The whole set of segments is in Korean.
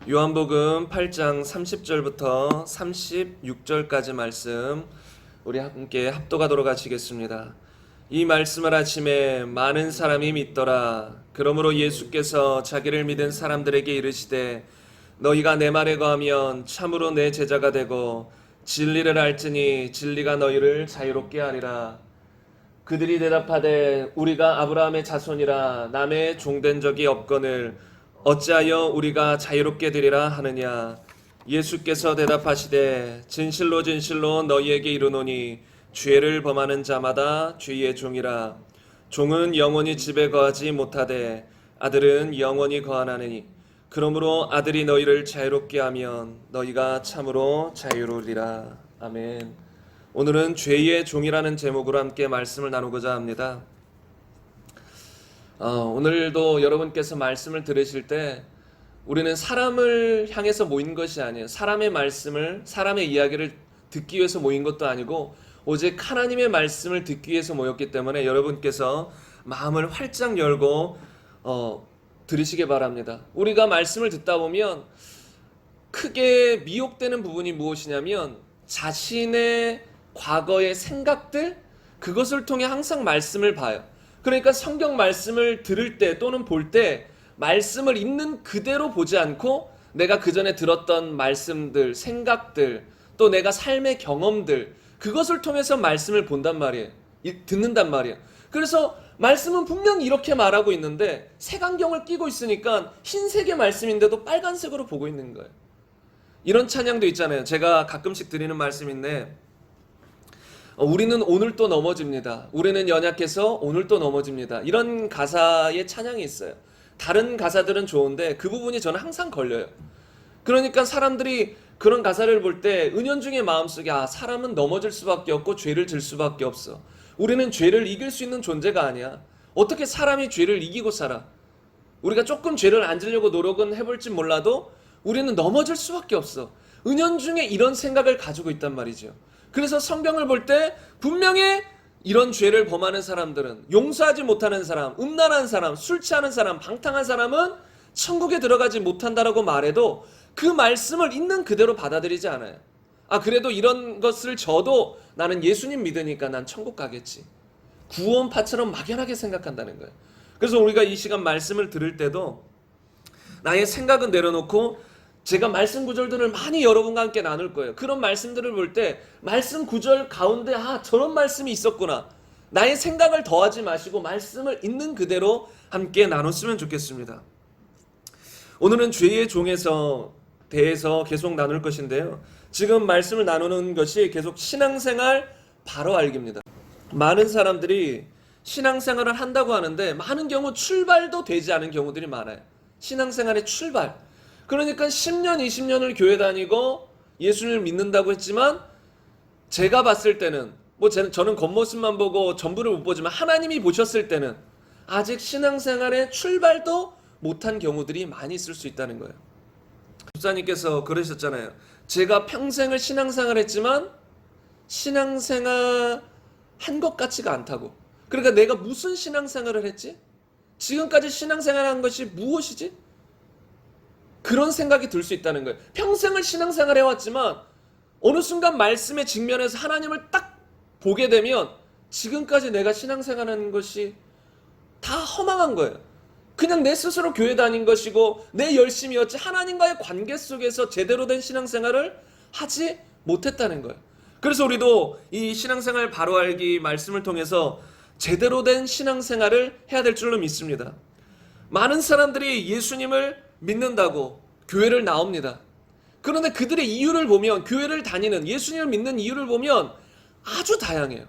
요한복음 8장 30절부터 36절까지 말씀 우리 함께 합독하도록 하시겠습니다. 이 말씀을 아침에 많은 사람이 믿더라. 그러므로 예수께서 자기를 믿은 사람들에게 이르시되 너희가 내 말에 거하면 참으로 내 제자가 되고 진리를 알지니 진리가 너희를 자유롭게 하리라. 그들이 대답하되 우리가 아브라함의 자손이라 남의 종된 적이 없거늘 어찌하여 우리가 자유롭게 되리라 하느냐. 예수께서 대답하시되 진실로 진실로 너희에게 이르노니 죄를 범하는 자마다 죄의 종이라. 종은 영원히 집에 거하지 못하되 아들은 영원히 거하나니 그러므로 아들이 너희를 자유롭게 하면 너희가 참으로 자유로우리라. 아멘. 오늘은 죄의 종이라는 제목으로 함께 말씀을 나누고자 합니다. 오늘도 여러분께서 말씀을 들으실 때 우리는 사람을 향해서 모인 것이 아니에요. 사람의 말씀을, 사람의 이야기를 듣기 위해서 모인 것도 아니고 오직 하나님의 말씀을 듣기 위해서 모였기 때문에 여러분께서 마음을 활짝 열고 들으시기 바랍니다. 우리가 말씀을 듣다 보면 크게 미혹되는 부분이 무엇이냐면 자신의 과거의 생각들, 그것을 통해 항상 말씀을 봐요. 그러니까 성경 말씀을 들을 때 또는 볼 때 말씀을 있는 그대로 보지 않고 내가 그 전에 들었던 말씀들, 생각들, 또 내가 삶의 경험들, 그것을 통해서 말씀을 본단 말이에요. 듣는단 말이에요. 그래서 말씀은 분명히 이렇게 말하고 있는데 색안경을 끼고 있으니까 흰색의 말씀인데도 빨간색으로 보고 있는 거예요. 이런 찬양도 있잖아요. 제가 가끔씩 드리는 말씀인데 우리는 오늘 또 넘어집니다. 우리는 연약해서 오늘 또 넘어집니다. 이런 가사의 찬양이 있어요. 다른 가사들은 좋은데 그 부분이 저는 항상 걸려요. 그러니까 사람들이 그런 가사를 볼 때 은연중에 마음속에 사람은 넘어질 수밖에 없고 죄를 질 수밖에 없어. 우리는 죄를 이길 수 있는 존재가 아니야. 어떻게 사람이 죄를 이기고 살아? 우리가 조금 죄를 안 지려고 노력은 해볼지 몰라도 우리는 넘어질 수밖에 없어. 은연중에 이런 생각을 가지고 있단 말이죠. 그래서 성경을 볼 때 분명히 이런 죄를 범하는 사람들은, 용서하지 못하는 사람, 음란한 사람, 술 취하는 사람, 방탕한 사람은 천국에 들어가지 못한다라고 말해도 그 말씀을 있는 그대로 받아들이지 않아요. 그래도 이런 것을 져도 나는 예수님 믿으니까 난 천국 가겠지. 구원파처럼 막연하게 생각한다는 거예요. 그래서 우리가 이 시간 말씀을 들을 때도 나의 생각은 내려놓고 제가 말씀 구절들을 많이 여러분과 함께 나눌 거예요. 그런 말씀들을 볼 때 말씀 구절 가운데 저런 말씀이 있었구나. 나의 생각을 더하지 마시고 말씀을 있는 그대로 함께 나눴으면 좋겠습니다. 오늘은 죄의 종에서 대해서 계속 나눌 것인데요. 지금 말씀을 나누는 것이 계속 신앙생활 바로 알기입니다. 많은 사람들이 신앙생활을 한다고 하는데 많은 경우 출발도 되지 않은 경우들이 많아요. 신앙생활의 출발. 그러니까 10년, 20년을 교회 다니고 예수님을 믿는다고 했지만 제가 봤을 때는 저는 겉모습만 보고 전부를 못 보지만 하나님이 보셨을 때는 아직 신앙생활의 출발도 못한 경우들이 많이 있을 수 있다는 거예요. 목사님께서 그러셨잖아요. 제가 평생을 신앙생활 했지만 신앙생활 한 것 같지가 않다고. 그러니까 내가 무슨 신앙생활을 했지? 지금까지 신앙생활 한 것이 무엇이지? 그런 생각이 들 수 있다는 거예요. 평생을 신앙생활 해왔지만 어느 순간 말씀에 직면해서 하나님을 딱 보게 되면 지금까지 내가 신앙생활하는 것이 다 허망한 거예요. 그냥 내 스스로 교회 다닌 것이고 내 열심이었지 하나님과의 관계 속에서 제대로 된 신앙생활을 하지 못했다는 거예요. 그래서 우리도 이 신앙생활 바로 알기 말씀을 통해서 제대로 된 신앙생활을 해야 될 줄로 믿습니다. 많은 사람들이 예수님을 믿는다고 교회를 나옵니다. 그런데 그들의 이유를 보면 교회를 다니는 예수님을 믿는 이유를 보면 아주 다양해요.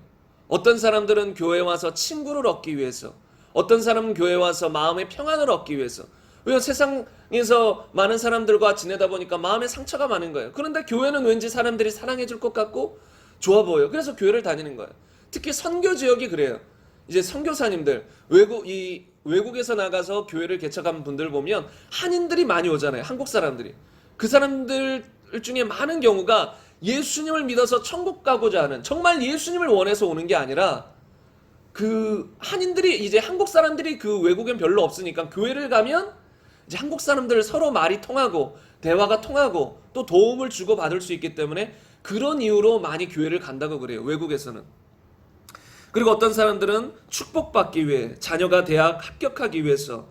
어떤 사람들은 교회에 와서 친구를 얻기 위해서, 어떤 사람은 교회에 와서 마음의 평안을 얻기 위해서. 왜냐하면 세상에서 많은 사람들과 지내다 보니까 마음에 상처가 많은 거예요. 그런데 교회는 왠지 사람들이 사랑해 줄 것 같고 좋아 보여요. 그래서 교회를 다니는 거예요. 특히 선교 지역이 그래요. 이제 선교사님들 외국에서 나가서 교회를 개척한 분들 보면 한인들이 많이 오잖아요. 한국 사람들이. 그 사람들 중에 많은 경우가 예수님을 믿어서 천국 가고자 하는, 정말 예수님을 원해서 오는 게 아니라 그 한인들이, 이제 한국 사람들이 그 외국엔 별로 없으니까 교회를 가면 이제 한국 사람들 서로 말이 통하고 대화가 통하고 또 도움을 주고받을 수 있기 때문에 그런 이유로 많이 교회를 간다고 그래요. 외국에서는. 그리고 어떤 사람들은 축복받기 위해, 자녀가 대학 합격하기 위해서,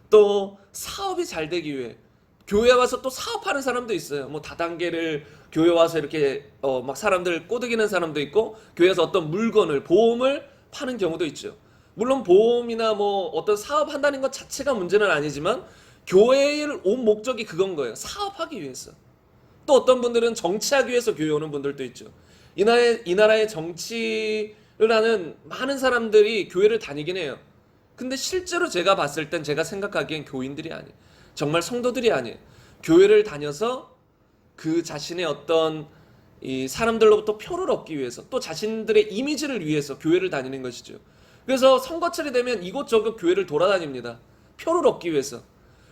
또 사업이 잘 되기 위해 교회 와서 또 사업하는 사람도 있어요. 뭐 다단계를 교회 와서 이렇게 막 사람들 꼬드기는 사람도 있고, 교회에서 어떤 물건을, 보험을 파는 경우도 있죠. 물론 보험이나 뭐 어떤 사업 한다는 것 자체가 문제는 아니지만 교회에 온 목적이 그건 거예요. 사업하기 위해서. 또 어떤 분들은 정치하기 위해서 교회 오는 분들도 있죠. 이 나라의 정치를 하는 많은 사람들이 교회를 다니긴 해요. 근데 실제로 제가 봤을 땐, 제가 생각하기엔 교인들이 아니에요. 정말 성도들이 아니에요. 교회를 다녀서 그 자신의 어떤 이 사람들로부터 표를 얻기 위해서, 또 자신들의 이미지를 위해서 교회를 다니는 것이죠. 그래서 선거철이 되면 이곳저곳 교회를 돌아다닙니다. 표를 얻기 위해서.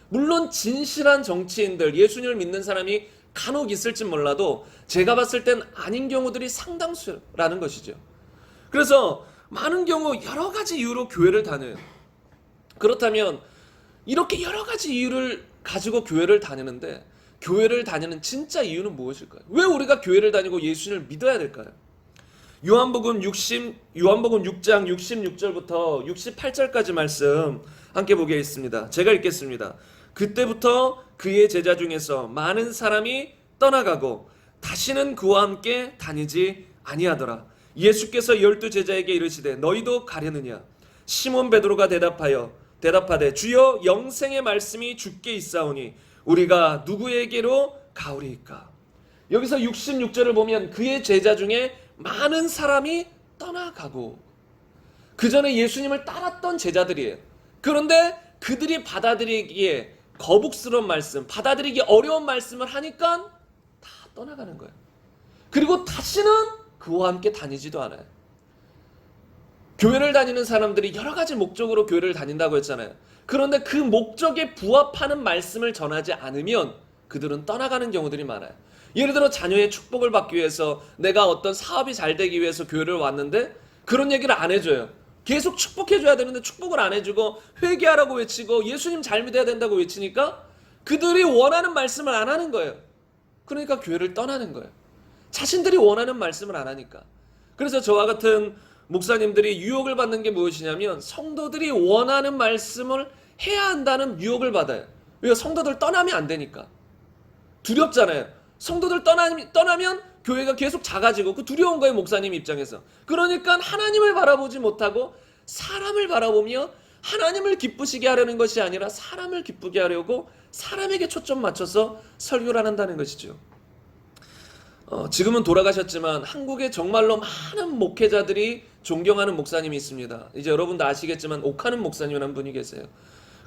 물론 진실한 정치인들, 예수님을 믿는 사람이 간혹 있을지 몰라도 제가 봤을 땐 아닌 경우들이 상당수라는 것이죠. 그래서 많은 경우 여러 가지 이유로 교회를 다녀요. 그렇다면 이렇게 여러 가지 이유를 가지고 교회를 다니는데, 교회를 다니는 진짜 이유는 무엇일까요? 왜 우리가 교회를 다니고 예수님을 믿어야 될까요? 요한복음 6장 66절부터 68절까지 말씀 함께 보겠습니다. 제가 읽겠습니다. 그때부터 그의 제자 중에서 많은 사람이 떠나가고 다시는 그와 함께 다니지 아니하더라. 예수께서 12 제자에게 이르시되 너희도 가려느냐? 시몬 베드로가 대답하되 주여, 영생의 말씀이 주께 있사오니 우리가 누구에게로 가오리이까? 여기서 66절을 보면 그의 제자 중에 많은 사람이 떠나가고, 그 전에 예수님을 따랐던 제자들이에요. 그런데 그들이 받아들이기에 거북스러운 말씀, 받아들이기 어려운 말씀을 하니까 다 떠나가는 거예요. 그리고 다시는 그와 함께 다니지도 않아요. 교회를 다니는 사람들이 여러 가지 목적으로 교회를 다닌다고 했잖아요. 그런데 그 목적에 부합하는 말씀을 전하지 않으면 그들은 떠나가는 경우들이 많아요. 예를 들어 자녀의 축복을 받기 위해서, 내가 어떤 사업이 잘 되기 위해서 교회를 왔는데 그런 얘기를 안 해줘요. 계속 축복해줘야 되는데 축복을 안 해주고 회개하라고 외치고 예수님 잘 믿어야 된다고 외치니까 그들이 원하는 말씀을 안 하는 거예요. 그러니까 교회를 떠나는 거예요. 자신들이 원하는 말씀을 안 하니까. 그래서 저와 같은 목사님들이 유혹을 받는 게 무엇이냐면, 성도들이 원하는 말씀을 해야 한다는 유혹을 받아요. 왜요? 성도들 떠나면 안 되니까. 두렵잖아요. 성도들 떠나면 교회가 계속 작아지고, 그 두려운 거예요, 목사님 입장에서. 그러니까 하나님을 바라보지 못하고 사람을 바라보며 하나님을 기쁘시게 하려는 것이 아니라 사람을 기쁘게 하려고 사람에게 초점 맞춰서 설교를 한다는 것이죠. 지금은 돌아가셨지만 한국에 정말로 많은 목회자들이 존경하는 목사님이 있습니다. 이제 여러분도 아시겠지만 옥하는 목사님이라는 분이 계세요.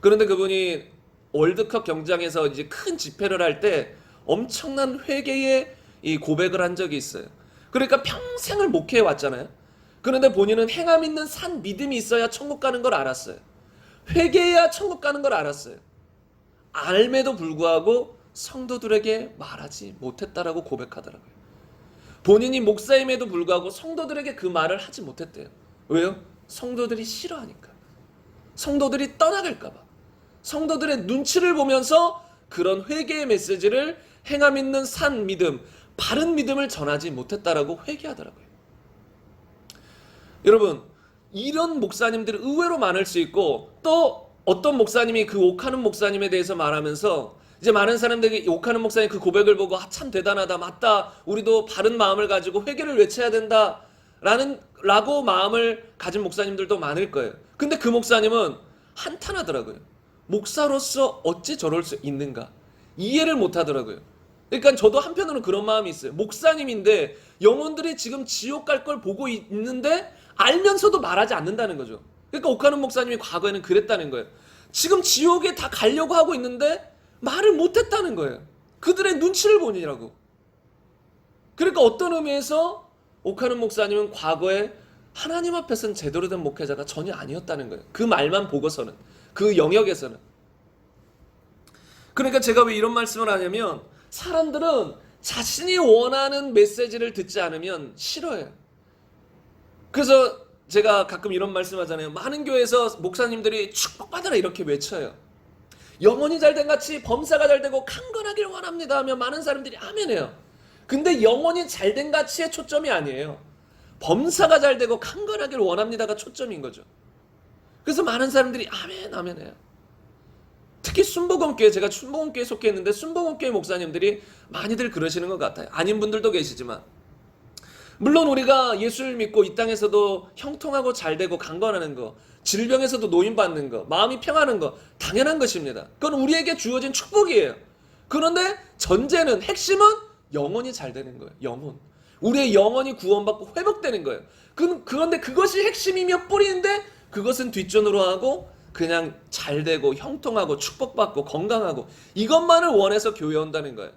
그런데 그분이 월드컵 경기장에서 이제 큰 집회를 할 때 엄청난 회개의 이 고백을 한 적이 있어요. 그러니까 평생을 목회해 왔잖아요. 그런데 본인은 행함 있는 산 믿음이 있어야 천국 가는 걸 알았어요. 회개해야 천국 가는 걸 알았어요. 알매도 불구하고 성도들에게 말하지 못했다라고 고백하더라고요. 본인이 목사임에도 불구하고 성도들에게 그 말을 하지 못했대요. 왜요? 성도들이 싫어하니까. 성도들이 떠나갈까봐. 성도들의 눈치를 보면서 그런 회개의 메시지를, 행함 있는 산 믿음, 바른 믿음을 전하지 못했다라고 회개하더라고요. 여러분, 이런 목사님들이 의외로 많을 수 있고, 또 어떤 목사님이 그 옥하는 목사님에 대해서 말하면서 이제 많은 사람들이 옥하는 목사님 그 고백을 보고 참 대단하다, 맞다, 우리도 바른 마음을 가지고 회개를 외쳐야 된다 라고 마음을 가진 목사님들도 많을 거예요. 근데 그 목사님은 한탄하더라고요. 목사로서 어찌 저럴 수 있는가, 이해를 못하더라고요. 그러니까 저도 한편으로는 그런 마음이 있어요. 목사님인데 영혼들이 지금 지옥 갈 걸 보고 있는데 알면서도 말하지 않는다는 거죠. 그러니까 옥하는 목사님이 과거에는 그랬다는 거예요. 지금 지옥에 다 가려고 하고 있는데 말을 못했다는 거예요. 그들의 눈치를 보니라고. 그러니까 어떤 의미에서 옥하는 목사님은 과거에 하나님 앞에서는 제대로 된 목회자가 전혀 아니었다는 거예요. 그 말만 보고서는, 그 영역에서는. 그러니까 제가 왜 이런 말씀을 하냐면, 사람들은 자신이 원하는 메시지를 듣지 않으면 싫어해요. 그래서 제가 가끔 이런 말씀 하잖아요. 많은 교회에서 목사님들이 축복받아라 이렇게 외쳐요. 영혼이 잘된 같이 범사가 잘되고 강건하길 원합니다 하면 많은 사람들이 아멘해요. 근데 영혼이 잘된 가치의 초점이 아니에요. 범사가 잘되고 강건하길 원합니다가 초점인 거죠. 그래서 많은 사람들이 아멘 아멘해요. 특히 순복음교회, 제가 순복음교회에 속해 있는데 순복음교회 목사님들이 많이들 그러시는 것 같아요. 아닌 분들도 계시지만, 물론 우리가 예수를 믿고 이 땅에서도 형통하고 잘되고 강건하는 거, 질병에서도 노인받는 거, 마음이 평안한 거 당연한 것입니다. 그건 우리에게 주어진 축복이에요. 그런데 전제는, 핵심은 영혼이 잘 되는 거예요. 영혼. 우리의 영혼이 구원받고 회복되는 거예요. 그런데 그것이 핵심이며 뿌리인데 그것은 뒷전으로 하고 그냥 잘 되고 형통하고 축복받고 건강하고 이것만을 원해서 교회에 온다는 거예요.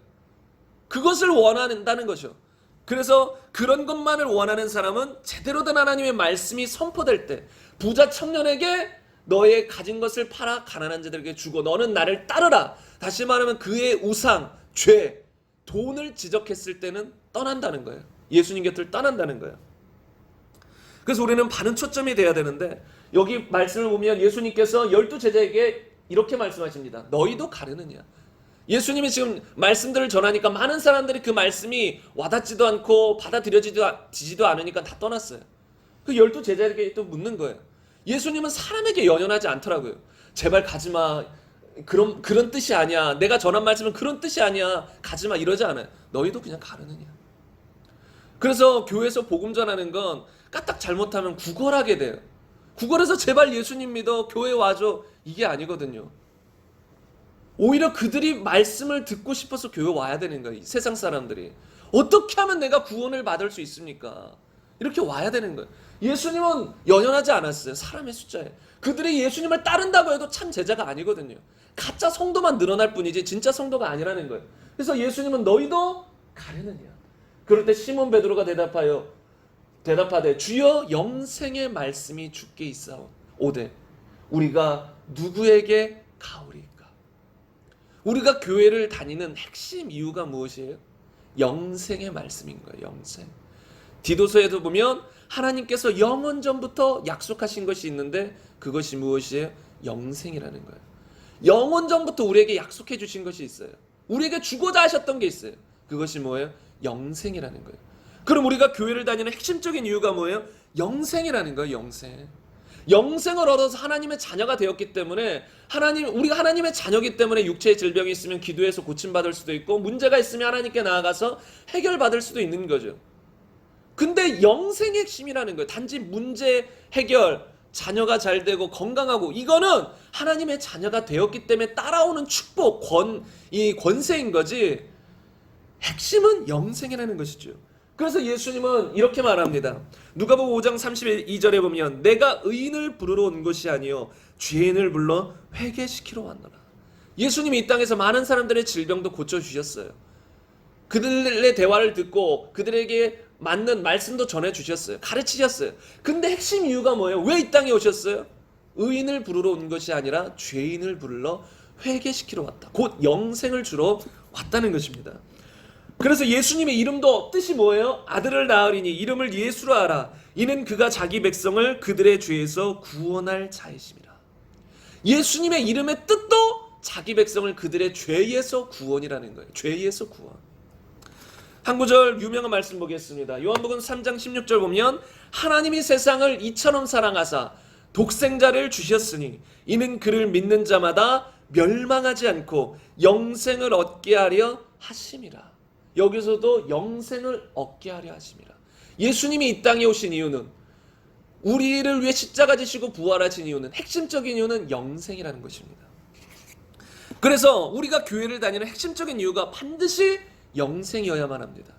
그것을 원한다는 거죠. 그래서 그런 것만을 원하는 사람은 제대로 된 하나님의 말씀이 선포될 때, 부자 청년에게 너의 가진 것을 팔아 가난한 자들에게 주고 너는 나를 따르라, 다시 말하면 그의 우상, 죄, 돈을 지적했을 때는 떠난다는 거예요. 예수님 곁을 떠난다는 거예요. 그래서 우리는 바른 초점이 돼야 되는데, 여기 말씀을 보면 예수님께서 12제자에게 이렇게 말씀하십니다. 너희도 가르느냐. 예수님이 지금 말씀들을 전하니까 많은 사람들이 그 말씀이 와닿지도 않고 받아들여지지도 않으니까 다 떠났어요. 그 12제자에게 또 묻는 거예요. 예수님은 사람에게 연연하지 않더라고요. 제발 가지마, 그런 뜻이 아니야, 내가 전한 말씀은 그런 뜻이 아니야, 가지마, 이러지 않아요. 너희도 그냥 가르느냐. 그래서 교회에서 복음 전하는 건 까딱 잘못하면 구걸하게 돼요. 구걸해서 제발 예수님 믿어, 교회 와줘, 이게 아니거든요. 오히려 그들이 말씀을 듣고 싶어서 교회 와야 되는 거예요. 세상 사람들이 어떻게 하면 내가 구원을 받을 수 있습니까? 이렇게 와야 되는 거예요. 예수님은 연연하지 않았어요. 사람의 숫자에. 그들이 예수님을 따른다고 해도 참 제자가 아니거든요. 가짜 성도만 늘어날 뿐이지 진짜 성도가 아니라는 거예요. 그래서 예수님은 너희도 가르느냐. 그럴 때 시몬 베드로가 대답하되 주여, 영생의 말씀이 주께 있사오되 우리가 누구에게 가오리까. 우리가 교회를 다니는 핵심 이유가 무엇이에요? 영생의 말씀인 거예요. 영생. 디도서에도 보면 하나님께서 영원 전부터 약속하신 것이 있는데 그것이 무엇이에요? 영생이라는 거예요. 영원 전부터 우리에게 약속해 주신 것이 있어요. 우리에게 주고자 하셨던 게 있어요. 그것이 뭐예요? 영생이라는 거예요. 그럼 우리가 교회를 다니는 핵심적인 이유가 뭐예요? 영생이라는 거예요. 영생. 영생을 얻어서 하나님의 자녀가 되었기 때문에, 우리가 하나님의 자녀이기 때문에 육체의 질병이 있으면 기도해서 고침받을 수도 있고, 문제가 있으면 하나님께 나아가서 해결받을 수도 있는 거죠. 근데 영생의 핵심이라는 거예요. 단지 문제 해결, 자녀가 잘 되고 건강하고, 이거는 하나님의 자녀가 되었기 때문에 따라오는 축복, 권세인 거지, 핵심은 영생이라는 것이죠. 그래서 예수님은 이렇게 말합니다. 누가복음 5장 32절에 보면 내가 의인을 부르러 온 것이 아니요 죄인을 불러 회개시키러 왔노라. 예수님이 이 땅에서 많은 사람들의 질병도 고쳐주셨어요. 그들의 대화를 듣고 그들에게 맞는 말씀도 전해주셨어요. 가르치셨어요. 근데 핵심 이유가 뭐예요? 왜 이 땅에 오셨어요? 의인을 부르러 온 것이 아니라 죄인을 불러 회개시키러 왔다. 곧 영생을 주러 왔다는 것입니다. 그래서 예수님의 이름도 뜻이 뭐예요? 아들을 낳으리니 이름을 예수로 하라. 이는 그가 자기 백성을 그들의 죄에서 구원할 자이심이라. 예수님의 이름의 뜻도 자기 백성을 그들의 죄에서 구원이라는 거예요. 죄에서 구원. 한 구절 유명한 말씀 보겠습니다. 요한복음 3장 16절 보면 하나님이 세상을 이처럼 사랑하사 독생자를 주셨으니 이는 그를 믿는 자마다 멸망하지 않고 영생을 얻게 하려 하심이라. 여기서도 영생을 얻게 하려 하심이라. 예수님이 이 땅에 오신 이유는, 우리를 위해 십자가 지시고 부활하신 이유는, 핵심적인 이유는 영생이라는 것입니다. 그래서 우리가 교회를 다니는 핵심적인 이유가 반드시 영생이어야만 합니다.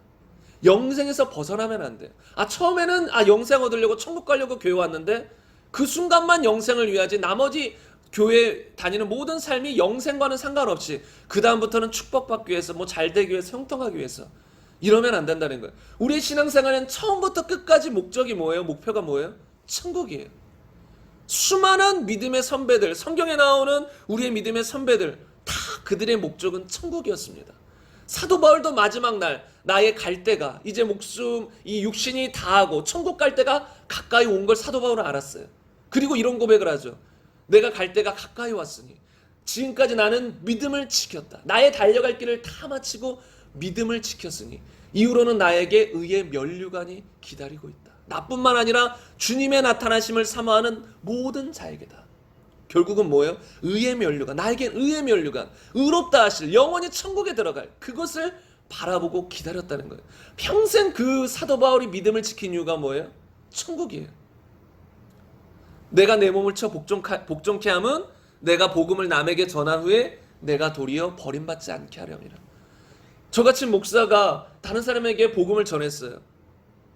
영생에서 벗어나면 안 돼요. 처음에는 영생 얻으려고 천국 가려고 교회 왔는데 그 순간만 영생을 위하지, 나머지 교회 다니는 모든 삶이 영생과는 상관없이 그 다음부터는 축복받기 위해서, 잘 되기 위해서, 형통하기 위해서, 이러면 안 된다는 거예요. 우리의 신앙생활은 처음부터 끝까지 목적이 뭐예요? 목표가 뭐예요? 천국이에요. 수많은 믿음의 선배들, 성경에 나오는 우리의 믿음의 선배들, 다 그들의 목적은 천국이었습니다. 사도 바울도 마지막 날 나의 갈 때가, 이제 목숨, 이 육신이 다하고 천국 갈 때가 가까이 온 걸 사도 바울은 알았어요. 그리고 이런 고백을 하죠. 내가 갈 때가 가까이 왔으니 지금까지 나는 믿음을 지켰다. 나의 달려갈 길을 다 마치고 믿음을 지켰으니 이후로는 나에게 의의 면류관이 기다리고 있다. 나뿐만 아니라 주님의 나타나심을 사모하는 모든 자에게다. 결국은 뭐예요? 의의 면류관. 나에겐 의의 면류관. 의롭다 하실 영원히 천국에 들어갈 그것을 바라보고 기다렸다는 거예요. 평생 그 사도 바울이 믿음을 지킨 이유가 뭐예요? 천국이에요. 내가 내 몸을 쳐 복종케 함은 내가 복음을 남에게 전한 후에 내가 도리어 버림받지 않게 하려니라. 저같이 목사가 다른 사람에게 복음을 전했어요.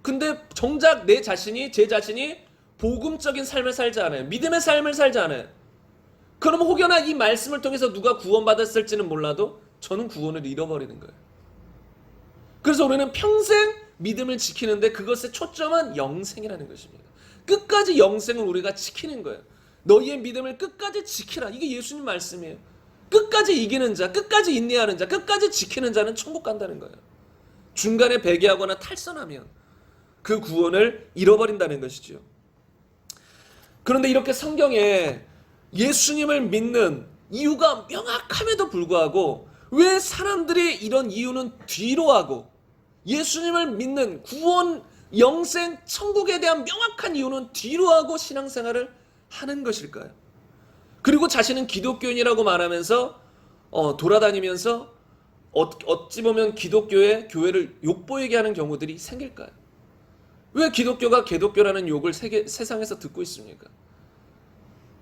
근데 정작 제 자신이 복음적인 삶을 살지 않아요. 믿음의 삶을 살지 않아요. 그러면 혹여나 이 말씀을 통해서 누가 구원받았을지는 몰라도 저는 구원을 잃어버리는 거예요. 그래서 우리는 평생 믿음을 지키는데 그것의 초점은 영생이라는 것입니다. 끝까지 영생을 우리가 지키는 거예요. 너희의 믿음을 끝까지 지키라. 이게 예수님 말씀이에요. 끝까지 이기는 자, 끝까지 인내하는 자, 끝까지 지키는 자는 천국 간다는 거예요. 중간에 배개하거나 탈선하면 그 구원을 잃어버린다는 것이죠. 그런데 이렇게 성경에 예수님을 믿는 이유가 명확함에도 불구하고 왜 사람들이 이런 이유는 뒤로 하고 예수님을 믿는 구원, 영생, 천국에 대한 명확한 이유는 뒤로 하고 신앙생활을 하는 것일까요? 그리고 자신은 기독교인이라고 말하면서 돌아다니면서 어찌 보면 교회를 욕보이게 하는 경우들이 생길까요? 왜 기독교가 개독교라는 욕을 세상에서 듣고 있습니까?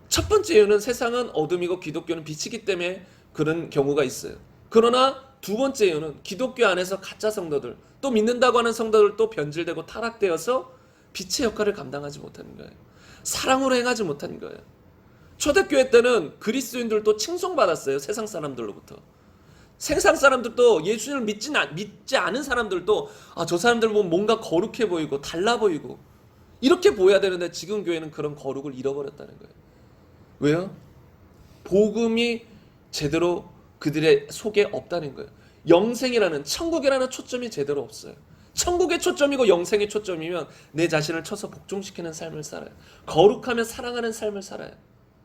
첫 번째 이유는 세상은 어둠이고 기독교는 빛이기 때문에 그런 경우가 있어요. 그러나 두 번째 이유는 기독교 안에서 가짜 성도들, 또 믿는다고 하는 성도들 또 변질되고 타락되어서 빛의 역할을 감당하지 못하는 거예요. 사랑으로 행하지 못하는 거예요. 초대교회 때는 그리스도인들도 칭송받았어요. 세상 사람들로부터. 세상 사람들도 예수님을 믿지 않은 사람들도 저 사람들 보면 뭔가 거룩해 보이고 달라 보이고 이렇게 보여야 되는데 지금 교회는 그런 거룩을 잃어버렸다는 거예요. 왜요? 복음이 제대로 그들의 속에 없다는 거예요. 영생이라는 천국이라는 초점이 제대로 없어요. 천국의 초점이고 영생의 초점이면 내 자신을 쳐서 복종시키는 삶을 살아요. 거룩하며 사랑하는 삶을 살아요.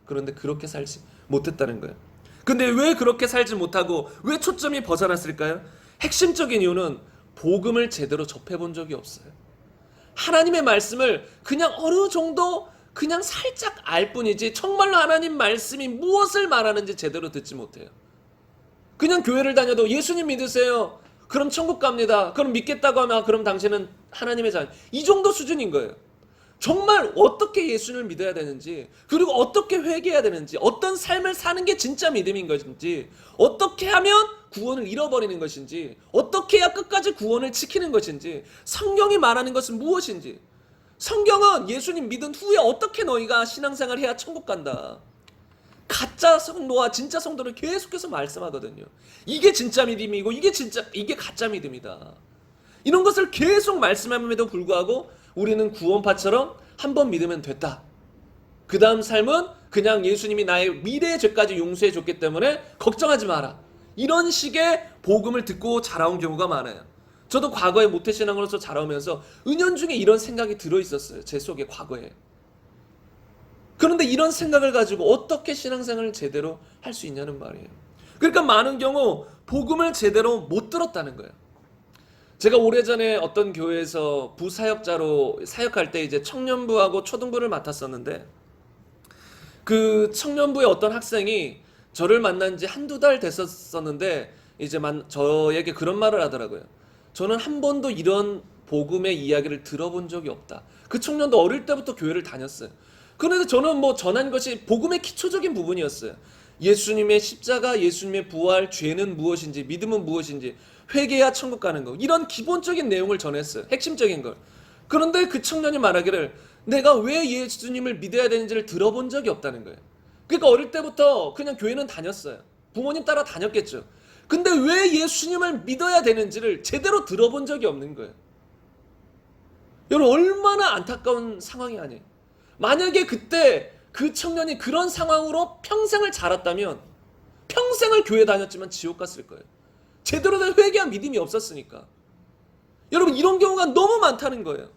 그런데 그렇게 살지 못했다는 거예요. 근데 왜 그렇게 살지 못하고 왜 초점이 벗어났을까요? 핵심적인 이유는 복음을 제대로 접해본 적이 없어요. 하나님의 말씀을 그냥 어느 정도 그냥 살짝 알 뿐이지 정말로 하나님 말씀이 무엇을 말하는지 제대로 듣지 못해요. 그냥 교회를 다녀도 예수님 믿으세요. 그럼 천국 갑니다. 그럼 믿겠다고 하면 그럼 당신은 하나님의 자녀. 이 정도 수준인 거예요. 정말 어떻게 예수님을 믿어야 되는지, 그리고 어떻게 회개해야 되는지, 어떤 삶을 사는 게 진짜 믿음인 것인지, 어떻게 하면 구원을 잃어버리는 것인지, 어떻게 해야 끝까지 구원을 지키는 것인지, 성경이 말하는 것은 무엇인지. 성경은 예수님 믿은 후에 어떻게 너희가 신앙생활을 해야 천국 간다. 가짜 성도와 진짜 성도를 계속해서 말씀하거든요. 이게 진짜 믿음이고 이게 가짜 믿음이다. 이런 것을 계속 말씀함에도 불구하고 우리는 구원파처럼 한 번 믿으면 됐다. 그 다음 삶은 그냥 예수님이 나의 미래의 죄까지 용서해 줬기 때문에 걱정하지 마라. 이런 식의 복음을 듣고 자라온 경우가 많아요. 저도 과거에 모태신앙으로서 자라오면서 은연중에 이런 생각이 들어있었어요. 제 속에 과거에. 그런데 이런 생각을 가지고 어떻게 신앙생활을 제대로 할 수 있냐는 말이에요. 그러니까 많은 경우 복음을 제대로 못 들었다는 거예요. 제가 오래전에 어떤 교회에서 부사역자로 사역할 때 이제 청년부하고 초등부를 맡았었는데 그 청년부의 어떤 학생이 저를 만난 지 한두 달 됐었는데 이제 저에게 그런 말을 하더라고요. 저는 한 번도 이런 복음의 이야기를 들어본 적이 없다. 그 청년도 어릴 때부터 교회를 다녔어요. 그런데 저는 전한 것이 복음의 기초적인 부분이었어요. 예수님의 십자가, 예수님의 부활, 죄는 무엇인지, 믿음은 무엇인지, 회개해야 천국 가는 거, 이런 기본적인 내용을 전했어요. 핵심적인 걸. 그런데 그 청년이 말하기를 내가 왜 예수님을 믿어야 되는지를 들어본 적이 없다는 거예요. 그러니까 어릴 때부터 그냥 교회는 다녔어요. 부모님 따라 다녔겠죠. 근데 왜 예수님을 믿어야 되는지를 제대로 들어본 적이 없는 거예요. 여러분, 얼마나 안타까운 상황이 아니에요. 만약에 그때 그 청년이 그런 상황으로 평생을 자랐다면 평생을 교회 다녔지만 지옥 갔을 거예요. 제대로 된 회개한 믿음이 없었으니까. 여러분, 이런 경우가 너무 많다는 거예요.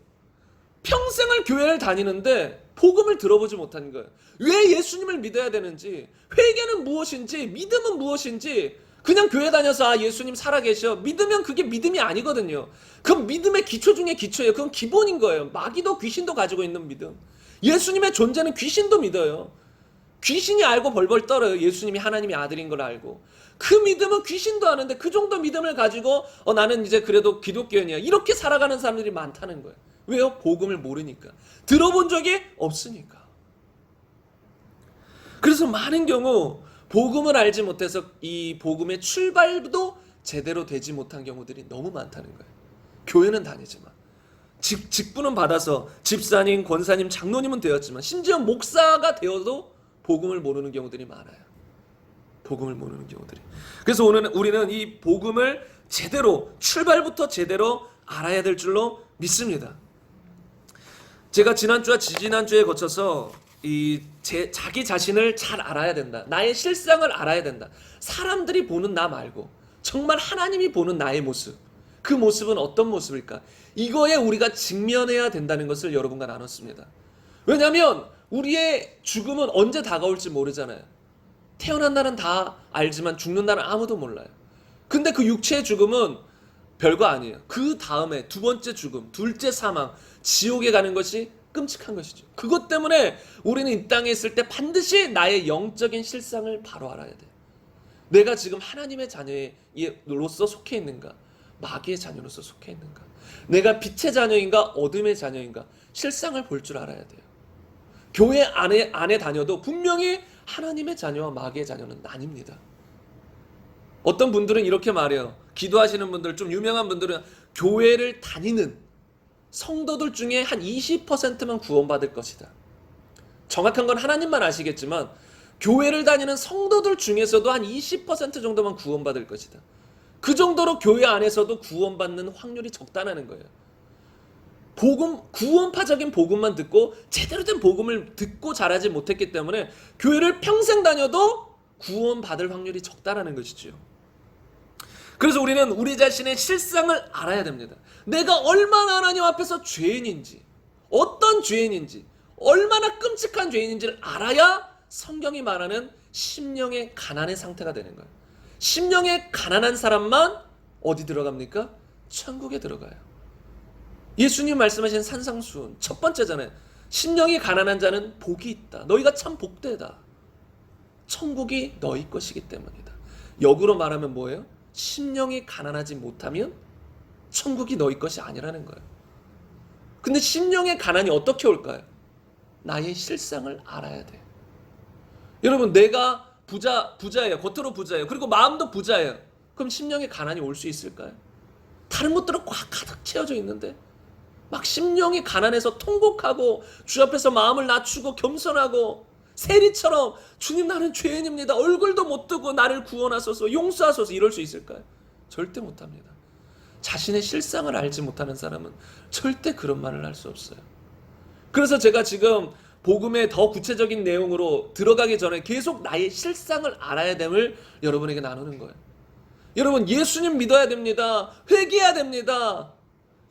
평생을 교회를 다니는데 복음을 들어보지 못한 거예요. 왜 예수님을 믿어야 되는지, 회개는 무엇인지, 믿음은 무엇인지, 그냥 교회 다녀서 아 예수님 살아계셔 믿으면 그게 믿음이 아니거든요. 그건 믿음의 기초 중에 기초예요. 그건 기본인 거예요. 마귀도 귀신도 가지고 있는 믿음. 예수님의 존재는 귀신도 믿어요. 귀신이 알고 벌벌 떨어요. 예수님이 하나님의 아들인 걸 알고. 그 믿음은 귀신도 아는데 그 정도 믿음을 가지고 나는 이제 그래도 기독교인이야 이렇게 살아가는 사람들이 많다는 거예요. 왜요? 복음을 모르니까. 들어본 적이 없으니까. 그래서 많은 경우 복음을 알지 못해서 이 복음의 출발도 제대로 되지 못한 경우들이 너무 많다는 거예요. 교회는 다니지만 직분은 받아서 집사님, 권사님, 장로님은 되었지만 심지어 목사가 되어도 복음을 모르는 경우들이 많아요. 복음을 모르는 경우들이. 그래서 오늘 우리는 이 복음을 제대로 출발부터 제대로 알아야 될 줄로 믿습니다. 제가 지난주와 지지난주에 거쳐서 자기 자신을 잘 알아야 된다. 나의 실상을 알아야 된다. 사람들이 보는 나 말고 정말 하나님이 보는 나의 모습. 그 모습은 어떤 모습일까? 이거에 우리가 직면해야 된다는 것을 여러분과 나눴습니다. 왜냐하면 우리의 죽음은 언제 다가올지 모르잖아요. 태어난 날은 다 알지만 죽는 날은 아무도 몰라요. 근데 그 육체의 죽음은 별거 아니에요. 그 다음에 두 번째 죽음, 둘째 사망, 지옥에 가는 것이 끔찍한 것이죠. 그것 때문에 우리는 이 땅에 있을 때 반드시 나의 영적인 실상을 바로 알아야 돼요. 내가 지금 하나님의 자녀로서 속해 있는가? 마귀의 자녀로서 속해 있는가? 내가 빛의 자녀인가? 어둠의 자녀인가? 실상을 볼 줄 알아야 돼요. 교회 안에 다녀도 분명히 하나님의 자녀와 마귀의 자녀는 나뉩니다. 어떤 분들은 이렇게 말해요. 기도하시는 분들, 좀 유명한 분들은 교회를 다니는 성도들 중에 한 20%만 구원받을 것이다. 정확한 건 하나님만 아시겠지만 교회를 다니는 성도들 중에서도 한 20% 정도만 구원받을 것이다. 그 정도로 교회 안에서도 구원받는 확률이 적다는 거예요. 구원파적인 복음만 듣고 제대로 된 복음을 듣고 자라지 못했기 때문에 교회를 평생 다녀도 구원받을 확률이 적다라는 것이죠. 그래서 우리는 우리 자신의 실상을 알아야 됩니다. 내가 얼마나 하나님 앞에서 죄인인지, 어떤 죄인인지, 얼마나 끔찍한 죄인인지를 알아야 성경이 말하는 심령의 가난의 상태가 되는 거예요. 심령의 가난한 사람만 어디 들어갑니까? 천국에 들어가요. 예수님 말씀하신 산상수훈 첫 번째잖아요. 심령이 가난한 자는 복이 있다. 너희가 참 복되다. 천국이 너희 것이기 때문이다. 역으로 말하면 뭐예요? 심령이 가난하지 못하면 천국이 너희 것이 아니라는 거예요. 근데 심령의 가난이 어떻게 올까요? 나의 실상을 알아야 돼요. 여러분, 내가 부자예요. 겉으로 부자예요. 그리고 마음도 부자예요. 그럼 심령의 가난이 올 수 있을까요? 다른 것들은 꽉 가득 채워져 있는데 막 심령이 가난해서 통곡하고 주 앞에서 마음을 낮추고 겸손하고 세리처럼 주님 나는 죄인입니다. 얼굴도 못 뜨고 나를 구원하소서 용서하소서 이럴 수 있을까요? 절대 못합니다. 자신의 실상을 알지 못하는 사람은 절대 그런 말을 할 수 없어요. 그래서 제가 지금 복음의 더 구체적인 내용으로 들어가기 전에 계속 나의 실상을 알아야 됨을 여러분에게 나누는 거예요. 여러분, 예수님 믿어야 됩니다. 회개해야 됩니다.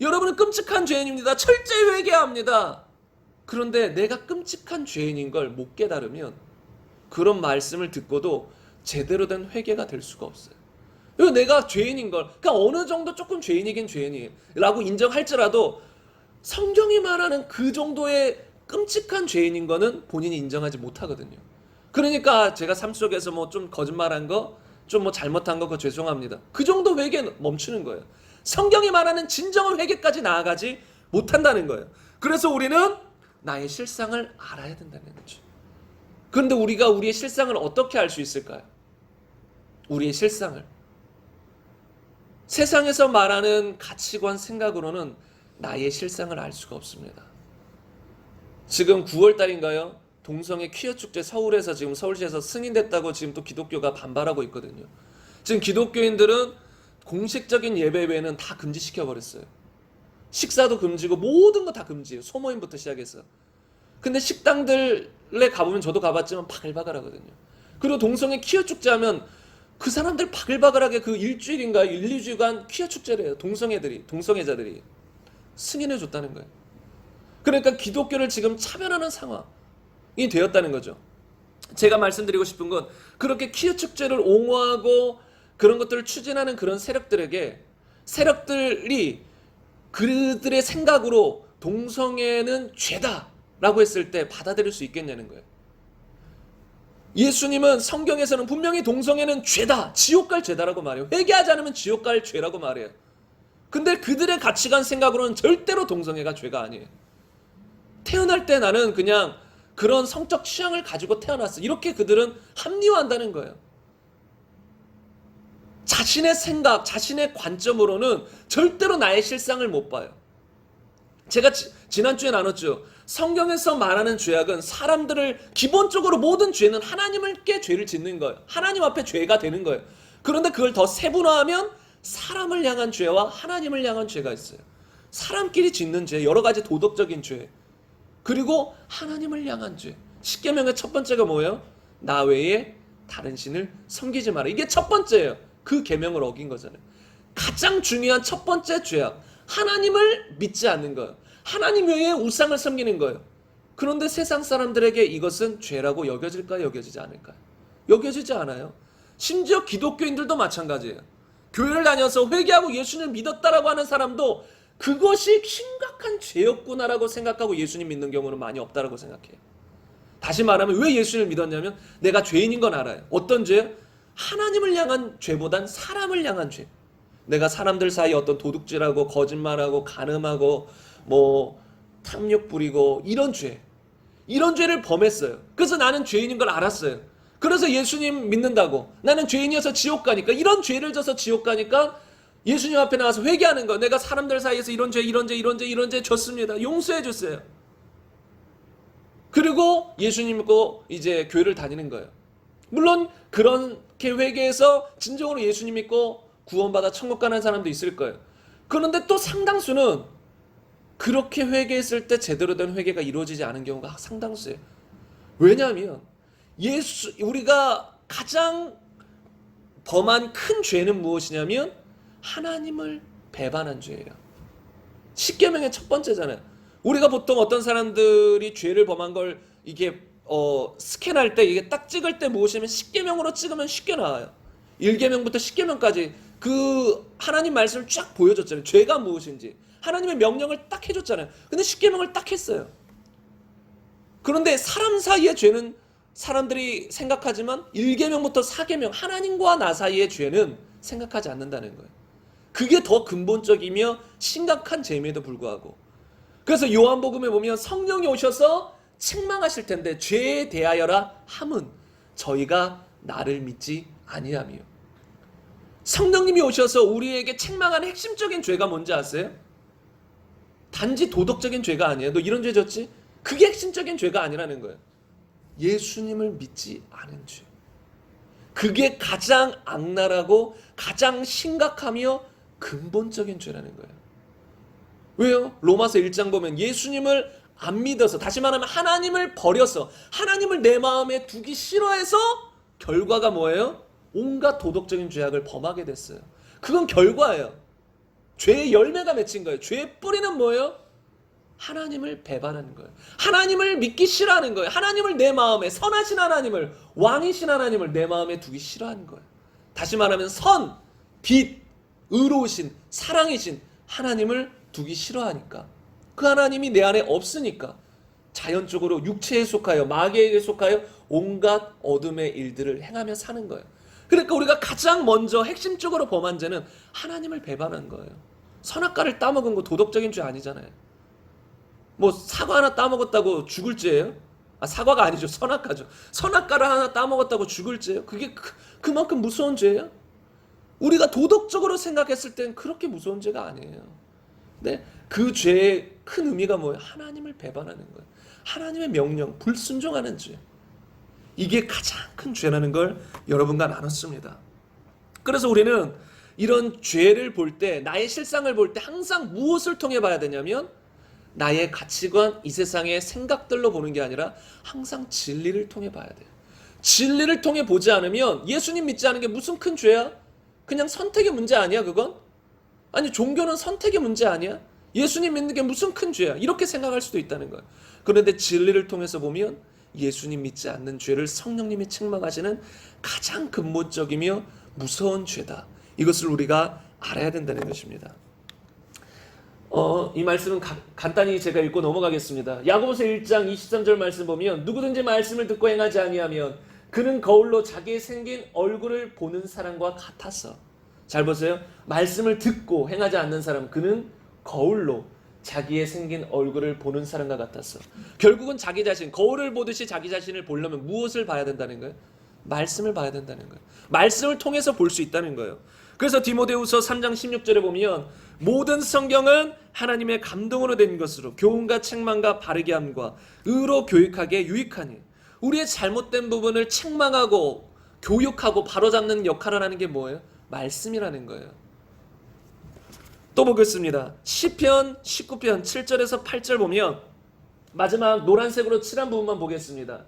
여러분은 끔찍한 죄인입니다. 철저히 회개해야 합니다. 그런데 내가 끔찍한 죄인인 걸 못 깨달으면 그런 말씀을 듣고도 제대로 된 회개가 될 수가 없어요. 그리고 내가 죄인인 걸, 그러니까 어느 정도 조금 죄인이긴 죄인이라고 인정할지라도 성경이 말하는 그 정도의 끔찍한 죄인인 거는 본인이 인정하지 못하거든요. 그러니까 제가 삶 속에서 뭐 좀 거짓말한 거, 좀 뭐 잘못한 거 그거 죄송합니다. 그 정도 회개 멈추는 거예요. 성경이 말하는 진정한 회개까지 나아가지 못한다는 거예요. 그래서 우리는 나의 실상을 알아야 된다는 거죠. 그런데 우리가 우리의 실상을 어떻게 알 수 있을까요? 우리의 실상을 세상에서 말하는 가치관, 생각으로는 나의 실상을 알 수가 없습니다. 지금 9월달인가요? 동성애 퀴어 축제 서울에서 지금 서울시에서 승인됐다고 지금 또 기독교가 반발하고 있거든요. 지금 기독교인들은 공식적인 예배 외에는 다 금지시켜버렸어요. 식사도 금지고 모든 거 다 금지예요. 소모임부터 시작해서. 근데 식당들에 가보면 저도 가봤지만 바글바글하거든요. 그리고 동성애 퀴어 축제 하면 그 사람들 바글바글하게 그 일주일인가 1, 2주간 퀴어 축제를 해요. 동성애자들이 승인해 줬다는 거예요. 그러니까 기독교를 지금 차별하는 상황이 되었다는 거죠. 제가 말씀드리고 싶은 건 그렇게 키우축제를 옹호하고 그런 것들을 추진하는 그런 세력들이 그들의 생각으로 동성애는 죄다라고 했을 때 받아들일 수 있겠냐는 거예요. 예수님은 성경에서는 분명히 동성애는 죄다, 지옥 갈 죄다라고 말해요. 회개하지 않으면 지옥 갈 죄라고 말해요. 근데 그들의 가치관 생각으로는 절대로 동성애가 죄가 아니에요. 태어날 때 나는 그냥 그런 성적 취향을 가지고 태어났어. 이렇게 그들은 합리화한다는 거예요. 자신의 생각, 자신의 관점으로는 절대로 나의 실상을 못 봐요. 제가 지난주에 나눴죠. 성경에서 말하는 죄악은 사람들을 기본적으로 모든 죄는 하나님께 죄를 짓는 거예요. 하나님 앞에 죄가 되는 거예요. 그런데 그걸 더 세분화하면 사람을 향한 죄와 하나님을 향한 죄가 있어요. 사람끼리 짓는 죄, 여러 가지 도덕적인 죄, 그리고 하나님을 향한 죄. 십계명의 첫 번째가 뭐예요? 나 외에 다른 신을 섬기지 마라. 이게 첫 번째예요. 그 계명을 어긴 거잖아요. 가장 중요한 첫 번째 죄악, 하나님을 믿지 않는 거예요. 하나님 외에 우상을 섬기는 거예요. 그런데 세상 사람들에게 이것은 죄라고 여겨질까요? 여겨지지 않을까요? 여겨지지 않아요. 심지어 기독교인들도 마찬가지예요. 교회를 다녀서 회개하고 예수님을 믿었다라고 하는 사람도 그것이 심각한 죄였구나라고 생각하고 예수님 믿는 경우는 많이 없다라고 생각해요. 다시 말하면 왜 예수님을 믿었냐면 내가 죄인인 건 알아요. 어떤 죄요? 하나님을 향한 죄보단 사람을 향한 죄. 내가 사람들 사이에 어떤 도둑질하고 거짓말하고 간음하고 탐욕 부리고 이런 죄를 범했어요. 그래서 나는 죄인인 걸 알았어요. 그래서 예수님 믿는다고 나는 죄인이어서 지옥 가니까, 이런 죄를 져서 지옥 가니까 예수님 앞에 나와서 회개하는 거. 내가 사람들 사이에서 이런 죄 졌습니다. 용서해 줬어요. 그리고 예수님 믿고 이제 교회를 다니는 거예요. 물론 그렇게 회개해서 진정으로 예수님 믿고 구원받아 천국 가는 사람도 있을 거예요. 그런데 또 상당수는 그렇게 회개했을 때 제대로 된 회개가 이루어지지 않은 경우가 상당수예요. 왜냐하면 우리가 가장 범한 큰 죄는 무엇이냐면 하나님을 배반한 죄예요. 십계명의 첫 번째잖아요. 우리가 보통 어떤 사람들이 죄를 범한 걸 이게 스캔할 때 이게 딱 찍을 때 무엇이냐면 십계명으로 찍으면 쉽게 나와요. 1계명부터 10계명까지 그 하나님 말씀을 쫙 보여줬잖아요. 죄가 무엇인지 하나님의 명령을 딱 해줬잖아요. 근데 10계명을 딱 했어요. 그런데 사람 사이의 죄는 사람들이 생각하지만 1계명부터 4계명 하나님과 나 사이의 죄는 생각하지 않는다는 거예요. 그게 더 근본적이며 심각한 죄임에도 불구하고, 그래서 요한복음에 보면 성령이 오셔서 책망하실 텐데 죄에 대하여라 함은 저희가 나를 믿지 아니하며. 성령님이 오셔서 우리에게 책망하는 핵심적인 죄가 뭔지 아세요? 단지 도덕적인 죄가 아니에요. 너 이런 죄 졌지? 그게 핵심적인 죄가 아니라는 거예요. 예수님을 믿지 않은 죄. 그게 가장 악랄하고 가장 심각하며 근본적인 죄라는 거예요. 왜요? 로마서 1장 보면 예수님을 안 믿어서, 다시 말하면 하나님을 버려서, 하나님을 내 마음에 두기 싫어해서 결과가 뭐예요? 온갖 도덕적인 죄악을 범하게 됐어요. 그건 결과예요. 죄의 열매가 맺힌 거예요. 죄의 뿌리는 뭐예요? 하나님을 배반하는 거예요. 하나님을 믿기 싫어하는 거예요. 하나님을 내 마음에, 선하신 하나님을, 왕이신 하나님을 내 마음에 두기 싫어하는 거예요. 다시 말하면 선, 빛, 의로우신, 사랑이신 하나님을 두기 싫어하니까, 그 하나님이 내 안에 없으니까 자연적으로 육체에 속하여 마귀에게 속하여 온갖 어둠의 일들을 행하며 사는 거예요. 그러니까 우리가 가장 먼저 핵심적으로 범한 죄는 하나님을 배반한 거예요. 선악과를 따먹은 거 도덕적인 죄 아니잖아요. 사과 하나 따먹었다고 죽을 죄예요? 사과가 아니죠. 선악과죠. 선악과를 하나 따먹었다고 죽을 죄예요? 그게 그만큼 무서운 죄예요? 우리가 도덕적으로 생각했을 땐 그렇게 무서운 죄가 아니에요. 네? 그 죄의 큰 의미가 뭐예요? 하나님을 배반하는 거예요. 하나님의 명령, 불순종하는 죄. 이게 가장 큰 죄라는 걸 여러분과 나눴습니다. 그래서 우리는 이런 죄를 볼 때, 나의 실상을 볼 때 항상 무엇을 통해 봐야 되냐면 나의 가치관, 이 세상의 생각들로 보는 게 아니라 항상 진리를 통해 봐야 돼요. 진리를 통해 보지 않으면 예수님 믿지 않은 게 무슨 큰 죄야? 그냥 선택의 문제 아니야 그건? 아니 종교는 선택의 문제 아니야? 예수님 믿는 게 무슨 큰 죄야. 이렇게 생각할 수도 있다는 거예요. 그런데 진리를 통해서 보면 예수님 믿지 않는 죄를 성령님이 책망하시는 가장 근본적이며 무서운 죄다. 이것을 우리가 알아야 된다는 것입니다. 이 말씀은 간단히 제가 읽고 넘어가겠습니다. 야고보서 1장 23절 말씀 보면 누구든지 말씀을 듣고 행하지 아니하면 그는 거울로 자기의 생긴 얼굴을 보는 사람과 같아서. 잘 보세요. 말씀을 듣고 행하지 않는 사람, 그는 거울로 자기의 생긴 얼굴을 보는 사람과 같아서. 결국은 자기 자신, 거울을 보듯이 자기 자신을 보려면 무엇을 봐야 된다는 거예요? 말씀을 봐야 된다는 거예요. 말씀을 통해서 볼 수 있다는 거예요. 그래서 디모데후서 3장 16절에 보면 모든 성경은 하나님의 감동으로 된 것으로 교훈과 책망과 바르게 함과 의로 교육하기에 유익하니. 우리의 잘못된 부분을 책망하고 교육하고 바로잡는 역할을 하는 게 뭐예요? 말씀이라는 거예요. 또 보겠습니다. 시편 19편 7절에서 8절 보면 마지막 노란색으로 칠한 부분만 보겠습니다.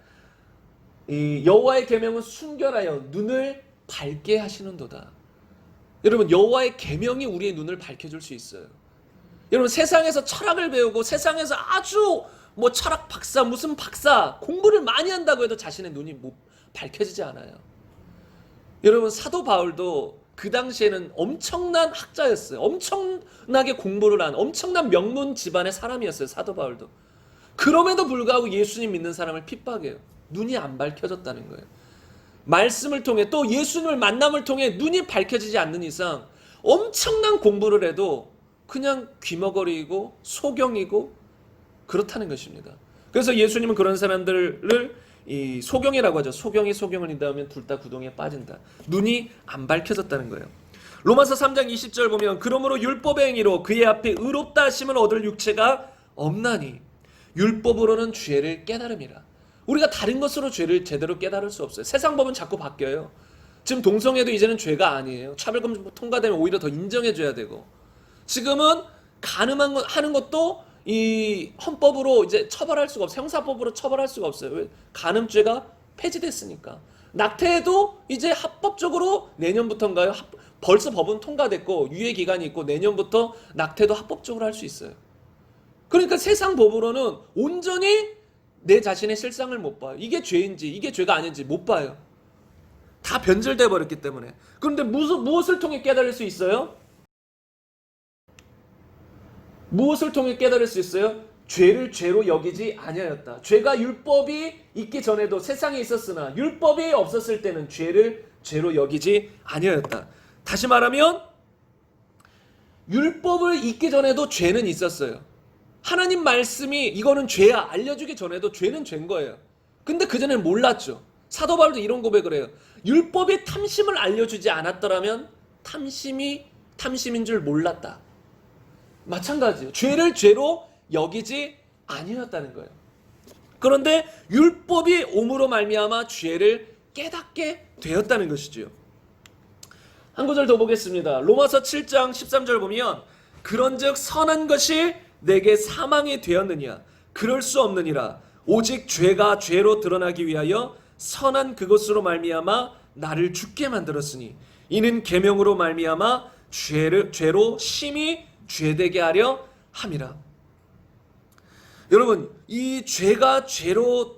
이 여호와의 계명은 순결하여 눈을 밝게 하시는도다. 여러분, 여호와의 계명이 우리의 눈을 밝혀줄 수 있어요. 여러분, 세상에서 철학을 배우고 세상에서 아주 철학 박사 무슨 박사 공부를 많이 한다고 해도 자신의 눈이 밝혀지지 않아요. 여러분, 사도 바울도 그 당시에는 엄청난 학자였어요. 엄청나게 공부를 한 엄청난 명문 집안의 사람이었어요. 사도 바울도. 그럼에도 불구하고 예수님 믿는 사람을 핍박해요. 눈이 안 밝혀졌다는 거예요. 말씀을 통해 또 예수님을 만남을 통해 눈이 밝혀지지 않는 이상 엄청난 공부를 해도 그냥 귀머거리고 소경이고 그렇다는 것입니다. 그래서 예수님은 그런 사람들을 이 소경이라고 하죠. 소경이 소경을 인다하면 둘 다 구덩이에 빠진다. 눈이 안 밝혀졌다는 거예요. 로마서 3장 20절 보면 그러므로 율법의 행위로 그의 앞에 의롭다 하심을 얻을 육체가 없나니 율법으로는 죄를 깨달음이라. 우리가 다른 것으로 죄를 제대로 깨달을 수 없어요. 세상 법은 자꾸 바뀌어요. 지금 동성애도 이제는 죄가 아니에요. 차별금 통과되면 오히려 더 인정해줘야 되고, 지금은 간음한 거 하는 것도 이 헌법으로 이제 처벌할 수가 없어요. 형사법으로 처벌할 수가 없어요. 왜? 간음죄가 폐지됐으니까. 낙태도 이제 합법적으로 내년부터인가요? 벌써 법은 통과됐고 유예 기간이 있고 내년부터 낙태도 합법적으로 할 수 있어요. 그러니까 세상 법으로는 온전히 내 자신의 실상을 못 봐요. 이게 죄인지 이게 죄가 아닌지 못 봐요. 다 변질돼 버렸기 때문에. 그런데 무엇을 통해 깨달을 수 있어요? 무엇을 통해 깨달을 수 있어요? 죄를 죄로 여기지 아니하였다. 죄가 율법이 있기 전에도 세상에 있었으나 율법이 없었을 때는 죄를 죄로 여기지 아니하였다. 다시 말하면 율법을 있기 전에도 죄는 있었어요. 하나님 말씀이 이거는 죄야 알려주기 전에도 죄는 죄인 거예요. 근데 그전에는 몰랐죠. 사도 바울도 이런 고백을 해요. 율법이 탐심을 알려주지 않았더라면 탐심인 줄 몰랐다. 마찬가지예요. 죄를 죄로 여기지 아니었다는 거예요. 그런데 율법이 옴으로 말미암아 죄를 깨닫게 되었다는 것이지요. 한 구절 더 보겠습니다. 로마서 7장 13절 보면 그런즉 선한 것이 내게 사망이 되었느냐? 그럴 수 없느니라. 오직 죄가 죄로 드러나기 위하여 선한 그것으로 말미암아 나를 죽게 만들었으니 이는 계명으로 말미암아 죄로 심히 죄되게 하려 함이라. 여러분, 이 죄가 죄로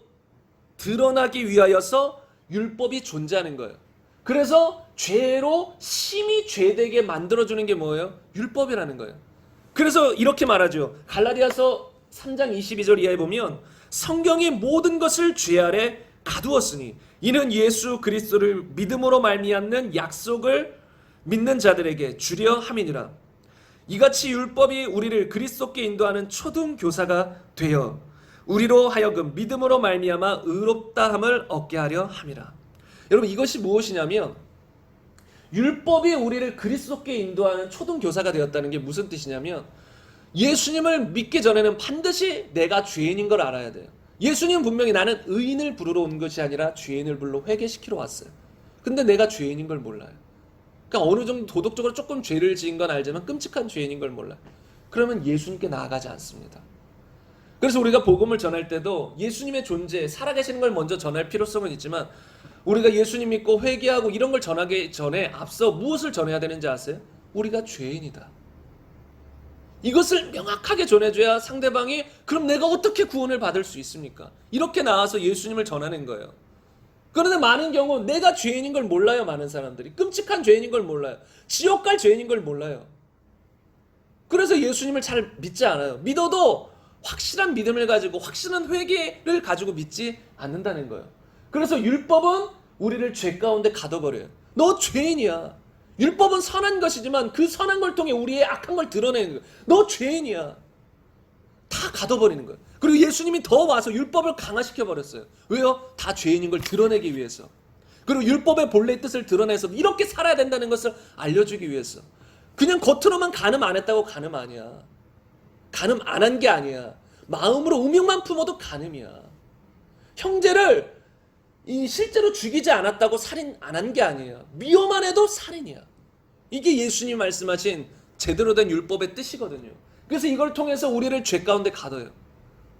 드러나기 위하여서 율법이 존재하는 거예요. 그래서 죄로 심히 죄되게 만들어주는 게 뭐예요? 율법이라는 거예요. 그래서 이렇게 말하죠. 갈라디아서 3장 22절 이하에 보면 성경이 모든 것을 죄 아래 가두었으니 이는 예수 그리스도를 믿음으로 말미암는 약속을 믿는 자들에게 주려 함이니라. 이같이 율법이 우리를 그리스도께 인도하는 초등 교사가 되어 우리로 하여금 믿음으로 말미암아 의롭다함을 얻게 하려 함이라. 여러분, 이것이 무엇이냐면 율법이 우리를 그리스도께 인도하는 초등 교사가 되었다는 게 무슨 뜻이냐면 예수님을 믿기 전에는 반드시 내가 죄인인 걸 알아야 돼요. 예수님은 분명히 나는 의인을 부르러 온 것이 아니라 죄인을 불러 회개시키러 왔어요. 근데 내가 죄인인 걸 몰라요. 그러니까 어느 정도 도덕적으로 조금 죄를 지은 건 알지만 끔찍한 죄인인 걸 몰라요. 그러면 예수님께 나아가지 않습니다. 그래서 우리가 복음을 전할 때도 예수님의 존재, 살아계시는 걸 먼저 전할 필요성은 있지만 우리가 예수님 믿고 회개하고 이런 걸 전하기 전에 앞서 무엇을 전해야 되는지 아세요? 우리가 죄인이다. 이것을 명확하게 전해줘야 상대방이 그럼 내가 어떻게 구원을 받을 수 있습니까? 이렇게 나와서 예수님을 전하는 거예요. 그런데 많은 경우 내가 죄인인 걸 몰라요. 많은 사람들이 끔찍한 죄인인 걸 몰라요. 지옥 갈 죄인인 걸 몰라요. 그래서 예수님을 잘 믿지 않아요. 믿어도 확실한 믿음을 가지고 확실한 회개를 가지고 믿지 않는다는 거예요. 그래서 율법은 우리를 죄 가운데 가둬버려요. 너 죄인이야. 율법은 선한 것이지만 그 선한 걸 통해 우리의 악한 걸 드러내는 거예요. 너 죄인이야. 다 가둬버리는 거예요. 그리고 예수님이 더 와서 율법을 강화시켜 버렸어요. 왜요? 다 죄인인 걸 드러내기 위해서. 그리고 율법의 본래의 뜻을 드러내서 이렇게 살아야 된다는 것을 알려주기 위해서. 그냥 겉으로만 간음 안 했다고 간음 아니야. 간음 안 한 게 아니야. 마음으로 음욕만 품어도 간음이야. 형제를 실제로 죽이지 않았다고 살인 안 한 게 아니에요. 미워만 해도 살인이야. 이게 예수님 말씀하신 제대로 된 율법의 뜻이거든요. 그래서 이걸 통해서 우리를 죄 가운데 가둬요.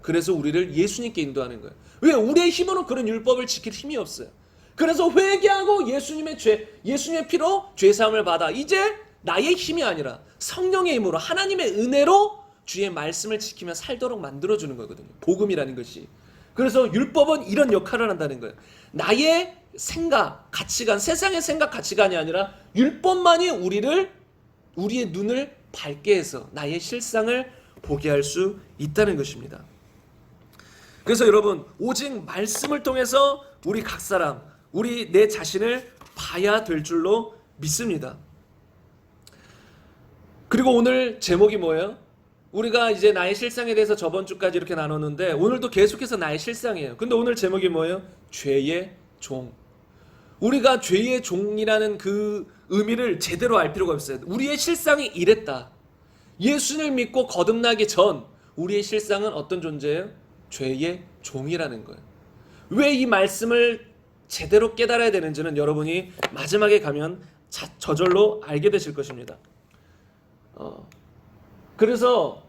그래서 우리를 예수님께 인도하는 거예요. 왜? 우리의 힘으로 그런 율법을 지킬 힘이 없어요. 그래서 회개하고 예수님의 피로 죄 사함을 받아 이제 나의 힘이 아니라 성령의 힘으로 하나님의 은혜로 주의 말씀을 지키며 살도록 만들어주는 거거든요. 복음이라는 것이. 그래서 율법은 이런 역할을 한다는 거예요. 나의 생각, 가치관, 세상의 생각, 가치관이 아니라 율법만이 우리의 눈을 밝게 해서 나의 실상을 보게 할 수 있다는 것입니다. 그래서 여러분, 오직 말씀을 통해서 우리 각 사람, 내 자신을 봐야 될 줄로 믿습니다. 그리고 오늘 제목이 뭐예요? 우리가 이제 나의 실상에 대해서 저번 주까지 이렇게 나눴는데 오늘도 계속해서 나의 실상이에요. 근데 오늘 제목이 뭐예요? 죄의 종. 우리가 죄의 종이라는 그 의미를 제대로 알 필요가 없어요. 우리의 실상이 이랬다. 예수를 믿고 거듭나기 전 우리의 실상은 어떤 존재예요? 죄의 종이라는 거예요. 왜 이 말씀을 제대로 깨달아야 되는지는 여러분이 마지막에 가면 저절로 알게 되실 것입니다. 그래서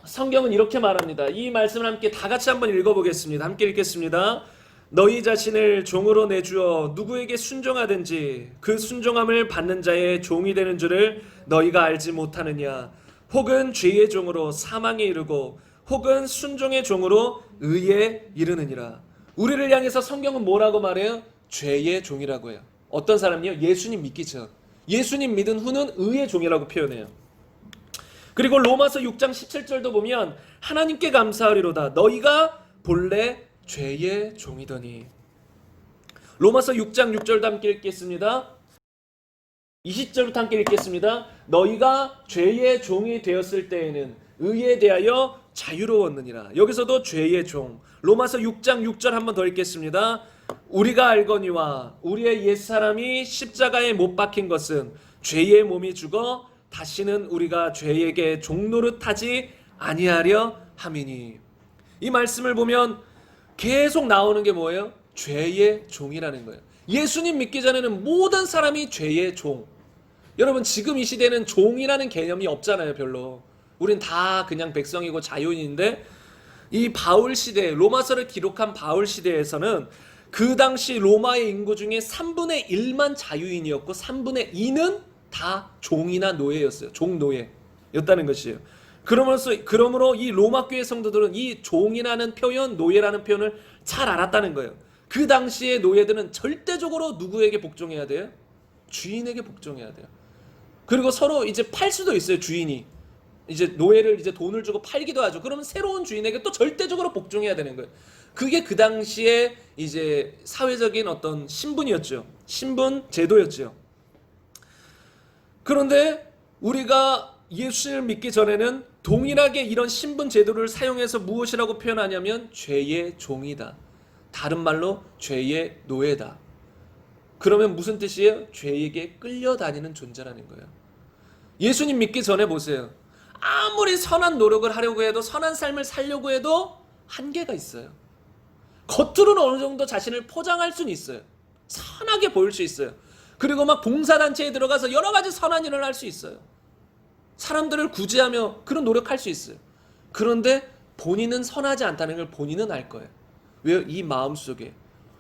성경은 이렇게 말합니다. 이 말씀을 함께 다 같이 한번 읽어보겠습니다. 함께 읽겠습니다. 너희 자신을 종으로 내주어 누구에게 순종하든지 그 순종함을 받는 자의 종이 되는 줄을 너희가 알지 못하느냐. 혹은 죄의 종으로 사망에 이르고 혹은 순종의 종으로 의에 이르느니라. 우리를 향해서 성경은 뭐라고 말해요? 죄의 종이라고 해요. 어떤 사람이요? 예수님 믿기 전. 예수님 믿은 후는 의의 종이라고 표현해요. 그리고 로마서 6장 17절도 보면 하나님께 감사하리로다. 너희가 본래 죄의 종이더니. 로마서 6장 6절도 함께 읽겠습니다. 20절부터 함께 읽겠습니다. 너희가 죄의 종이 되었을 때에는 의에 대하여 자유로웠느니라. 여기서도 죄의 종. 로마서 6장 6절 한번 더 읽겠습니다. 우리가 알거니와 우리의 옛사람이 십자가에 못 박힌 것은 죄의 몸이 죽어 다시는 우리가 죄에게 종노릇하지 아니하려 함이니. 이 말씀을 보면 계속 나오는 게 뭐예요? 죄의 종이라는 거예요. 예수님 믿기 전에는 모든 사람이 죄의 종. 여러분 지금 이 시대는 종이라는 개념이 없잖아요. 별로. 우린 다 그냥 백성이고 자유인인데 이 바울 시대, 로마서를 기록한 바울 시대에서는 그 당시 로마의 인구 중에 3분의 1만 자유인이었고 3분의 2는 다 종이나 노예였어요. 종노예였다는 것이에요. 그러므로 이 로마 교회 성도들은 이 종이라는 표현, 노예라는 표현을 잘 알았다는 거예요. 그 당시의 노예들은 절대적으로 누구에게 복종해야 돼요? 주인에게 복종해야 돼요. 그리고 서로 이제 팔 수도 있어요. 주인이 이제 노예를 이제 돈을 주고 팔기도 하죠. 그러면 새로운 주인에게 또 절대적으로 복종해야 되는 거예요. 그게 그 당시에 이제 사회적인 어떤 신분이었죠. 신분 제도였죠. 그런데 우리가 예수를 믿기 전에는 동일하게 이런 신분 제도를 사용해서 무엇이라고 표현하냐면 죄의 종이다. 다른 말로 죄의 노예다. 그러면 무슨 뜻이에요? 죄에게 끌려다니는 존재라는 거예요. 예수님 믿기 전에 보세요. 아무리 선한 노력을 하려고 해도 선한 삶을 살려고 해도 한계가 있어요. 겉으로는 어느 정도 자신을 포장할 수는 있어요. 선하게 보일 수 있어요. 그리고 막 봉사단체에 들어가서 여러 가지 선한 일을 할 수 있어요. 사람들을 구제하며 그런 노력할 수 있어요. 그런데 본인은 선하지 않다는 걸 본인은 알 거예요. 왜요? 이 마음속에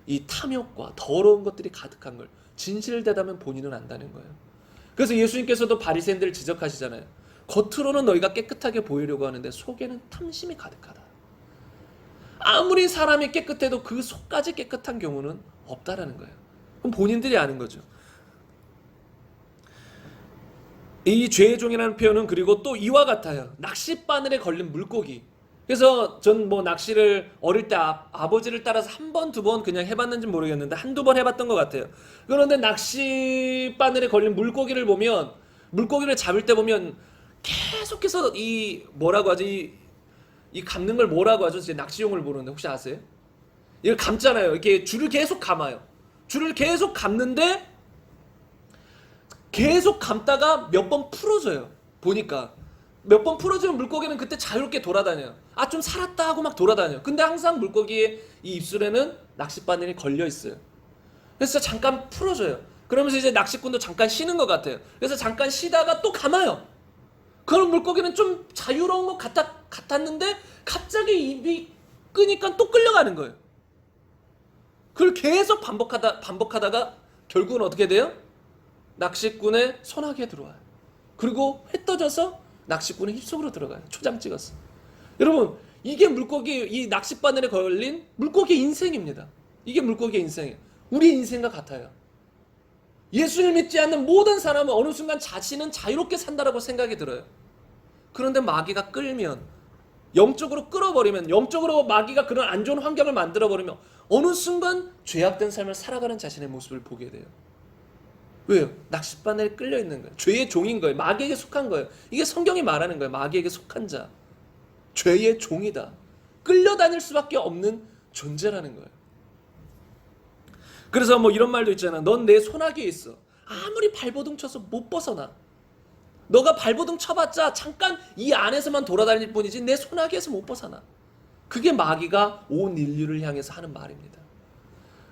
이 탐욕과 더러운 것들이 가득한 걸 진실을 대다면 본인은 안다는 거예요. 그래서 예수님께서도 바리새인들을 지적하시잖아요. 겉으로는 너희가 깨끗하게 보이려고 하는데 속에는 탐심이 가득하다. 아무리 사람이 깨끗해도 그 속까지 깨끗한 경우는 없다라는 거예요. 그럼 본인들이 아는 거죠. 이 죄의 종이라는 표현은 그리고 또 이와 같아요. 낚싯바늘에 걸린 물고기. 그래서 전 뭐 낚시를 어릴 때 아버지를 따라서 한 번, 두 번 그냥 해봤는지 모르겠는데 한두 번 해봤던 것 같아요. 그런데 낚싯바늘에 걸린 물고기를 보면, 물고기를 잡을 때 보면 계속해서 이 뭐라고 하지, 이 감는 걸 뭐라고 하죠? 제 낚시용을 모르는데 혹시 아세요? 이걸 감잖아요. 이렇게 줄을 계속 감아요. 줄을 계속 감는데 계속 감다가 몇 번 풀어져요. 보니까 몇 번 풀어지면 물고기는 그때 자유롭게 돌아다녀요. 아, 좀 살았다 하고 막 돌아다녀요. 근데 항상 물고기의 이 입술에는 낚싯바늘이 걸려 있어요. 그래서 잠깐 풀어줘요. 그러면서 이제 낚시꾼도 잠깐 쉬는 것 같아요. 그래서 잠깐 쉬다가 또 감아요. 그럼 물고기는 좀 자유로운 것 같았는데 갑자기 입이 끄니까 또 끌려가는 거예요. 그걸 계속 반복하다가 결국은 어떻게 돼요? 낚시꾼의 손아귀에 들어와요. 그리고 회 떠져서 낚시꾼의 입속으로 들어가요. 초장 찍었어. 여러분, 이게 물고기, 이 낚싯바늘에 걸린 물고기의 인생입니다. 이게 물고기의 인생이에요. 우리 인생과 같아요. 예수를 믿지 않는 모든 사람은 어느 순간 자신은 자유롭게 산다라고 생각이 들어요. 그런데 마귀가 끌면, 영적으로 끌어버리면, 영적으로 마귀가 그런 안 좋은 환경을 만들어버리면 어느 순간 죄악된 삶을 살아가는 자신의 모습을 보게 돼요. 왜요? 낚싯바늘에 끌려있는 거예요. 죄의 종인 거예요. 마귀에게 속한 거예요. 이게 성경이 말하는 거예요. 마귀에게 속한 자. 죄의 종이다. 끌려다닐 수밖에 없는 존재라는 거예요. 그래서 뭐 이런 말도 있잖아. 넌 내 손아귀에 있어. 아무리 발버둥 쳐서 못 벗어나. 너가 발버둥 쳐봤자 잠깐 이 안에서만 돌아다닐 뿐이지 내 손아귀에서 못 벗어나. 그게 마귀가 온 인류를 향해서 하는 말입니다.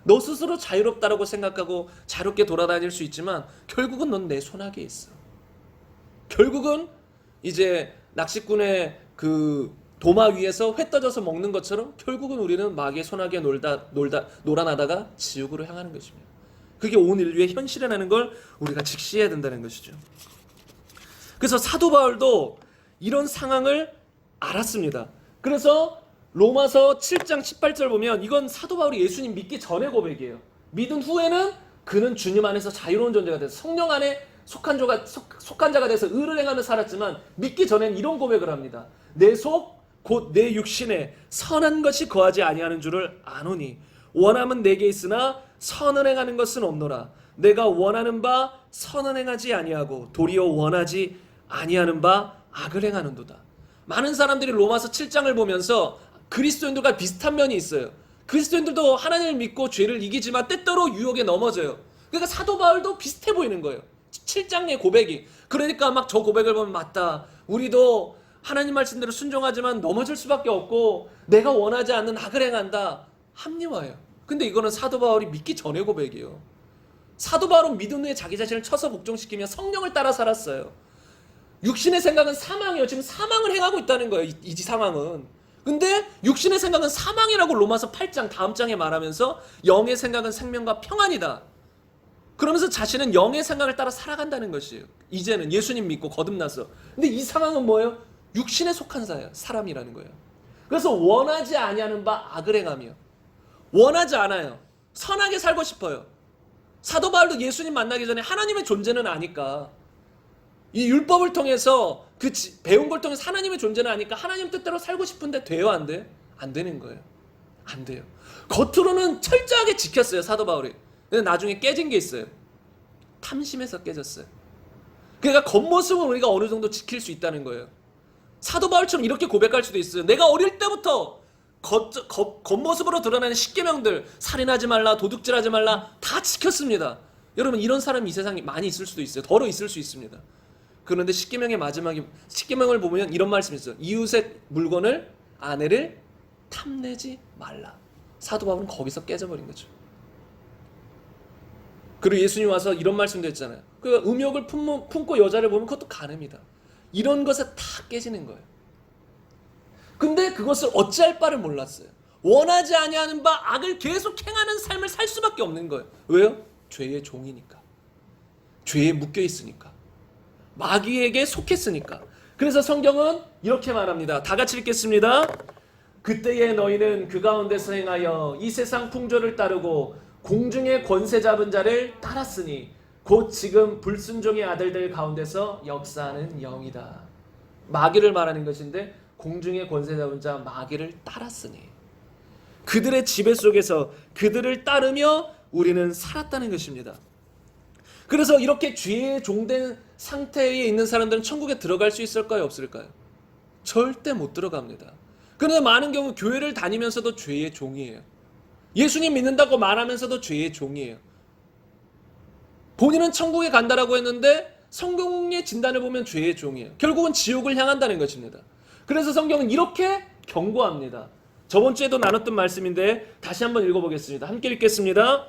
너 스스로 자유롭다라고 생각하고 자유롭게 돌아다닐 수 있지만 결국은 넌 내 손아귀에 있어. 결국은 이제 낚시꾼의 그 도마 위에서 회 떠져서 먹는 것처럼 결국은 우리는 마귀의 손아귀에 놀아나다가 지옥으로 향하는 것입니다. 그게 온 인류의 현실이라는 걸 우리가 직시해야 된다는 것이죠. 그래서 사도 바울도 이런 상황을 알았습니다. 그래서 로마서 7장 18절 보면 이건 사도 바울이 예수님 믿기 전의 고백이에요. 믿은 후에는 그는 주님 안에서 자유로운 존재가 돼서 성령 안에 속한 자가 돼서 의를 행하며 살았지만 믿기 전엔 이런 고백을 합니다. 내 속 곧 내 육신에 선한 것이 거하지 아니하는 줄을 아노니 원함은 내게 있으나 선을 행하는 것은 없노라. 내가 원하는 바 선을 행하지 아니하고 도리어 원하지 아니하는 바 악을 행하는도다. 많은 사람들이 로마서 7장을 보면서 그리스도인들과 비슷한 면이 있어요. 그리스도인들도 하나님을 믿고 죄를 이기지만 때때로 유혹에 넘어져요. 그러니까 사도 바울도 비슷해 보이는 거예요. 7장의 고백이. 그러니까 막 저 고백을 보면 맞다. 우리도 하나님 말씀대로 순종하지만 넘어질 수밖에 없고 내가 원하지 않는 악을 행한다. 합리화해요. 근데 이거는 사도 바울이 믿기 전의 고백이에요. 사도 바울은 믿은 후에 자기 자신을 쳐서 복종시키며 성령을 따라 살았어요. 육신의 생각은 사망이에요. 지금 사망을 행하고 있다는 거예요. 이 상황은. 근데 육신의 생각은 사망이라고 로마서 8장 다음 장에 말하면서 영의 생각은 생명과 평안이다. 그러면서 자신은 영의 생각을 따라 살아간다는 것이에요. 이제는 예수님 믿고 거듭나서. 근데 이 상황은 뭐예요? 육신에 속한 사람이라는 거예요. 그래서 원하지 아니하는 바 악을 행하며 원하지 않아요. 선하게 살고 싶어요. 사도 바울도 예수님 만나기 전에 하나님의 존재는 아니까 이 율법을 통해서 배운 걸 통해서 하나님의 존재는 아니까 하나님 뜻대로 살고 싶은데 돼요? 안 돼요? 안 되는 거예요. 안 돼요. 겉으로는 철저하게 지켰어요. 사도 바울이. 근데 나중에 깨진 게 있어요. 탐심에서 깨졌어요. 그러니까 겉모습은 우리가 어느 정도 지킬 수 있다는 거예요. 사도 바울처럼 이렇게 고백할 수도 있어요. 내가 어릴 때부터 겉모습으로 드러나는 십계명들, 살인하지 말라, 도둑질하지 말라 다 지켰습니다. 여러분 이런 사람이 이 세상에 많이 있을 수도 있어요. 더러 있을 수 있습니다. 그런데 십계명의 마지막에 십계명을 보면 이런 말씀이 있어요. 이웃의 물건을 아내를 탐내지 말라. 사도 바울은 거기서 깨져버린 거죠. 그리고 예수님 와서 이런 말씀도 했잖아요. 그 음욕을 품고 여자를 보면 그것도 간음이다. 이런 것에 다 깨지는 거예요. 근데 그것을 어찌할 바를 몰랐어요. 원하지 아니하는 바 악을 계속 행하는 삶을 살 수밖에 없는 거예요. 왜요? 죄의 종이니까. 죄에 묶여 있으니까. 마귀에게 속했으니까. 그래서 성경은 이렇게 말합니다. 다 같이 읽겠습니다. 그때에 너희는 그 가운데서 행하여 이 세상 풍조를 따르고 공중의 권세 잡은 자를 따랐으니 곧 지금 불순종의 아들들 가운데서 역사하는 영이다. 마귀를 말하는 것인데 공중의 권세 잡은 자 마귀를 따랐으니 그들의 지배 속에서 그들을 따르며 우리는 살았다는 것입니다. 그래서 이렇게 죄에 종된 상태에 있는 사람들은 천국에 들어갈 수 있을까요? 없을까요? 절대 못 들어갑니다. 그런데 많은 경우 교회를 다니면서도 죄의 종이에요. 예수님 믿는다고 말하면서도 죄의 종이에요. 본인은 천국에 간다라고 했는데 성경의 진단을 보면 죄의 종이에요. 결국은 지옥을 향한다는 것입니다. 그래서 성경은 이렇게 경고합니다. 저번 주에도 나눴던 말씀인데 다시 한번 읽어보겠습니다. 함께 읽겠습니다.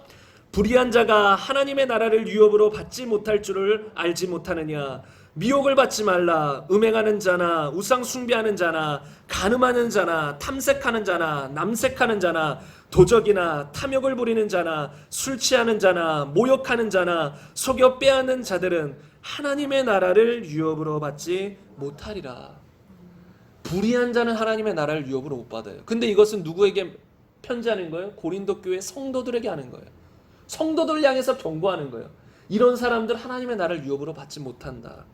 불의한 자가 하나님의 나라를 유업으로 받지 못할 줄을 알지 못하느냐. 미혹을 받지 말라. 음행하는 자나 우상 숭배하는 자나 간음하는 자나 탐색하는 자나 남색하는 자나 도적이나 탐욕을 부리는 자나 술 취하는 자나 모욕하는 자나 속여 빼앗는 자들은 하나님의 나라를 유업으로 받지 못하리라. 불의한 자는 하나님의 나라를 유업으로 못 받아요. 근데 이것은 누구에게 편지하는 거예요? 고린도 교회 성도들에게 하는 거예요. 성도들 향해서 경고하는 거예요. 이런 사람들 하나님의 나라를 유업으로 받지 못한다.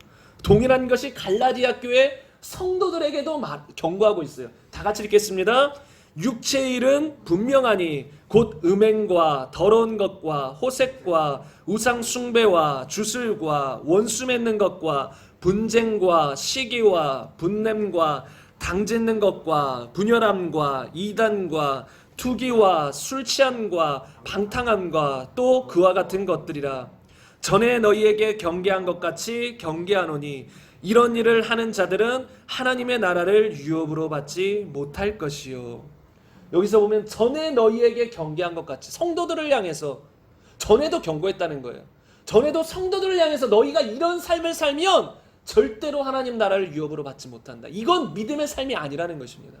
동일한 것이 갈라디아 교회 성도들에게도 경고하고 있어요. 다 같이 읽겠습니다. 육체의 일은 분명하니 곧 음행과 더러운 것과 호색과 우상 숭배와 주술과 원수 맺는 것과 분쟁과 시기와 분냄과 당짓는 것과 분열함과 이단과 투기와 술 취함과 방탕함과 또 그와 같은 것들이라. 전에 너희에게 경계한 것 같이 경계하노니 이런 일을 하는 자들은 하나님의 나라를 유업으로 받지 못할 것이요. 여기서 보면 전에 너희에게 경계한 것 같이 성도들을 향해서 전에도 경고했다는 거예요. 전에도 성도들을 향해서 너희가 이런 삶을 살면 절대로 하나님 나라를 유업으로 받지 못한다. 이건 믿음의 삶이 아니라는 것입니다.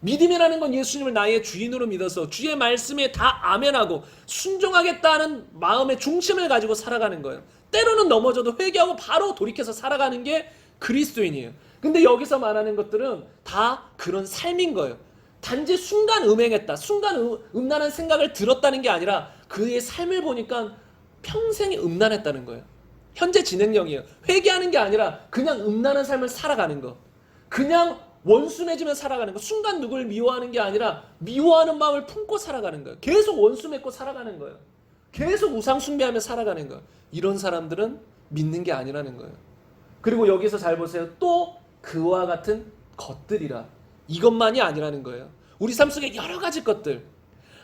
믿음이라는 건 예수님을 나의 주인으로 믿어서 주의 말씀에 다 아멘하고 순종하겠다는 마음의 중심을 가지고 살아가는 거예요. 때로는 넘어져도 회개하고 바로 돌이켜서 살아가는 게 그리스도인이에요. 근데 여기서 말하는 것들은 다 그런 삶인 거예요. 단지 순간 음행했다, 순간 음란한 생각을 들었다는 게 아니라 그의 삶을 보니까 평생이 음란했다는 거예요. 현재 진행형이에요. 회개하는 게 아니라 그냥 음란한 삶을 살아가는 거. 그냥 원수 맺으며 살아가는 거. 순간 누굴 미워하는 게 아니라 미워하는 마음을 품고 살아가는 거예요. 계속 원수 맺고 살아가는 거예요. 계속 우상 숭배하며 살아가는 거예요. 이런 사람들은 믿는 게 아니라는 거예요. 그리고 여기서 잘 보세요. 또 그와 같은 것들이라. 이것만이 아니라는 거예요. 우리 삶 속에 여러 가지 것들.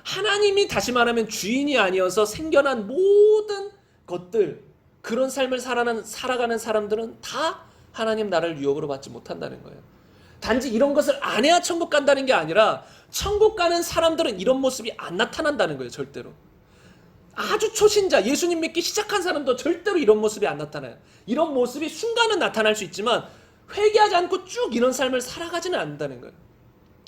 하나님이 다시 말하면 주인이 아니어서 생겨난 모든 것들. 그런 삶을 살아가는 사람들은 다 하나님 나라를 유업으로 받지 못한다는 거예요. 단지 이런 것을 안 해야 천국 간다는 게 아니라 천국 가는 사람들은 이런 모습이 안 나타난다는 거예요. 절대로. 아주 초신자, 예수님 믿기 시작한 사람도 절대로 이런 모습이 안 나타나요. 이런 모습이 순간은 나타날 수 있지만 회개하지 않고 쭉 이런 삶을 살아가지는 않는다는 거예요.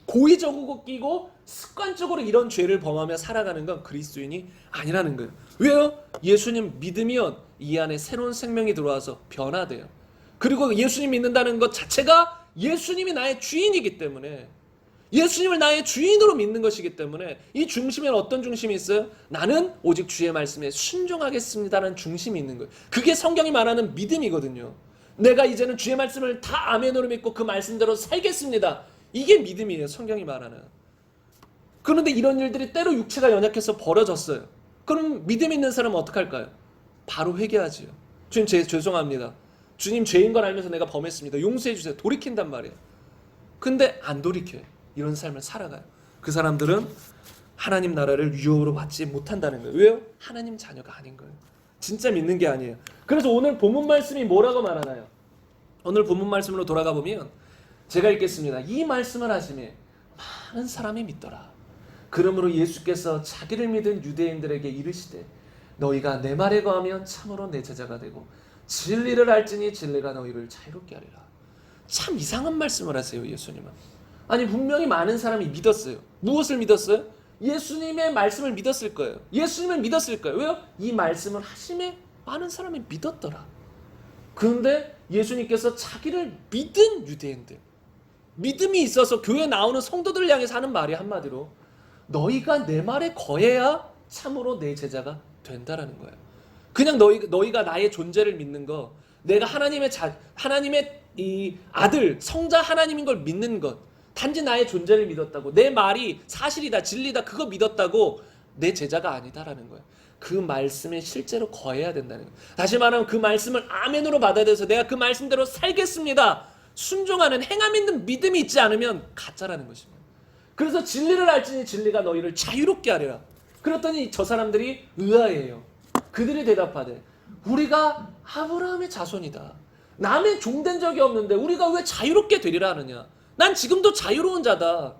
고의적으로 끼고 습관적으로 이런 죄를 범하며 살아가는 건 그리스도인이 아니라는 거예요. 왜요? 예수님 믿으면 이 안에 새로운 생명이 들어와서 변화돼요. 그리고 예수님 믿는다는 것 자체가 예수님이 나의 주인이기 때문에, 예수님을 나의 주인으로 믿는 것이기 때문에 이 중심에는 어떤 중심이 있어요? 나는 오직 주의 말씀에 순종하겠습니다라는 중심이 있는 거예요. 그게 성경이 말하는 믿음이거든요. 내가 이제는 주의 말씀을 다 아멘으로 믿고 그 말씀대로 살겠습니다. 이게 믿음이에요. 성경이 말하는. 그런데 이런 일들이 때로 육체가 연약해서 벌어졌어요. 그럼 믿음 있는 사람은 어떻게 할까요? 바로 회개하지요. 주님 죄송합니다. 주님 죄인 걸 알면서 내가 범했습니다. 용서해 주세요. 돌이킨단 말이에요. 근데 안 돌이켜요. 이런 삶을 살아가요. 그 사람들은 하나님 나라를 유업으로 받지 못한다는 거예요. 왜요? 하나님 자녀가 아닌 거예요. 진짜 믿는 게 아니에요. 그래서 오늘 본문 말씀이 뭐라고 말하나요? 오늘 본문 말씀으로 돌아가 보면 제가 읽겠습니다. 이 말씀을 하시매 많은 사람이 믿더라. 그러므로 예수께서 자기를 믿은 유대인들에게 이르시되 너희가 내 말에 거하면 참으로 내 제자가 되고 진리를 알지니 진리가 너희를 자유롭게 하리라. 참 이상한 말씀을 하세요. 예수님은. 아니 분명히 많은 사람이 믿었어요. 무엇을 믿었어요? 예수님의 말씀을 믿었을 거예요. 예수님을 믿었을 거예요. 왜요? 이 말씀을 하심에 많은 사람이 믿었더라. 그런데 예수님께서 자기를 믿은 유대인들, 믿음이 있어서 교회 나오는 성도들을 향해서 하는 말이 한마디로 너희가 내 말에 거해야 참으로 내 제자가 된다라는 거예요. 그냥 너희가 나의 존재를 믿는 거, 내가 하나님의 이 아들 성자 하나님인 걸 믿는 것, 단지 나의 존재를 믿었다고, 내 말이 사실이다 진리다 그거 믿었다고 내 제자가 아니다라는 거예요. 그 말씀에 실제로 거해야 된다는 거예요. 다시 말하면 그 말씀을 아멘으로 받아들여서 내가 그 말씀대로 살겠습니다, 순종하는 행함 있는 믿음이 있지 않으면 가짜라는 것입니다. 그래서 진리를 알지니 진리가 너희를 자유롭게 하리라. 그랬더니 저 사람들이 의아해요. 그들이 대답하되 우리가 아브라함의 자손이다. 남의 종된 적이 없는데 우리가 왜 자유롭게 되리라 하느냐. 난 지금도 자유로운 자다.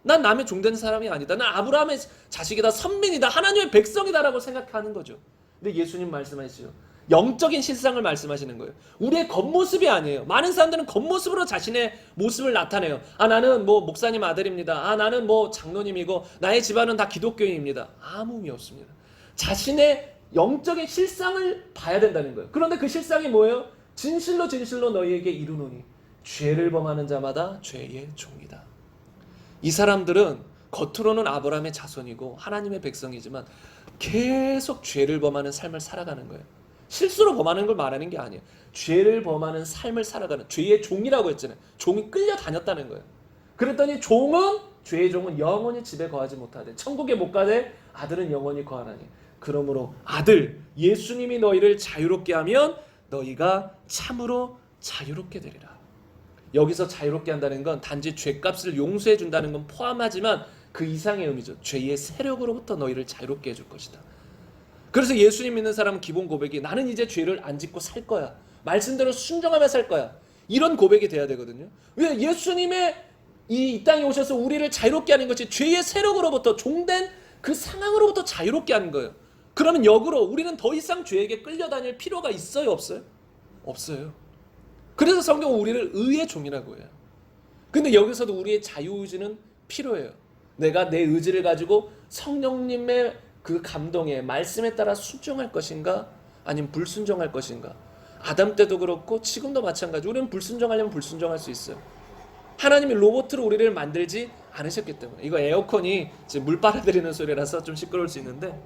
난 남의 종된 사람이 아니다. 난 아브라함의 자식이다. 선민이다. 하나님의 백성이다라고 생각하는 거죠. 근데 예수님 말씀하시죠. 영적인 실상을 말씀하시는 거예요. 우리의 겉모습이 아니에요. 많은 사람들은 겉모습으로 자신의 모습을 나타내요. 아, 나는 뭐 목사님 아들입니다. 아, 나는 뭐 장로님이고 나의 집안은 다 기독교인입니다. 아무 의미 없습니다. 자신의 영적인 실상을 봐야 된다는 거예요. 그런데 그 실상이 뭐예요? 진실로 진실로 너희에게 이르노니 죄를 범하는 자마다 죄의 종이다. 이 사람들은 겉으로는 아브라함의 자손이고 하나님의 백성이지만 계속 죄를 범하는 삶을 살아가는 거예요. 실수로 범하는 걸 말하는 게 아니에요. 죄를 범하는 삶을 살아가는, 죄의 종이라고 했잖아요. 종이 끌려다녔다는 거예요. 그랬더니 죄의 종은 영원히 집에 거하지 못하되 천국에 못 가되 아들은 영원히 거하나니. 그러므로 아들 예수님이 너희를 자유롭게 하면 너희가 참으로 자유롭게 되리라. 여기서 자유롭게 한다는 건 단지 죄값을 용서해 준다는 건 포함하지만 그 이상의 의미죠. 죄의 세력으로부터 너희를 자유롭게 해줄 것이다. 그래서 예수님 믿는 사람은 기본 고백이 나는 이제 죄를 안 짓고 살 거야. 말씀대로 순종하며 살 거야. 이런 고백이 돼야 되거든요. 왜? 예수님의 이 땅에 오셔서 우리를 자유롭게 하는 것이 죄의 세력으로부터 종된 그 상황으로부터 자유롭게 하는 거예요. 그러면 역으로 우리는 더 이상 죄에게 끌려다닐 필요가 있어요? 없어요? 없어요. 그래서 성경은 우리를 의의 종이라고 해요. 근데 여기서도 우리의 자유의지는 필요해요. 내가 내 의지를 가지고 성령님의 그 감동에 말씀에 따라 순종할 것인가 아니면 불순종할 것인가. 아담 때도 그렇고 지금도 마찬가지. 우리는 불순종하려면 불순종할 수 있어요. 하나님이 로봇으로 우리를 만들지 않으셨기 때문에. 이거 에어컨이 지금 물 빨아들이는 소리라서 좀 시끄러울 수 있는데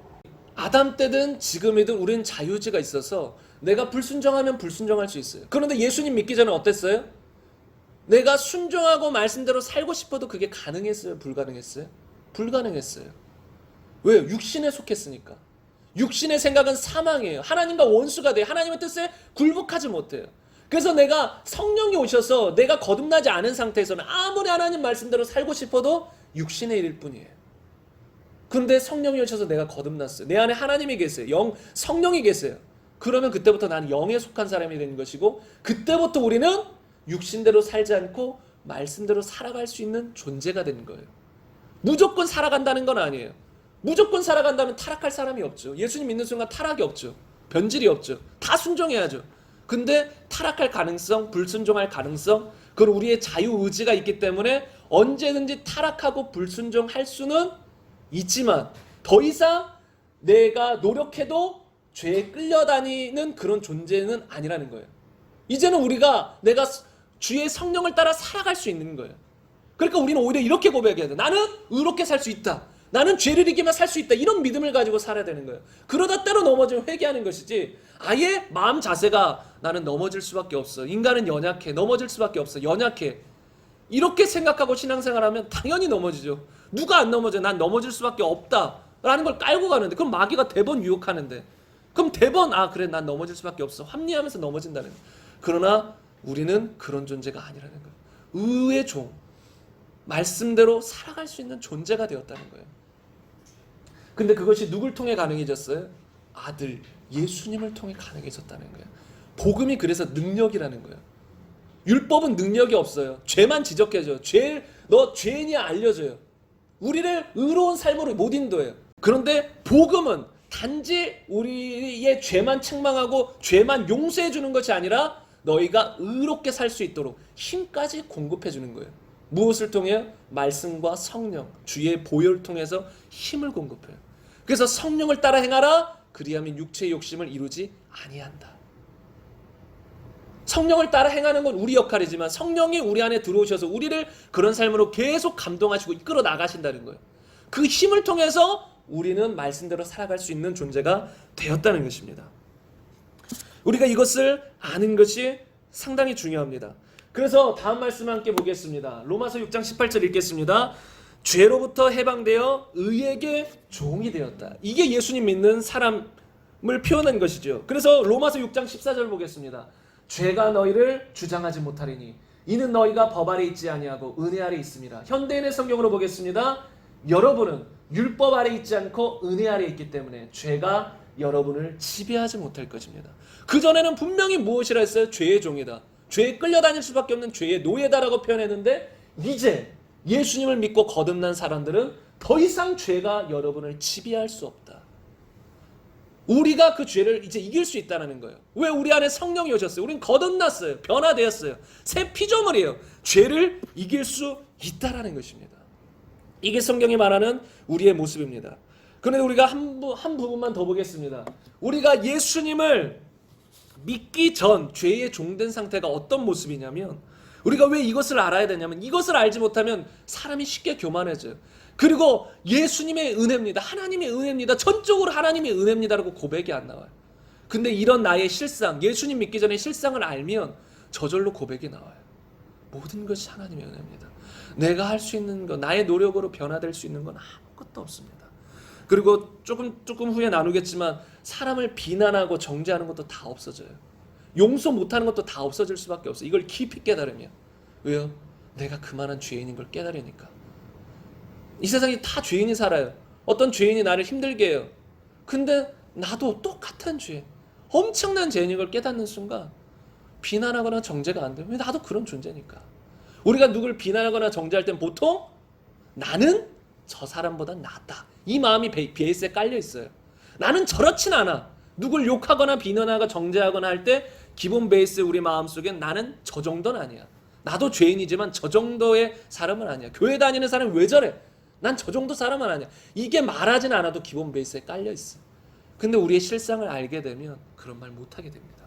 아담 때든 지금이든 우리는 자유의지가 있어서 내가 불순종하면 불순종할 수 있어요. 그런데 예수님 믿기 전에 어땠어요? 내가 순종하고 말씀대로 살고 싶어도 그게 가능했어요? 불가능했어요? 불가능했어요. 왜요? 육신에 속했으니까. 육신의 생각은 사망이에요. 하나님과 원수가 돼요. 하나님의 뜻에 굴복하지 못해요. 그래서 내가 성령이 오셔서 내가 거듭나지 않은 상태에서는 아무리 하나님 말씀대로 살고 싶어도 육신의 일일 뿐이에요. 근데 성령이 오셔서 내가 거듭났어요. 내 안에 하나님이 계세요. 성령이 계세요. 그러면 그때부터 나는 영에 속한 사람이 되는 것이고 그때부터 우리는 육신대로 살지 않고 말씀대로 살아갈 수 있는 존재가 되는 거예요. 무조건 살아간다는 건 아니에요. 무조건 살아간다면 타락할 사람이 없죠. 예수님 믿는 순간 타락이 없죠. 변질이 없죠. 다 순종해야죠. 근데 타락할 가능성, 불순종할 가능성, 그건 우리의 자유의지가 있기 때문에 언제든지 타락하고 불순종할 수는 있지만 더 이상 내가 노력해도 죄에 끌려다니는 그런 존재는 아니라는 거예요. 이제는 내가 주의 성령을 따라 살아갈 수 있는 거예요. 그러니까 우리는 오히려 이렇게 고백해야 돼. 나는 의롭게 살 수 있다. 나는 죄를 이기며 살 수 있다. 이런 믿음을 가지고 살아야 되는 거예요. 그러다 때로 넘어지면 회개하는 것이지 아예 마음 자세가 나는 넘어질 수밖에 없어. 인간은 연약해. 넘어질 수밖에 없어. 연약해. 이렇게 생각하고 신앙생활하면 당연히 넘어지죠. 누가 안 넘어져? 난 넘어질 수밖에 없다 라는 걸 깔고 가는데 그럼 마귀가 대번 유혹하는데 그럼 대번 그래 난 넘어질 수밖에 없어 합리하면서 넘어진다는 거예요. 그러나 우리는 그런 존재가 아니라는 거예요. 의의 종, 말씀대로 살아갈 수 있는 존재가 되었다는 거예요. 근데 그것이 누굴 통해 가능해졌어요? 아들 예수님을 통해 가능해졌다는 거예요. 복음이 그래서 능력이라는 거예요. 율법은 능력이 없어요. 죄만 지적해줘요. 너 죄인이야 알려줘요. 우리를 의로운 삶으로 못 인도해요. 그런데 복음은 단지 우리의 죄만 책망하고 죄만 용서해 주는 것이 아니라 너희가 의롭게 살 수 있도록 힘까지 공급해 주는 거예요. 무엇을 통해요? 말씀과 성령, 주의 보혈을 통해서 힘을 공급해요. 그래서 성령을 따라 행하라. 그리하면 육체의 욕심을 이루지 아니한다. 성령을 따라 행하는 건 우리 역할이지만 성령이 우리 안에 들어오셔서 우리를 그런 삶으로 계속 감동하시고 이끌어 나가신다는 거예요. 그 힘을 통해서 우리는 말씀대로 살아갈 수 있는 존재가 되었다는 것입니다. 우리가 이것을 아는 것이 상당히 중요합니다. 그래서 다음 말씀 함께 보겠습니다. 로마서 6장 18절 읽겠습니다. 죄로부터 해방되어 의에게 종이 되었다. 이게 예수님 믿는 사람을 표현한 것이죠. 그래서 로마서 6장 14절 보겠습니다. 죄가 너희를 주장하지 못하리니 이는 너희가 법 아래 있지 아니하고 은혜 아래 있음이라. 현대인의 성경으로 보겠습니다. 여러분은 율법 아래 있지 않고 은혜 아래 있기 때문에 죄가 여러분을 지배하지 못할 것입니다. 그전에는 분명히 무엇이라 했어요? 죄의 종이다. 죄에 끌려다닐 수밖에 없는 죄의 노예다라고 표현했는데 이제 예수님을 믿고 거듭난 사람들은 더 이상 죄가 여러분을 지배할 수 없다. 우리가 그 죄를 이제 이길 수 있다는 거예요. 왜? 우리 안에 성령이 오셨어요. 우린 거듭났어요. 변화되었어요. 새 피조물이에요. 죄를 이길 수 있다라는 것입니다. 이게 성경이 말하는 우리의 모습입니다. 그런데 우리가 한 부분만 더 보겠습니다. 우리가 예수님을 믿기 전 죄의 종된 상태가 어떤 모습이냐면, 우리가 왜 이것을 알아야 되냐면, 이것을 알지 못하면 사람이 쉽게 교만해져요. 그리고 예수님의 은혜입니다. 하나님의 은혜입니다. 전적으로 하나님의 은혜입니다라고 고백이 안 나와요. 근데 이런 나의 실상, 예수님 믿기 전에 실상을 알면 저절로 고백이 나와요. 모든 것이 하나님의 은혜입니다. 내가 할 수 있는 것, 나의 노력으로 변화될 수 있는 건 아무것도 없습니다. 그리고 조금 후에 나누겠지만 사람을 비난하고 정죄하는 것도 다 없어져요. 용서 못하는 것도 다 없어질 수밖에 없어요. 이걸 깊이 깨달으면. 왜요? 내가 그만한 죄인인 걸 깨달으니까. 이 세상에 다 죄인이 살아요. 어떤 죄인이 나를 힘들게 해요. 근데 나도 똑같은 죄, 엄청난 죄인인 걸 깨닫는 순간 비난하거나 정죄가 안 돼요. 왜? 나도 그런 존재니까. 우리가 누굴 비난하거나 정죄할 땐 보통 나는 저 사람보다 낫다, 이 마음이 베이스에 깔려 있어요. 나는 저렇진 않아. 누굴 욕하거나 비난하거나 정죄하거나 할 때 기본 베이스 우리 마음속엔 나는 저 정도는 아니야. 나도 죄인이지만 저 정도의 사람은 아니야. 교회 다니는 사람이 왜 저래? 난 저 정도 사람은 아니야. 이게 말하진 않아도 기본 베이스에 깔려 있어. 근데 우리의 실상을 알게 되면 그런 말 못하게 됩니다.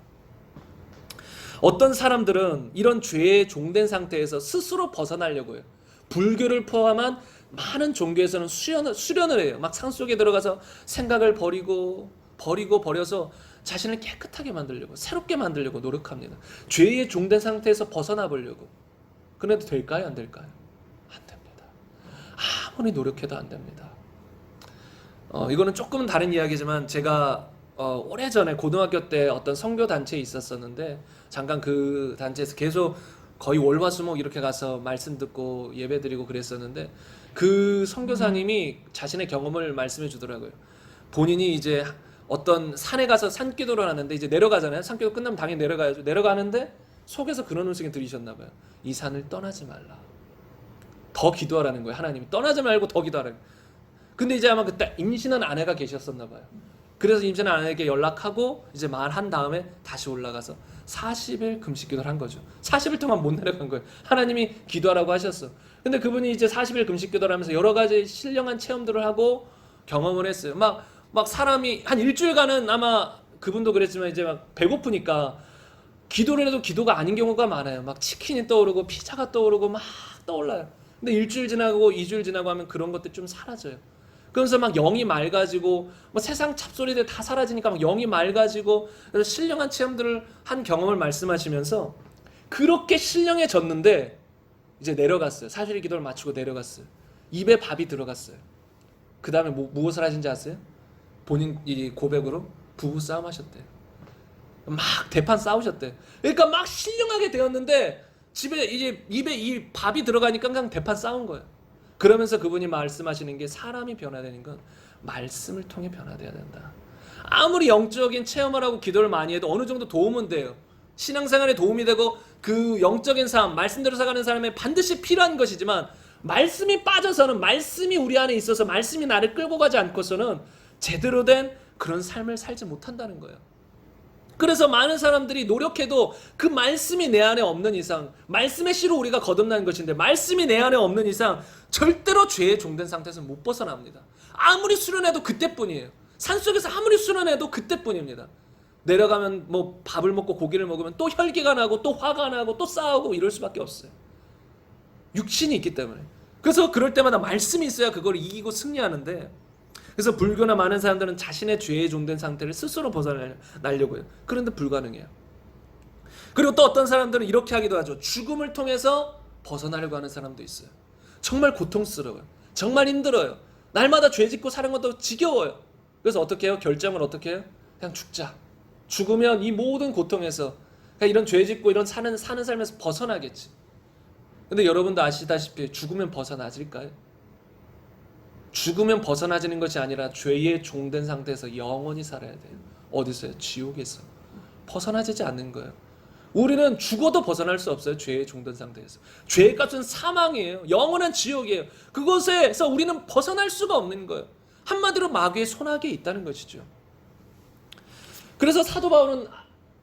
어떤 사람들은 이런 죄에 종된 상태에서 스스로 벗어나려고 해요. 불교를 포함한 많은 종교에서는 수련을 해요. 막 산속에 들어가서 생각을 버려서 자신을 깨끗하게 만들려고, 새롭게 만들려고 노력합니다. 죄에 종된 상태에서 벗어나 보려고. 그래도 될까요? 안 될까요? 안 됩니다. 아무리 노력해도 안 됩니다. 이거는 조금 다른 이야기지만 제가 오래전에 고등학교 때 어떤 선교 단체에 있었었는데, 잠깐 그 단체에서 계속 거의 월화수목 이렇게 가서 말씀 듣고 예배 드리고 그랬었는데, 그 선교사님이 자신의 경험을 말씀해 주더라고요. 본인이 이제 어떤 산에 가서 산기도를 하는데, 이제 내려가잖아요. 산기도 끝나면 당연히 내려가야죠. 내려가는데 속에서 그런 음성이 들리셨나 봐요. 이 산을 떠나지 말라. 더 기도하라는 거예요. 하나님이 떠나지 말고 더 기도하라는 거예요. 근데 이제 아마 그때 임신한 아내가 계셨었나 봐요. 그래서 임신한 아내에게 연락하고 이제 말한 다음에 다시 올라가서 40일 금식 기도를 한 거죠. 40일 동안 못 내려간 거예요. 하나님이 기도하라고 하셨어. 근데 그분이 이제 40일 금식 기도를 하면서 여러 가지 신령한 체험들을 하고 경험을 했어요. 막 사람이 한 일주일간은, 아마 그분도 그랬지만 이제 막 배고프니까 기도를 해도 기도가 아닌 경우가 많아요. 막 치킨이 떠오르고 피자가 떠오르고 막 떠올라요. 근데 일주일 지나고 2주일 지나고 하면 그런 것들 좀 사라져요. 그러면서 막 영이 맑아지고, 뭐 세상 잡소리들 다 사라지니까 막 영이 맑아지고, 그래서 신령한 체험들을 한 경험을 말씀하시면서 그렇게 신령해졌는데 이제 내려갔어요. 40일 기도를 마치고 내려갔어요. 입에 밥이 들어갔어요. 그 다음에 무엇을 하신지 아세요? 본인 이 고백으로 부부 싸움 하셨대요. 막 대판 싸우셨대요. 그러니까 막 신령하게 되었는데 집에 이제 입에 이 밥이 들어가니까 그냥 대판 싸운 거예요. 그러면서 그분이 말씀하시는 게, 사람이 변화되는 건 말씀을 통해 변화돼야 된다. 아무리 영적인 체험을 하고 기도를 많이 해도 어느 정도 도움은 돼요. 신앙생활에 도움이 되고 그 영적인 삶, 말씀대로 살아가는 사람에 반드시 필요한 것이지만, 말씀이 빠져서는, 말씀이 우리 안에 있어서 말씀이 나를 끌고 가지 않고서는 제대로 된 그런 삶을 살지 못한다는 거예요. 그래서 많은 사람들이 노력해도 그 말씀이 내 안에 없는 이상, 말씀의 씨로 우리가 거듭난 것인데 말씀이 내 안에 없는 이상 절대로 죄에 종된 상태에서 못 벗어납니다. 아무리 수련해도 그때뿐이에요. 산속에서 아무리 수련해도 그때뿐입니다. 내려가면 뭐 밥을 먹고 고기를 먹으면 또 혈기가 나고 또 화가 나고 또 싸우고 이럴 수밖에 없어요. 육신이 있기 때문에. 그래서 그럴 때마다 말씀이 있어야 그걸 이기고 승리하는데, 그래서 불교나 많은 사람들은 자신의 죄에 종된 상태를 스스로 벗어나려고 해요. 그런데 불가능해요. 그리고 또 어떤 사람들은 이렇게 하기도 하죠. 죽음을 통해서 벗어나려고 하는 사람도 있어요. 정말 고통스러워요. 정말 힘들어요. 날마다 죄 짓고 사는 것도 지겨워요. 그래서 어떻게 해요? 결정을 어떻게 해요? 그냥 죽자. 죽으면 이 모든 고통에서, 그냥 이런 죄 짓고 이런 사는 삶에서 벗어나겠지. 근데 여러분도 아시다시피 죽으면 벗어나질까요? 죽으면 벗어나지는 것이 아니라 죄에 종된 상태에서 영원히 살아야 돼요. 어디서요? 지옥에서. 벗어나지지 않는 거예요. 우리는 죽어도 벗어날 수 없어요. 죄에 종된 상태에서. 죄의 값은 사망이에요. 영원한 지옥이에요. 그곳에서 우리는 벗어날 수가 없는 거예요. 한마디로 마귀의 손아귀에 있다는 것이죠. 그래서 사도 바울은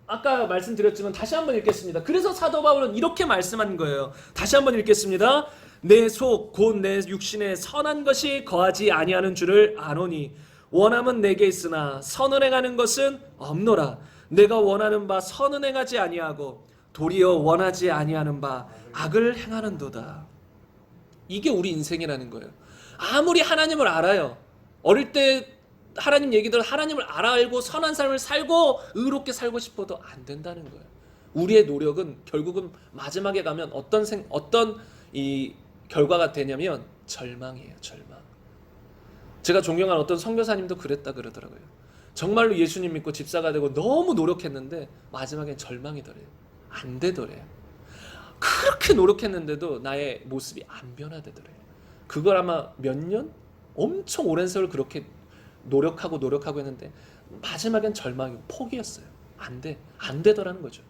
아까 말씀드렸지만 다시 한번 읽겠습니다. 그래서 사도 바울은 이렇게 말씀한 거예요. 다시 한번 읽겠습니다. 내 속 곧 내 육신에 선한 것이 거하지 아니하는 줄을 아노니 원함은 내게 있으나 선을 행하는 것은 없노라. 내가 원하는 바 선은 행하지 아니하고 도리어 원하지 아니하는 바 악을 행하는도다. 이게 우리 인생이라는 거예요. 아무리 하나님을 알아요. 어릴 때 하나님 얘기들 하나님을 알고 선한 삶을 살고 의롭게 살고 싶어도 안 된다는 거예요. 우리의 노력은 결국은 마지막에 가면 어떤 이 결과가 되냐면 절망이에요. 절망. 제가 존경하는 어떤 선교사님도 그랬다 그러더라고요. 정말로 예수님 믿고 집사가 되고 너무 노력했는데 마지막엔 절망이더래요. 안 되더래요. 그렇게 노력했는데도 나의 모습이 안 변화되더래요. 그걸 아마 몇 년? 엄청 오랜 세월 그렇게 노력하고 했는데 마지막엔 절망이고 포기였어요. 안 되더라는 거죠.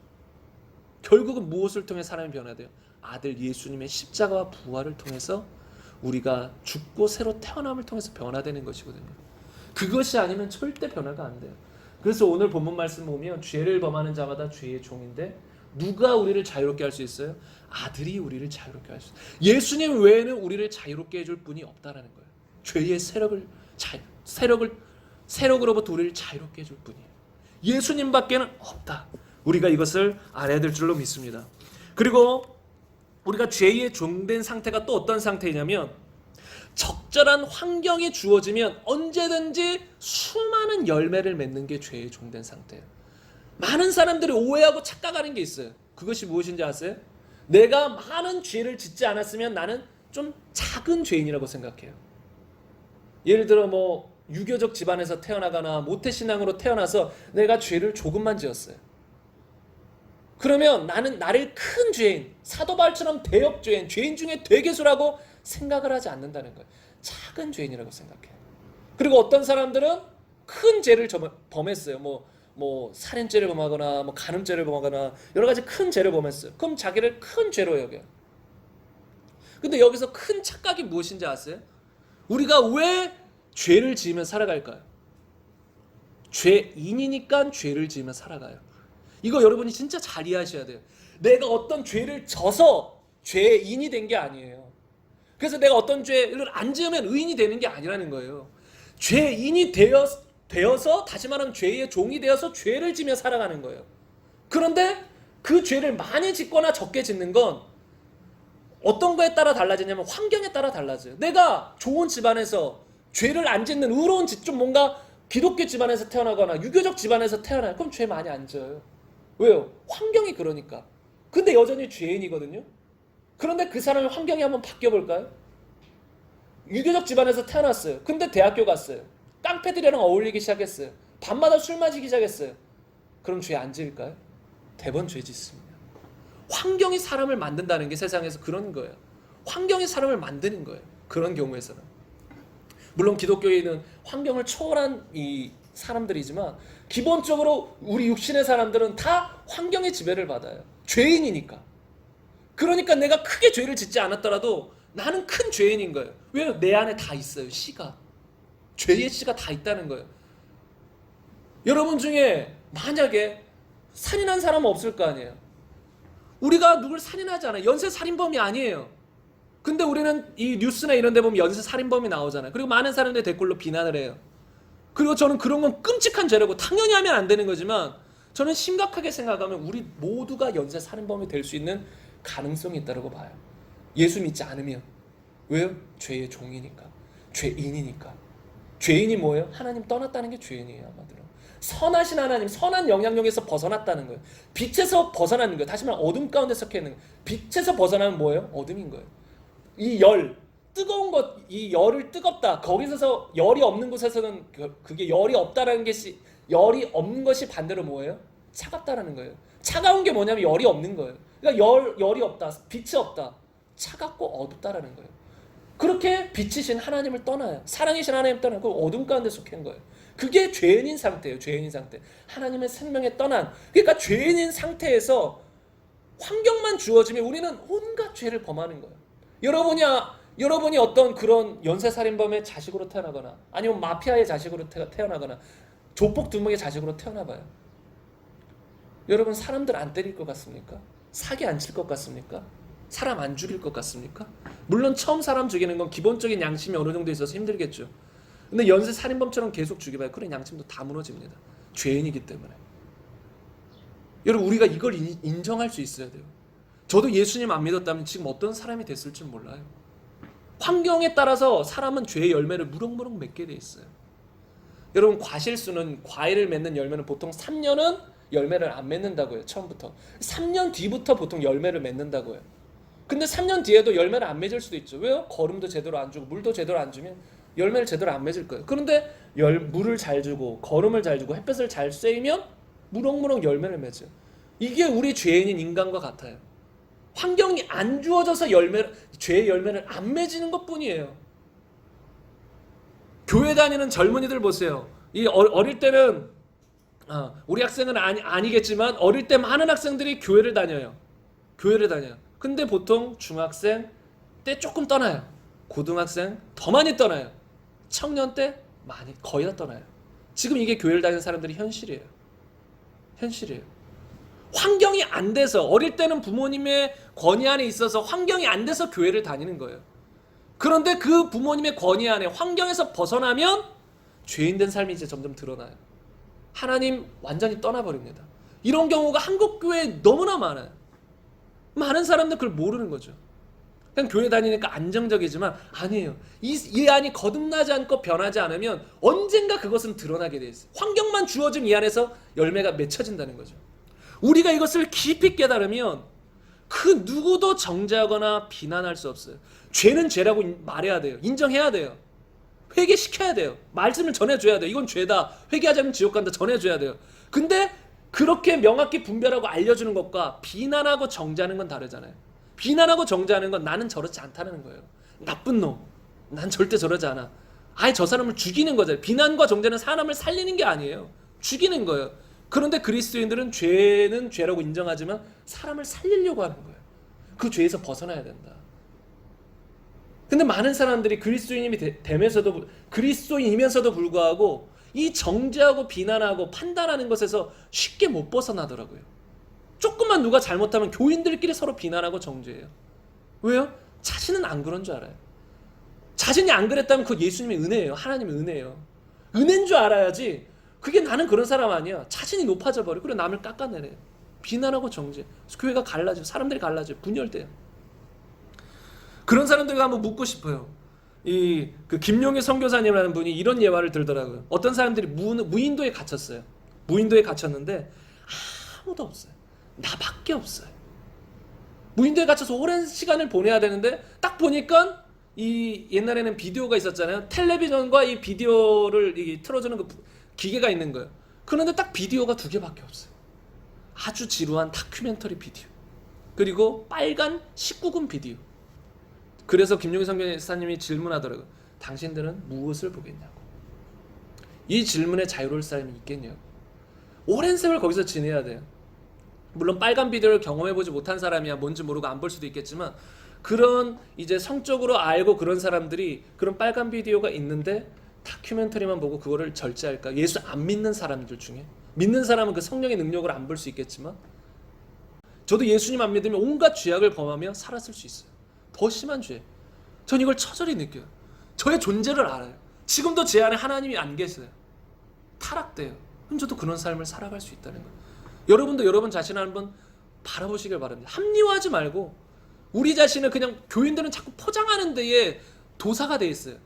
결국은 무엇을 통해 사람이 변화돼요? 아들 예수님의 십자가와 부활을 통해서 우리가 죽고 새로 태어남을 통해서 변화되는 것이거든요. 그것이 아니면 절대 변화가 안 돼요. 그래서 오늘 본문 말씀 보면 죄를 범하는 자마다 죄의 종인데 누가 우리를 자유롭게 할 수 있어요? 아들이 우리를 자유롭게 할 수 있어요. 예수님 외에는 우리를 자유롭게 해줄 분이 없다라는 거예요. 죄의 세력으로부터 우리를 자유롭게 해줄 분이에요. 예수님밖에는 없다. 우리가 이것을 알아야 될 줄로 믿습니다. 그리고 우리가 죄의 종된 상태가 또 어떤 상태이냐면 적절한 환경이 주어지면 언제든지 수많은 열매를 맺는 게 죄의 종된 상태예요. 많은 사람들이 오해하고 착각하는 게 있어요. 그것이 무엇인지 아세요? 내가 많은 죄를 짓지 않았으면 나는 좀 작은 죄인이라고 생각해요. 예를 들어 뭐 유교적 집안에서 태어나거나 모태신앙으로 태어나서 내가 죄를 조금만 지었어요. 그러면 나는 나를 큰 죄인, 사도 바울처럼 대역죄인, 죄인 중에 대개수라고 생각을 하지 않는다는 거예요. 작은 죄인이라고 생각해요. 그리고 어떤 사람들은 큰 죄를 범했어요. 뭐 살인죄를 범하거나 뭐 간음죄를 범하거나 여러 가지 큰 죄를 범했어요. 그럼 자기를 큰 죄로 여겨요. 근데 여기서 큰 착각이 무엇인지 아세요? 우리가 왜 죄를 지으며 살아갈까요? 죄인이니까 죄를 지으며 살아가요. 이거 여러분이 진짜 잘 이해하셔야 돼요. 내가 어떤 죄를 져서 죄인이 된 게 아니에요. 그래서 내가 어떤 죄를 안 지으면 의인이 되는 게 아니라는 거예요. 죄인이 되어서 다시 말하면 죄의 종이 되어서 죄를 지며 살아가는 거예요. 그런데 그 죄를 많이 짓거나 적게 짓는 건 어떤 거에 따라 달라지냐면 환경에 따라 달라져요. 내가 좋은 집안에서 죄를 안 짓는 의로운 좀 뭔가 기독교 집안에서 태어나거나 유교적 집안에서 태어나요. 그럼 죄 많이 안 져요. 왜요? 환경이 그러니까. 근데 여전히 죄인이거든요. 그런데 그 사람의 환경이 한번 바뀌어볼까요? 유교적 집안에서 태어났어요. 근데 대학교 갔어요. 깡패들이랑 어울리기 시작했어요. 밤마다 술 마시기 시작했어요. 그럼 죄 안 지을까요? 대번 죄 짓습니다. 환경이 사람을 만든다는 게 세상에서 그런 거예요. 환경이 사람을 만드는 거예요. 그런 경우에서는. 물론 기독교인은 환경을 초월한 이 사람들이지만 기본적으로 우리 육신의 사람들은 다 환경의 지배를 받아요. 죄인이니까. 그러니까 내가 크게 죄를 짓지 않았더라도 나는 큰 죄인인 거예요. 왜요? 내 안에 다 있어요. 씨가. 죄의 씨가 다 있다는 거예요. 여러분 중에 만약에 살인한 사람은 없을 거 아니에요. 우리가 누굴 살인하지 않아요. 연쇄 살인범이 아니에요. 근데 우리는 이 뉴스나 이런 데 보면 연쇄 살인범이 나오잖아요. 그리고 많은 사람들이 댓글로 비난을 해요. 그리고 저는 그런 건 끔찍한 죄라고 당연히 하면 안 되는 거지만 저는 심각하게 생각하면 우리 모두가 연쇄 살인범이 될 수 있는 가능성이 있다고 봐요. 예수 믿지 않으면. 왜요? 죄의 종이니까. 죄인이니까. 죄인이 뭐예요? 하나님 떠났다는 게 죄인이에요. 한마디로. 선하신 하나님, 선한 영향력에서 벗어났다는 거예요. 빛에서 벗어나는 거예요. 다시 말하면 어둠 가운데 섞여 있는 거예요. 빛에서 벗어나면 뭐예요? 어둠인 거예요. 이 열, 뜨거운 것, 이 열을 뜨겁다. 거기서 열이 없는 곳에서는 그게 열이 없다라는 것이, 열이 없는 것이 반대로 뭐예요? 차갑다라는 거예요. 차가운 게 뭐냐면 열이 없는 거예요. 그러니까 열이 없다, 빛이 없다, 차갑고 어둡다라는 거예요. 그렇게 빛이신 하나님을 떠나요. 사랑이신 하나님 떠나고 어둠 가운데 속한 거예요. 그게 죄인인 상태예요. 죄인인 상태. 하나님의 생명에 떠난. 그러니까 죄인인 상태에서 환경만 주어지면 우리는 온갖 죄를 범하는 거예요. 여러분이 어떤 그런 연쇄살인범의 자식으로 태어나거나 아니면 마피아의 자식으로 태어나거나 조폭 두목의 자식으로 태어나봐요. 여러분 사람들 안 때릴 것 같습니까? 사기 안 칠 것 같습니까? 사람 안 죽일 것 같습니까? 물론 처음 사람 죽이는 건 기본적인 양심이 어느 정도 있어서 힘들겠죠. 근데 연쇄살인범처럼 계속 죽여봐요. 그런 양심도 다 무너집니다. 죄인이기 때문에. 여러분 우리가 이걸 인정할 수 있어야 돼요. 저도 예수님 안 믿었다면 지금 어떤 사람이 됐을지 몰라요. 환경에 따라서 사람은 죄의 열매를 무럭무럭 맺게 돼 있어요. 여러분 과실수는 과일을 맺는 열매는 보통 3년은 열매를 안 맺는다고요. 처음부터 3년 뒤부터 보통 열매를 맺는다고요. 근데 3년 뒤에도 열매를 안 맺을 수도 있죠. 왜요? 거름도 제대로 안 주고 물도 제대로 안 주면 열매를 제대로 안 맺을 거예요. 그런데 물을 잘 주고 거름을 잘 주고 햇볕을 잘 쐬면 무럭무럭 열매를 맺어요. 이게 우리 죄인인 인간과 같아요. 환경이 안 주어져서 죄의 열매를 안 맺는 것뿐이에요. 교회 다니는 젊은이들 보세요. 이 어릴 때는 우리 학생은 아니겠지만 어릴 때 많은 학생들이 교회를 다녀요. 근데 보통 중학생 때 조금 떠나요. 고등학생 더 많이 떠나요. 청년 때 거의 다 떠나요. 지금 이게 교회를 다니는 사람들이 현실이에요. 환경이 안 돼서 어릴 때는 부모님의 권위 안에 있어서 환경이 안 돼서 교회를 다니는 거예요. 그런데 그 부모님의 권위 안에 환경에서 벗어나면 죄인된 삶이 이제 점점 드러나요. 하나님 완전히 떠나버립니다. 이런 경우가 한국 교회에 너무나 많아요. 많은 사람들 그걸 모르는 거죠. 그냥 교회 다니니까 안정적이지만 아니에요. 이 안이 거듭나지 않고 변하지 않으면 언젠가 그것은 드러나게 돼 있어요. 환경만 주어진 이 안에서 열매가 맺혀진다는 거죠. 우리가 이것을 깊이 깨달으면 그 누구도 정죄하거나 비난할 수 없어요. 죄는 죄라고 말해야 돼요. 인정해야 돼요. 회개시켜야 돼요. 말씀을 전해줘야 돼요. 이건 죄다. 회개하지 않으면 지옥 간다. 전해줘야 돼요. 근데 그렇게 명확히 분별하고 알려주는 것과 비난하고 정죄하는 건 다르잖아요. 비난하고 정죄하는 건 나는 저렇지 않다는 거예요. 나쁜 놈. 난 절대 저러지 않아. 아예 저 사람을 죽이는 거잖아요. 비난과 정죄는 사람을 살리는 게 아니에요. 죽이는 거예요. 그런데 그리스도인들은 죄는 죄라고 인정하지만 사람을 살리려고 하는 거예요. 그 죄에서 벗어나야 된다. 근데 많은 사람들이 그리스도인이면서도 불구하고 이 정죄하고 비난하고 판단하는 것에서 쉽게 못 벗어나더라고요. 조금만 누가 잘못하면 교인들끼리 서로 비난하고 정죄해요. 왜요? 자신은 안 그런 줄 알아요. 자신이 안 그랬다면 그거 예수님의 은혜예요. 하나님의 은혜예요. 은혜인 줄 알아야지. 그게 나는 그런 사람 아니야. 자신이 높아져 버려. 그래 남을 깎아내려요. 비난하고 정죄. 교회가 갈라져. 사람들이 갈라져. 분열돼요. 그런 사람들과 한번 묻고 싶어요. 그 김용희 선교사님이라는 분이 이런 예화를 들더라고요. 어떤 사람들이 무인도에 갇혔어요. 무인도에 갇혔는데 아무도 없어요. 나밖에 없어요. 무인도에 갇혀서 오랜 시간을 보내야 되는데 딱 보니까 이 옛날에는 비디오가 있었잖아요. 텔레비전과 이 비디오를 틀어주는 그 기계가 있는 거예요. 그런데 딱 비디오가 2개밖에 없어요. 아주 지루한 다큐멘터리 비디오. 그리고 빨간 19금 비디오. 그래서 김용희 선교사님이 질문하더라고요. 당신들은 무엇을 보겠냐고. 이 질문에 자유로울 사람이 있겠냐고. 오랜 세월 거기서 지내야 돼요. 물론 빨간 비디오를 경험해보지 못한 사람이야 뭔지 모르고 안 볼 수도 있겠지만 그런 이제 성적으로 알고 그런 사람들이 그런 빨간 비디오가 있는데 다큐멘터리만 보고 그거를 절제할까? 예수 안 믿는 사람들 중에 믿는 사람은 그 성령의 능력을 안 볼 수 있겠지만 저도 예수님 안 믿으면 온갖 죄악을 범하며 살았을 수 있어요. 더 심한 죄. 전 이걸 처절히 느껴요. 저의 존재를 알아요. 지금도 제 안에 하나님이 안 계세요. 타락돼요. 그럼 저도 그런 삶을 살아갈 수 있다는 거예요. 여러분도 여러분 자신을 한번 바라보시길 바랍니다. 합리화하지 말고 우리 자신을 그냥 교인들은 자꾸 포장하는 데에 도사가 돼 있어요.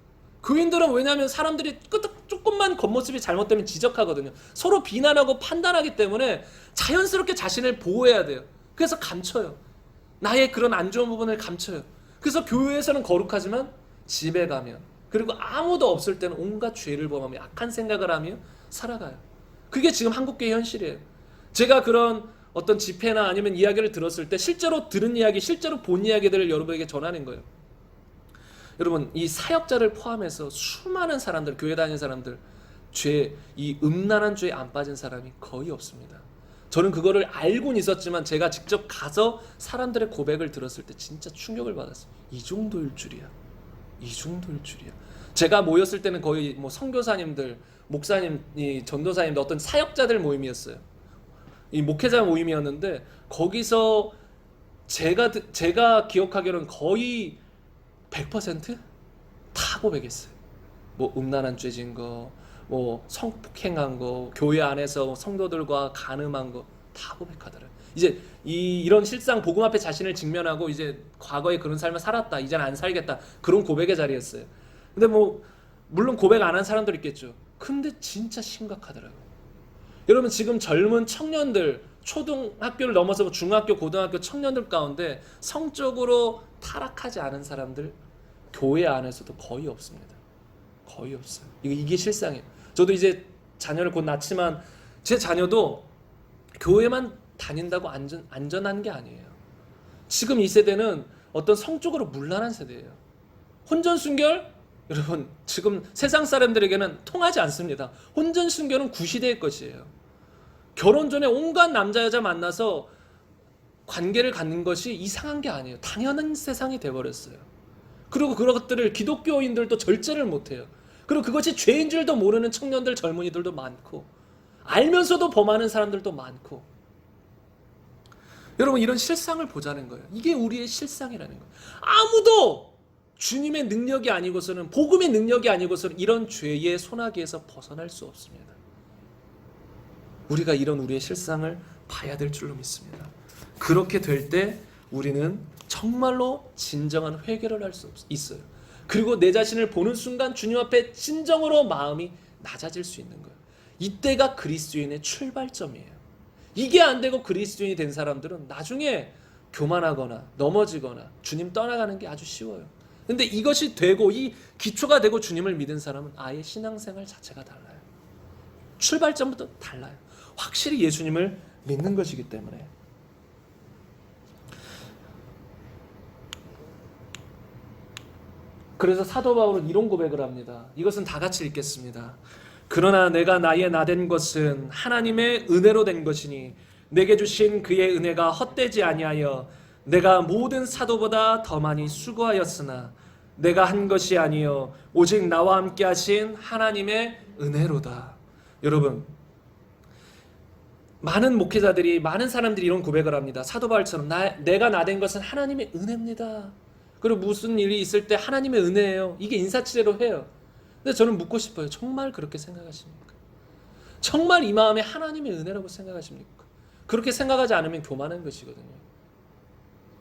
교인들은 왜냐하면 사람들이 조금만 겉모습이 잘못되면 지적하거든요. 서로 비난하고 판단하기 때문에 자연스럽게 자신을 보호해야 돼요. 그래서 감춰요. 나의 그런 안 좋은 부분을 감춰요. 그래서 교회에서는 거룩하지만 집에 가면 그리고 아무도 없을 때는 온갖 죄를 범하며 악한 생각을 하며 살아가요. 그게 지금 한국교회 현실이에요. 제가 그런 어떤 집회나 아니면 이야기를 들었을 때 실제로 들은 이야기, 실제로 본 이야기들을 여러분에게 전하는 거예요. 여러분, 이 사역자를 포함해서 수많은 사람들, 교회 다니는 사람들, 이 음란한 죄에 안 빠진 사람이 거의 없습니다. 저는 그거를 알고는 있었지만 제가 직접 가서 사람들의 고백을 들었을 때 진짜 충격을 받았어요. 이 정도일 줄이야. 이 정도일 줄이야. 제가 모였을 때는 거의 뭐 선교사님들, 목사님, 이 전도사님들, 어떤 사역자들 모임이었어요. 이 목회자 모임이었는데 거기서 제가 기억하기로는 거의 100%다 고백했어요. 뭐 음란한 죄진 거, 뭐 성폭행한 거, 교회 안에서 성도들과 간음한 거 다 고백하더라고요. 이제 이런 실상 복음 앞에 자신을 직면하고 이제 과거에 그런 삶을 살았다, 이제는 안 살겠다, 그런 고백의 자리였어요. 근데 뭐 물론 고백 안 한 사람들 있겠죠. 근데 진짜 심각하더라고요. 여러분, 지금 젊은 청년들, 초등학교를 넘어서 중학교, 고등학교 청년들 가운데 성적으로 타락하지 않은 사람들 교회 안에서도 거의 없습니다. 거의 없어요. 이게 실상이에요. 저도 이제 자녀를 곧 낳지만 제 자녀도 교회만 다닌다고 안전한 게 아니에요. 지금 이 세대는 어떤 성적으로 문란한 세대예요. 혼전순결? 여러분, 지금 세상 사람들에게는 통하지 않습니다. 혼전순결은 구시대의 것이에요. 결혼 전에 온갖 남자 여자 만나서 관계를 갖는 것이 이상한 게 아니에요. 당연한 세상이 돼버렸어요. 그리고 그런 것들을 기독교인들도 절제를 못해요. 그리고 그것이 죄인 줄도 모르는 청년들, 젊은이들도 많고 알면서도 범하는 사람들도 많고. 여러분, 이런 실상을 보자는 거예요. 이게 우리의 실상이라는 거예요. 아무도 주님의 능력이 아니고서는, 복음의 능력이 아니고서는 이런 죄의 소나기에서 벗어날 수 없습니다. 우리가 이런 우리의 실상을 봐야 될 줄로 믿습니다. 그렇게 될 때 우리는 정말로 진정한 회개를 할 수 있어요. 그리고 내 자신을 보는 순간 주님 앞에 진정으로 마음이 낮아질 수 있는 거예요. 이때가 그리스도인의 출발점이에요. 이게 안 되고 그리스도인이 된 사람들은 나중에 교만하거나 넘어지거나 주님 떠나가는 게 아주 쉬워요. 근데 이것이 되고 이 기초가 되고 주님을 믿은 사람은 아예 신앙생활 자체가 달라요. 출발점부터 달라요. 확실히 예수님을 믿는 것이기 때문에. 그래서 사도 바울은 이런 고백을 합니다. 이것은 다 같이 읽겠습니다. 그러나 내가 나의 나된 것은 하나님의 은혜로 된 것이니 내게 주신 그의 은혜가 헛되지 아니하여 내가 모든 사도보다 더 많이 수고하였으나 내가 한 것이 아니요 오직 나와 함께 하신 하나님의 은혜로다. 여러분, 많은 목회자들이, 많은 사람들이 이런 고백을 합니다. 사도 바울처럼 내가 나된 것은 하나님의 은혜입니다. 그리고 무슨 일이 있을 때 하나님의 은혜예요. 이게 인사치레로 해요. 근데 저는 묻고 싶어요. 정말 그렇게 생각하십니까? 정말 이 마음에 하나님의 은혜라고 생각하십니까? 그렇게 생각하지 않으면 교만한 것이거든요.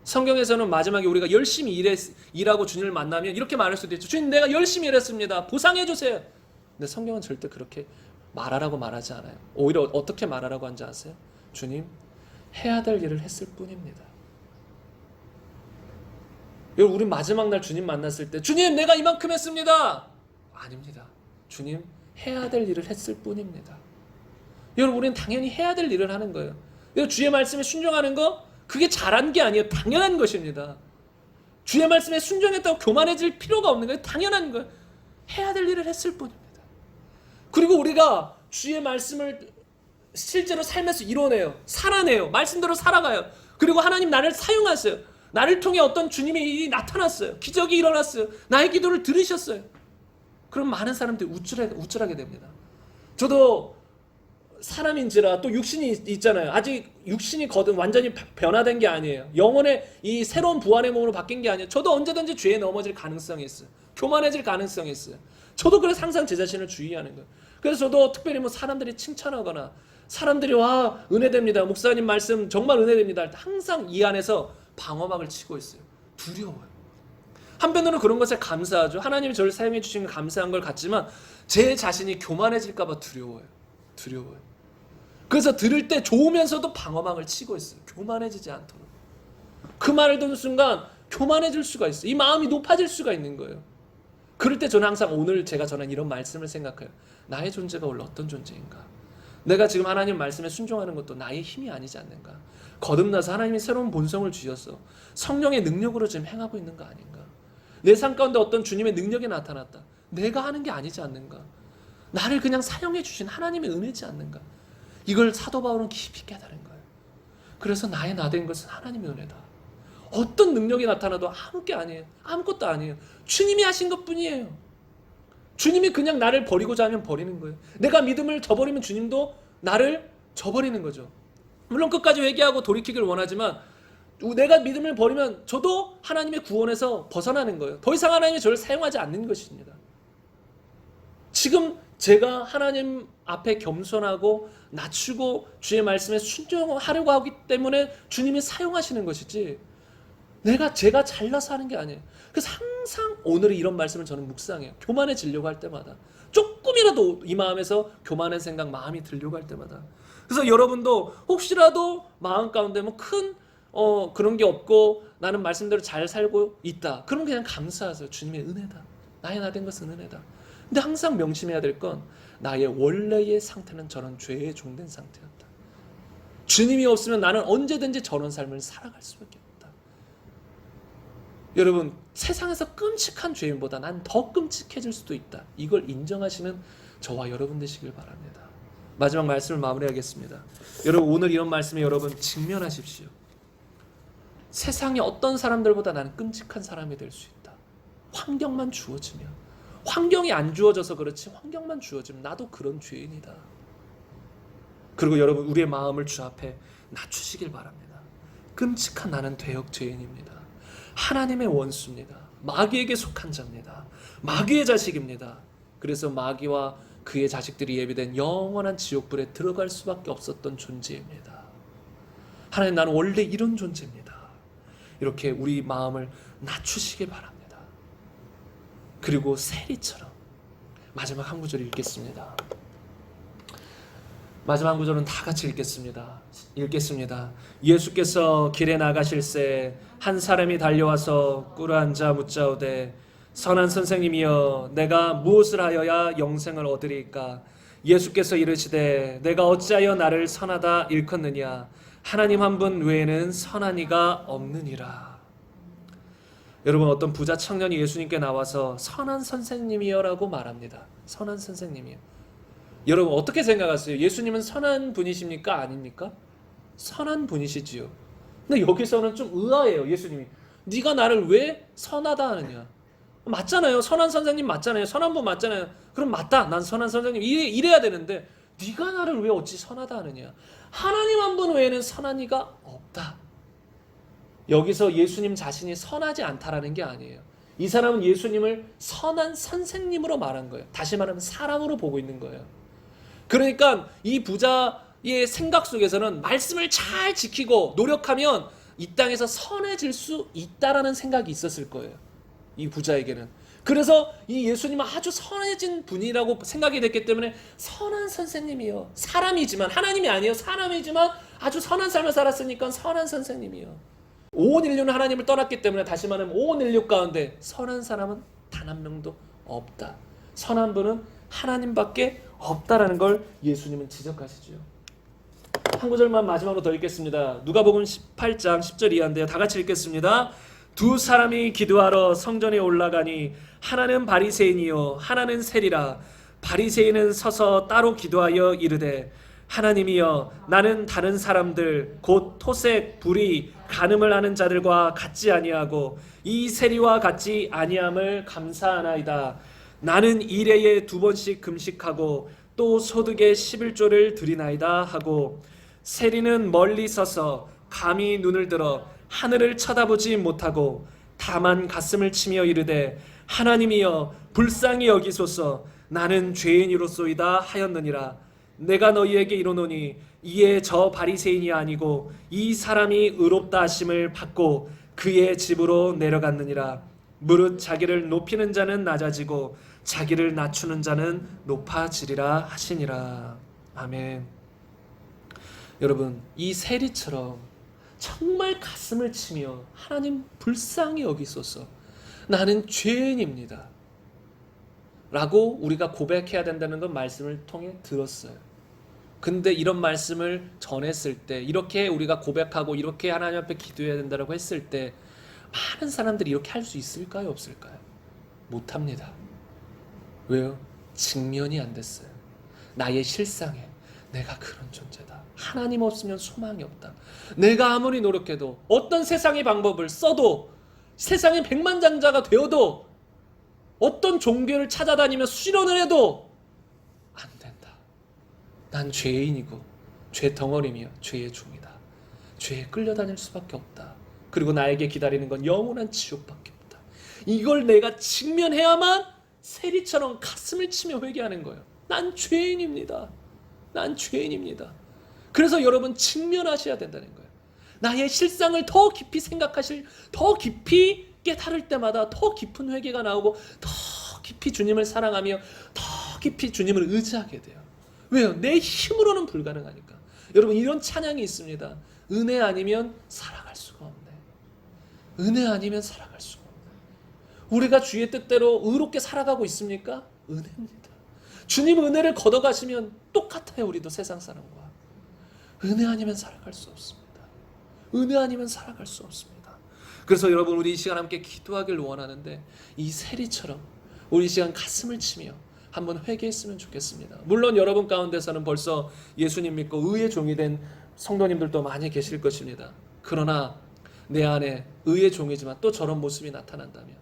성경에서는 마지막에 우리가 열심히 일하고 주님을 만나면 이렇게 말할 수도 있죠. 주님, 내가 열심히 일했습니다. 보상해 주세요. 근데 성경은 절대 그렇게 말하라고 말하지 않아요. 오히려 어떻게 말하라고 하는지 아세요? 주님, 해야 될 일을 했을 뿐입니다. 여러분, 우리 마지막 날 주님 만났을 때 주님, 내가 이만큼 했습니다. 아닙니다. 주님, 해야 될 일을 했을 뿐입니다. 여러분, 우리는 당연히 해야 될 일을 하는 거예요. 여러분, 주의 말씀에 순종하는 거, 그게 잘한 게 아니에요. 당연한 것입니다. 주의 말씀에 순종했다고 교만해질 필요가 없는 거예요. 당연한 거예요. 해야 될 일을 했을 뿐입니다. 그리고 우리가 주의 말씀을 실제로 삶에서 이뤄내요. 살아내요. 말씀대로 살아가요. 그리고 하나님 나를 사용하세요. 나를 통해 어떤 주님의 일이 나타났어요. 기적이 일어났어요. 나의 기도를 들으셨어요. 그럼 많은 사람들이 우쭐하게 됩니다. 저도 사람인지라 또 육신이 있잖아요. 아직 육신이 거듭 완전히 변화된 게 아니에요. 영혼의 이 새로운 부활의 몸으로 바뀐 게 아니에요. 저도 언제든지 죄에 넘어질 가능성이 있어요. 교만해질 가능성이 있어요. 저도 그래서 항상 제 자신을 주의하는 거예요. 그래서 저도 특별히 뭐 사람들이 칭찬하거나 사람들이 와 은혜됩니다, 목사님 말씀 정말 은혜됩니다 할 때 항상 이 안에서 방어막을 치고 있어요. 두려워요. 한편으로는 그런 것에 감사하죠. 하나님이 저를 사용해 주신 게 감사한 걸 같지만 제 자신이 교만해질까 봐 두려워요. 그래서 들을 때 좋으면서도 방어막을 치고 있어요. 교만해지지 않도록. 그 말을 듣는 순간 교만해질 수가 있어요. 이 마음이 높아질 수가 있는 거예요. 그럴 때 저는 항상 오늘 제가 전한 이런 말씀을 생각해요. 나의 존재가 원래 어떤 존재인가? 내가 지금 하나님 말씀에 순종하는 것도 나의 힘이 아니지 않는가? 거듭나서 하나님이 새로운 본성을 주셔서 성령의 능력으로 지금 행하고 있는 거 아닌가? 내 삶 가운데 어떤 주님의 능력이 나타났다. 내가 하는 게 아니지 않는가? 나를 그냥 사용해 주신 하나님의 은혜지 않는가? 이걸 사도 바울은 깊이 깨달은 거예요. 그래서 나의 나 된 것은 하나님의 은혜다. 어떤 능력이 나타나도 아무것도 아니에요. 주님이 하신 것뿐이에요. 주님이 그냥 나를 버리고자 하면 버리는 거예요. 내가 믿음을 저버리면 주님도 나를 저버리는 거죠. 물론 끝까지 회개하고 돌이키길 원하지만 내가 믿음을 버리면 저도 하나님의 구원에서 벗어나는 거예요. 더 이상 하나님이 저를 사용하지 않는 것입니다. 지금 제가 하나님 앞에 겸손하고 낮추고 주의 말씀에 순종하려고 하기 때문에 주님이 사용하시는 것이지 제가 잘나서 하는 게 아니에요. 그래서 항상 오늘의 이런 말씀을 저는 묵상해요. 교만해지려고 할 때마다 조금이라도 이 마음에서 교만한 생각 마음이 들려고 할 때마다. 그래서 여러분도 혹시라도 마음 가운데 뭐 큰 그런 게 없고 나는 말씀대로 잘 살고 있다. 그럼 그냥 감사하세요. 주님의 은혜다. 나의 나 된 것은 은혜다. 근데 항상 명심해야 될 건 나의 원래의 상태는 저런 죄에 종된 상태였다. 주님이 없으면 나는 언제든지 저런 삶을 살아갈 수밖에 없다. 여러분, 세상에서 끔찍한 죄인보다 난 더 끔찍해질 수도 있다. 이걸 인정하시는 저와 여러분 되시길 바랍니다. 마지막 말씀을 마무리하겠습니다. 여러분, 오늘 이런 말씀에 여러분 직면하십시오. 세상에 어떤 사람들보다 나는 끔찍한 사람이 될 수 있다. 환경만 주어지면. 환경이 안 주어져서 그렇지 환경만 주어지면 나도 그런 죄인이다. 그리고 여러분, 우리의 마음을 주 앞에 낮추시길 바랍니다. 끔찍한 나는 죄역 죄인입니다. 하나님의 원수입니다. 마귀에게 속한 자입니다. 마귀의 자식입니다. 그래서 마귀와 그의 자식들이 예비된 영원한 지옥불에 들어갈 수밖에 없었던 존재입니다. 하나님, 나는 원래 이런 존재입니다. 이렇게 우리 마음을 낮추시길 바랍니다. 그리고 세리처럼 마지막 한 구절 읽겠습니다. 마지막 한 구절은 다 같이 읽겠습니다. 예수께서 길에 나가실새 한 사람이 달려와서 꿇어앉아 묻자오되 선한 선생님이여 내가 무엇을 하여야 영생을 얻으리까? 예수께서 이르시되 내가 어찌하여 나를 선하다 일컫느냐? 하나님 한 분 외에는 선한 이가 없느니라. 여러분, 어떤 부자 청년이 예수님께 나와서 선한 선생님이여 라고 말합니다. 선한 선생님이요. 여러분, 어떻게 생각하세요? 예수님은 선한 분이십니까? 아닙니까? 선한 분이시지요. 근데 여기서는 좀 의아해요. 예수님이 네가 나를 왜 선하다 하느냐? 맞잖아요. 선한 선생님 맞잖아요. 선한 분 맞잖아요. 그럼 맞다. 난 선한 선생님 이래야 되는데 네가 나를 왜 어찌 선하다 하느냐? 하나님 한 분 외에는 선한 이가 없다. 여기서 예수님 자신이 선하지 않다라는 게 아니에요. 이 사람은 예수님을 선한 선생님으로 말한 거예요. 다시 말하면 사람으로 보고 있는 거예요. 그러니까 이 부자의 생각 속에서는 말씀을 잘 지키고 노력하면 이 땅에서 선해질 수 있다라는 생각이 있었을 거예요. 이 부자에게는. 그래서 이 예수님은 아주 선해진 분이라고 생각이 됐기 때문에 선한 선생님이요. 사람이지만, 하나님이 아니에요. 사람이지만 아주 선한 삶을 살았으니까 선한 선생님이요. 온 인류는 하나님을 떠났기 때문에 다시 말하면 온 인류 가운데 선한 사람은 단 한 명도 없다. 선한 분은 하나님밖에 없다라는 걸 예수님은 지적하시죠. 한 구절만 마지막으로 더 읽겠습니다. 누가복음 18장 10절 이하인데요. 다 같이 읽겠습니다. 두 사람이 기도하러 성전에 올라가니 하나는 바리새인이요 하나는 세리라. 바리새인은 서서 따로 기도하여 이르되 하나님이여 나는 다른 사람들 곧 토색, 불의, 간음을 하는 자들과 같지 아니하고 이 세리와 같지 아니함을 감사하나이다. 나는 일해에 2번씩 금식하고 또 소득의 11조를 드리나이다 하고 세리는 멀리 서서 감히 눈을 들어 하늘을 쳐다보지 못하고 다만 가슴을 치며 이르되 하나님이여 불쌍히 여기소서. 나는 죄인이로소이다 하였느니라. 내가 너희에게 이르노니 이에 저 바리새인이 아니고 이 사람이 의롭다 하심을 받고 그의 집으로 내려갔느니라. 무릇 자기를 높이는 자는 낮아지고 자기를 낮추는 자는 높아지리라 하시니라. 아멘. 여러분, 이 세리처럼 정말 가슴을 치며 하나님 불쌍히 여기소서, 나는 죄인입니다 라고 우리가 고백해야 된다는 건 말씀을 통해 들었어요. 근데 이런 말씀을 전했을 때, 이렇게 우리가 고백하고 이렇게 하나님 앞에 기도해야 된다고 했을 때 많은 사람들이 이렇게 할 수 있을까요? 없을까요? 못합니다. 왜요? 직면이 안 됐어요. 나의 실상에 내가 그런 존재다, 하나님 없으면 소망이 없다, 내가 아무리 노력해도 어떤 세상의 방법을 써도, 세상의 백만장자가 되어도, 어떤 종교를 찾아다니며 수련을 해도 안 된다. 난 죄인이고 죄 덩어리며 죄의 종이다. 죄에 끌려다닐 수밖에 없다. 그리고 나에게 기다리는 건 영원한 지옥밖에 없다. 이걸 내가 직면해야만 세리처럼 가슴을 치며 회개하는 거예요. 난 죄인입니다. 난 죄인입니다. 그래서 여러분 직면하셔야 된다는 거예요. 나의 실상을 더 깊이 생각하실, 더 깊이 깨달을 때마다 더 깊은 회개가 나오고 더 깊이 주님을 사랑하며 더 깊이 주님을 의지하게 돼요. 왜요? 내 힘으로는 불가능하니까. 여러분, 이런 찬양이 있습니다. 은혜 아니면 살아갈 수가 없네. 은혜 아니면 살아갈 수가 없네. 우리가 주의 뜻대로 의롭게 살아가고 있습니까? 은혜입니다. 주님 은혜를 걷어가시면 똑같아요. 우리도 세상 사람과. 은혜 아니면 살아갈 수 없습니다. 은혜 아니면 살아갈 수 없습니다. 그래서 여러분, 우리 이 시간 함께 기도하길 원하는데 이 세리처럼 우리 이 시간 가슴을 치며 한번 회개했으면 좋겠습니다. 물론 여러분 가운데서는 벌써 예수님 믿고 의의 종이 된 성도님들도 많이 계실 것입니다. 그러나 내 안에 의의 종이지만 또 저런 모습이 나타난다면,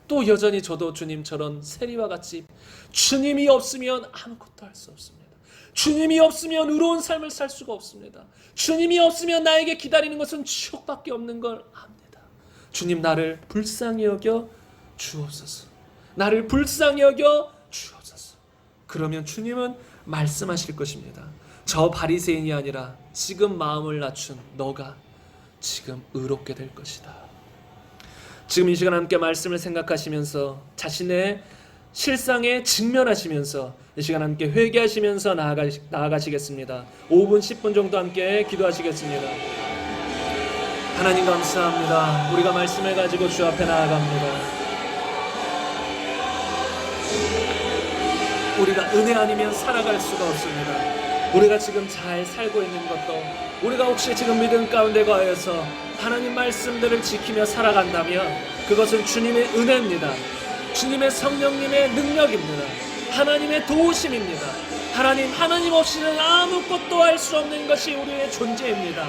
또 여전히 저도 주님처럼 세리와 같이 주님이 없으면 아무것도 할 수 없습니다. 주님이 없으면 의로운 삶을 살 수가 없습니다. 주님이 없으면 나에게 기다리는 것은 지옥밖에 없는 걸 압니다. 주님, 나를 불쌍히 여겨 주옵소서. 나를 불쌍히 여겨 주옵소서. 그러면 주님은 말씀하실 것입니다. 저 바리새인이 아니라 지금 마음을 낮춘 너가 지금 의롭게 될 것이다. 지금 이 시간 함께 말씀을 생각하시면서 자신의 실상에 직면하시면서 이 시간 함께 회개하시면서 나아가시겠습니다. 5분 10분 정도 함께 기도하시겠습니다. 하나님 감사합니다. 우리가 말씀을 가지고 주 앞에 나아갑니다. 우리가 은혜 아니면 살아갈 수가 없습니다. 우리가 지금 잘 살고 있는 것도, 우리가 혹시 지금 믿음 가운데 거하여서 하나님 말씀들을 지키며 살아간다면 그것은 주님의 은혜입니다. 주님의 성령님의 능력입니다. 하나님의 도우심입니다. 하나님 없이는 아무것도 할 수 없는 것이 우리의 존재입니다.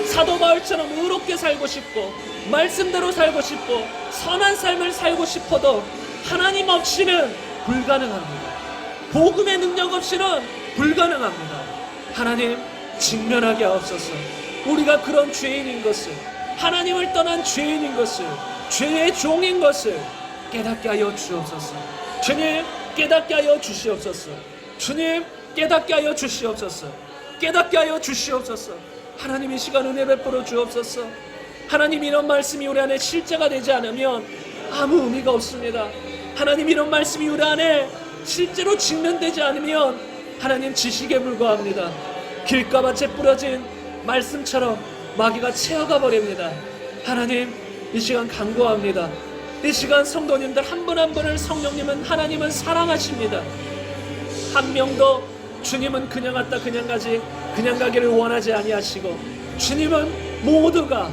사도 바울처럼 의롭게 살고 싶고 말씀대로 살고 싶고 선한 삶을 살고 싶어도 하나님 없이는 불가능합니다. 복음의 능력 없이는 불가능합니다. 하나님, 직면하게 하옵소서. 우리가 그런 죄인인 것을, 하나님을 떠난 죄인인 것을, 죄의 종인 것을 깨닫게 하여 주옵소서. 주님, 깨닫게 하여 주시옵소서. 주님, 깨닫게 하여 주시옵소서. 깨닫게 하여 주시옵소서. 하나님, 이 시간 은혜 베풀어 주옵소서. 하나님, 이런 말씀이 우리 안에 실제가 되지 않으면 아무 의미가 없습니다. 하나님, 이런 말씀이 우리 안에 실제로 직면되지 않으면 하나님, 지식에 불과합니다. 길가밭에 뿌려진 말씀처럼 마귀가 채워가 버립니다. 하나님, 이 시간 간구합니다. 이 시간 성도님들 한 분 한 분을 성령님은, 하나님은 사랑하십니다. 한 명도 주님은 그냥 왔다 그냥 가지, 그냥 가기를 원하지 아니하시고, 주님은 모두가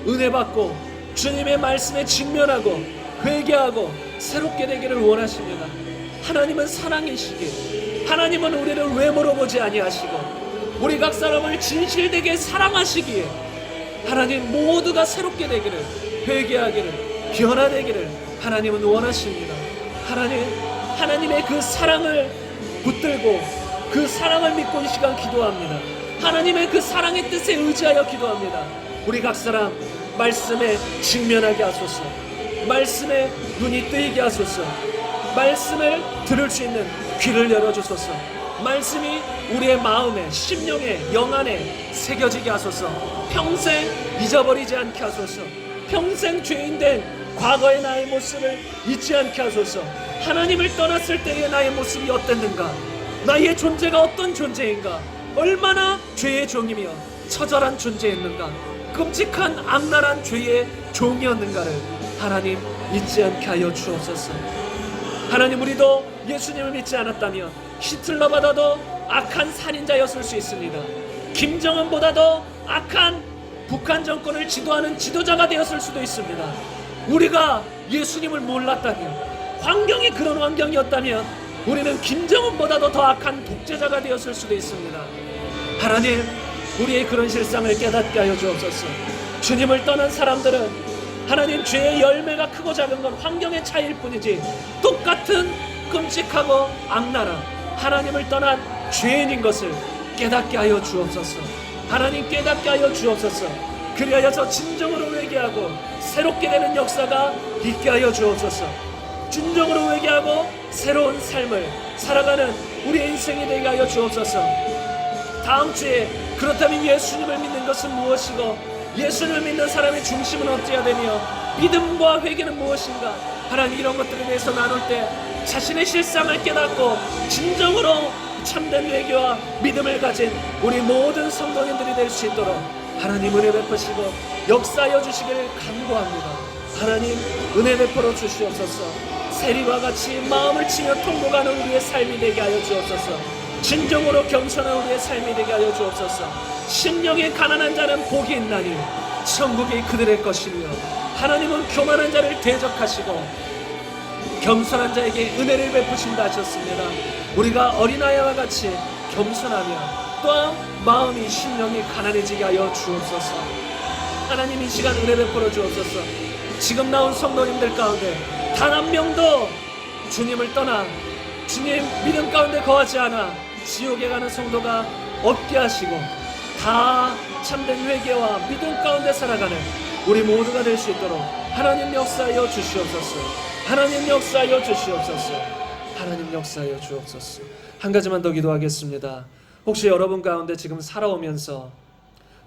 은혜 받고 주님의 말씀에 직면하고 회개하고 새롭게 되기를 원하십니다. 하나님은 사랑이시기에, 하나님은 우리를 외모로 보지 아니하시고 우리 각 사람을 진실되게 사랑하시기에 하나님 모두가 새롭게 되기를, 회개하기를, 변화되기를 하나님은 원하십니다. 하나님의 그 사랑을 붙들고 그 사랑을 믿고 이 시간 기도합니다. 하나님의 그 사랑의 뜻에 의지하여 기도합니다. 우리 각 사람 말씀에 직면하게 하소서. 말씀에 눈이 뜨이게 하소서. 말씀을 들을 수 있는 귀를 열어주소서. 말씀이 우리의 마음에, 심령에, 영안에 새겨지게 하소서. 평생 잊어버리지 않게 하소서. 평생 죄인된 과거의 나의 모습을 잊지 않게 하소서. 하나님을 떠났을 때의 나의 모습이 어땠는가, 나의 존재가 어떤 존재인가, 얼마나 죄의 종이며 처절한 존재였는가, 끔찍한 악랄한 죄의 종이었는가를 하나님 잊지 않게 하여 주옵소서. 하나님, 우리도 예수님을 믿지 않았다면 히틀러보다도 악한 살인자였을 수 있습니다. 김정은보다도 악한 북한 정권을 지도하는 지도자가 되었을 수도 있습니다. 우리가 예수님을 몰랐다면, 환경이 그런 환경이었다면 우리는 김정은보다도 더 악한 독재자가 되었을 수도 있습니다. 하나님, 우리의 그런 실상을 깨닫게 하여 주옵소서. 주님을 떠난 사람들은 하나님, 죄의 열매가 크고 작은 건 환경의 차이일 뿐이지 똑같은 끔찍하고 악랄한 하나님을 떠난 죄인인 것을 깨닫게 하여 주옵소서. 하나님, 깨닫게 하여 주옵소서. 그리하여서 진정으로 회개하고 새롭게 되는 역사가 있게 하여 주옵소서. 진정으로 회개하고 새로운 삶을 살아가는 우리의 인생이 되게 하여 주옵소서. 다음 주에 그렇다면 예수님을 믿는 것은 무엇이고, 예수님을 믿는 사람의 중심은 어찌해야 되며, 믿음과 회개는 무엇인가, 하나님, 이런 것들에 대해서 나눌 때 자신의 실상을 깨닫고 진정으로 참된 회개와 믿음을 가진 우리 모든 성도님들이 될 수 있도록 하나님 은혜 베푸시고 역사하여 주시기를 간구합니다. 하나님, 은혜 베풀어 주시옵소서. 세리와 같이 마음을 치며 통곡하는 우리의 삶이 되게 하여 주옵소서. 진정으로 겸손한 우리의 삶이 되게 하여 주옵소서. 심령이 가난한 자는 복이 있나니 천국이 그들의 것이며, 하나님은 교만한 자를 대적하시고 겸손한 자에게 은혜를 베푸신다 하셨습니다. 우리가 어린아이와 같이 겸손하며 또한 마음이, 심령이 가난해지게 하여 주옵소서. 하나님, 이 시간 은혜 베풀어 주옵소서. 지금 나온 성도님들 가운데 단 한 명도 주님을 떠나 주님 믿음 가운데 거하지 않아 지옥에 가는 성도가 없게 하시고, 다 참된 회개와 믿음 가운데 살아가는 우리 모두가 될 수 있도록 하나님 역사하여 주시옵소서. 하나님 역사하여 주시옵소서. 하나님 역사하여 주옵소서. 한 가지만 더 기도하겠습니다. 혹시 여러분 가운데 지금 살아오면서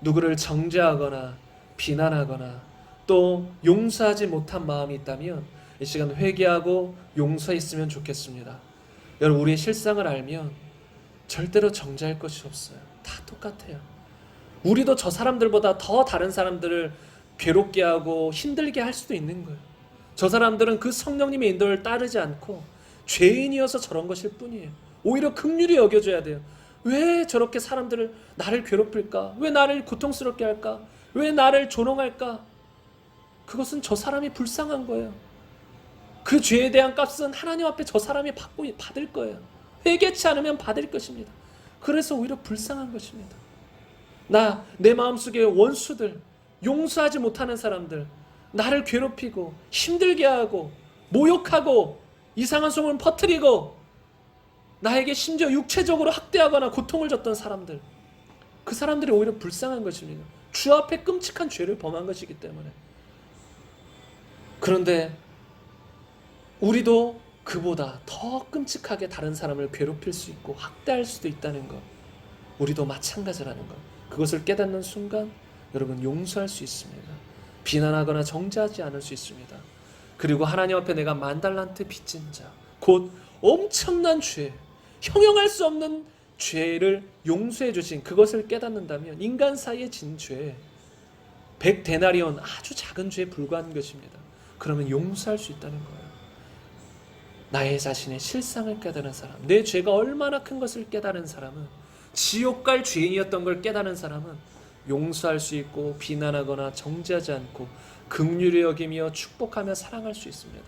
누구를 정죄하거나 비난하거나 또 용서하지 못한 마음이 있다면 이 시간 회개하고 용서했으면 좋겠습니다. 여러분, 우리의 실상을 알면 절대로 정죄할 것이 없어요. 다 똑같아요. 우리도 저 사람들보다 더 다른 사람들을 괴롭게 하고 힘들게 할 수도 있는 거예요. 저 사람들은 그 성령님의 인도를 따르지 않고 죄인이어서 저런 것일 뿐이에요. 오히려 긍휼히 여겨줘야 돼요. 왜 저렇게 사람들을 나를 괴롭힐까? 왜 나를 고통스럽게 할까? 왜 나를 조롱할까? 그것은 저 사람이 불쌍한 거예요. 그 죄에 대한 값은 하나님 앞에 저 사람이 받을 거예요. 회개치 않으면 받을 것입니다. 그래서 오히려 불쌍한 것입니다. 내 마음속에 원수들, 용서하지 못하는 사람들, 나를 괴롭히고 힘들게 하고 모욕하고 이상한 소문을 퍼뜨리고 나에게 심지어 육체적으로 학대하거나 고통을 줬던 사람들, 그 사람들이 오히려 불쌍한 것입니다. 주 앞에 끔찍한 죄를 범한 것이기 때문에. 그런데 우리도 그보다 더 끔찍하게 다른 사람을 괴롭힐 수 있고 학대할 수도 있다는 것, 우리도 마찬가지라는 것, 그것을 깨닫는 순간 여러분 용서할 수 있습니다. 비난하거나 정죄하지 않을 수 있습니다. 그리고 하나님 앞에 내가 10,000달란트 빚진 자, 곧 엄청난 죄, 형용할 수 없는 죄를 용서해 주신 그것을 깨닫는다면 인간 사이에 진 죄, 100데나리온 아주 작은 죄에 불과한 것입니다. 그러면 용서할 수 있다는 거예요. 나의 자신의 실상을 깨달은 사람, 내 죄가 얼마나 큰 것을 깨달은 사람은, 지옥 갈 죄인이었던 걸 깨달은 사람은 용서할 수 있고 비난하거나 정죄하지 않고 긍휼히 여기며 축복하며 사랑할 수 있습니다.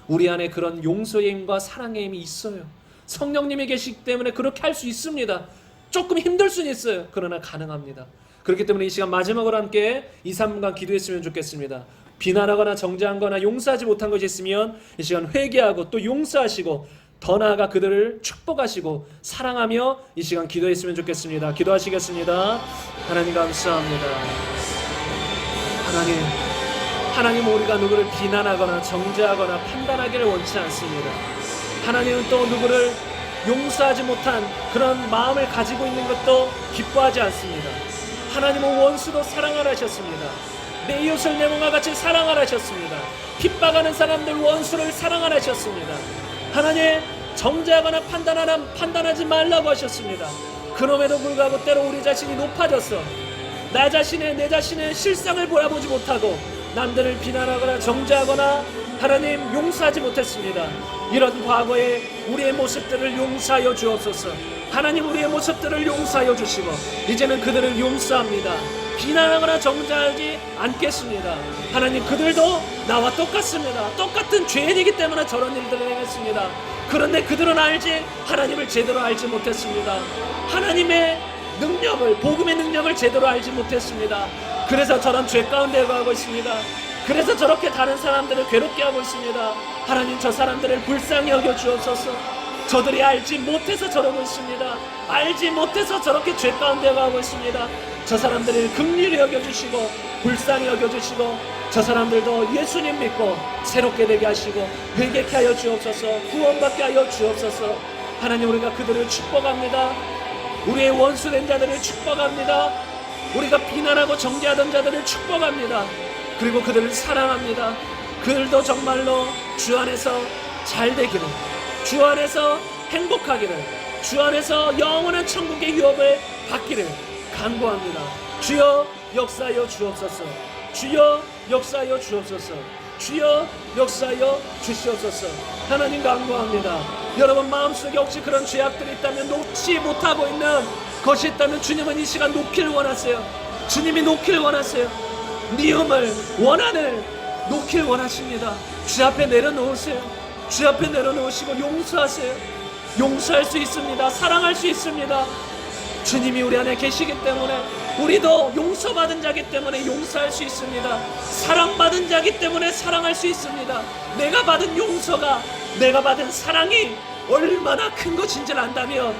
우리 안에 그런 용서의 힘과 사랑의 힘이 있어요. 성령님이 계시기 때문에 그렇게 할 수 있습니다. 조금 힘들 수는 있어요. 그러나 가능합니다. 그렇기 때문에 이 시간 마지막으로 함께 2-3분간 기도했으면 좋겠습니다. 비난하거나 정죄하거나 용서하지 못한 것이 있으면 이 시간 회개하고 또 용서하시고 더 나아가 그들을 축복하시고 사랑하며 이 시간 기도했으면 좋겠습니다. 기도하시겠습니다. 하나님 감사합니다. 하나님, 우리가 누구를 비난하거나 정죄하거나 판단하기를 원치 않습니다. 하나님은 또 누구를 용서하지 못한 그런 마음을 가지고 있는 것도 기뻐하지 않습니다. 하나님은 원수도 사랑하라 하셨습니다. 내 이웃을 내 몸과 같이 사랑하라 하셨습니다. 핍박하는 사람들 원수를 사랑하라 하셨습니다. 하나님 정죄하거나 판단하지 말라고 하셨습니다. 그럼에도 불구하고 때로 우리 자신이 높아져서 내 자신의 실상을 보여보지 못하고 남들을 비난하거나 정죄하거나 하나님 용서하지 못했습니다. 이런 과거의 우리의 모습들을 용서하여 주옵소서. 하나님 우리의 모습들을 용서하여 주시고 이제는 그들을 용서합니다. 비난하거나 정죄하지 않겠습니다. 하나님 그들도 나와 똑같습니다. 똑같은 죄인이기 때문에 저런 일들을 행했습니다. 그런데 그들은 하나님을 제대로 알지 못했습니다. 하나님의 능력을, 복음의 능력을 제대로 알지 못했습니다. 그래서 저런 죄 가운데 가고 있습니다. 그래서 저렇게 다른 사람들을 괴롭게 하고 있습니다. 하나님 저 사람들을 불쌍히 여겨 주옵소서. 저들이 알지 못해서 저러고 있습니다. 알지 못해서 저렇게 죄 가운데 가고 있습니다. 저 사람들을 긍휼히 여겨주시고 불쌍히 여겨주시고 저 사람들도 예수님 믿고 새롭게 되게 하시고 회개케 하여 주옵소서. 구원받게 하여 주옵소서. 하나님 우리가 그들을 축복합니다. 우리의 원수된 자들을 축복합니다. 우리가 비난하고 정죄하던 자들을 축복합니다. 그리고 그들을 사랑합니다. 그들도 정말로 주 안에서 잘 되기를, 주 안에서 행복하기를, 주 안에서 영원한 천국의 유업을 받기를 간구합니다. 주여 역사하여 주옵소서. 주여 역사하여 주옵소서. 주여 역사하여 주시옵소서. 하나님 간구합니다. 여러분 마음속에 혹시 그런 죄악들이 있다면 놓지 못하고 있는 것이 있다면 주님은 이 시간 놓기를 원하세요. 주님이 놓기를 원하세요. 미움을, 원한을 놓기를 원하십니다. 주 앞에 내려놓으세요. 주 앞에 내려놓으시고 용서하세요. 용서할 수 있습니다. 사랑할 수 있습니다. 주님이 우리 안에 계시기 때문에 우리도 용서받은 자기 때문에 용서할 수 있습니다. 사랑받은 자기 때문에 사랑할 수 있습니다. 내가 받은 용서가, 내가 받은 사랑이 얼마나 큰 것인지를 안다면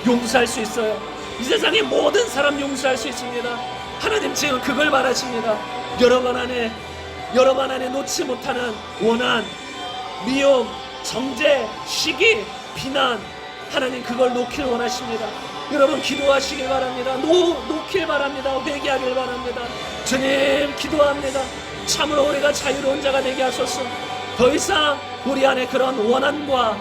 용서할 수 있어요. 이 세상의 모든 사람 용서할 수 있습니다. 하나님 지금 그걸 바라십니다. 여러분 안에 놓지 못하는 원한, 미움, 정죄, 시기, 비난, 하나님 그걸 놓길 원하십니다. 여러분 기도하시길 바랍니다. 놓길 바랍니다. 회개하길 바랍니다. 주님 기도합니다. 참으로 우리가 자유로운 자가 되게 하소서. 더 이상 우리 안에 그런 원한과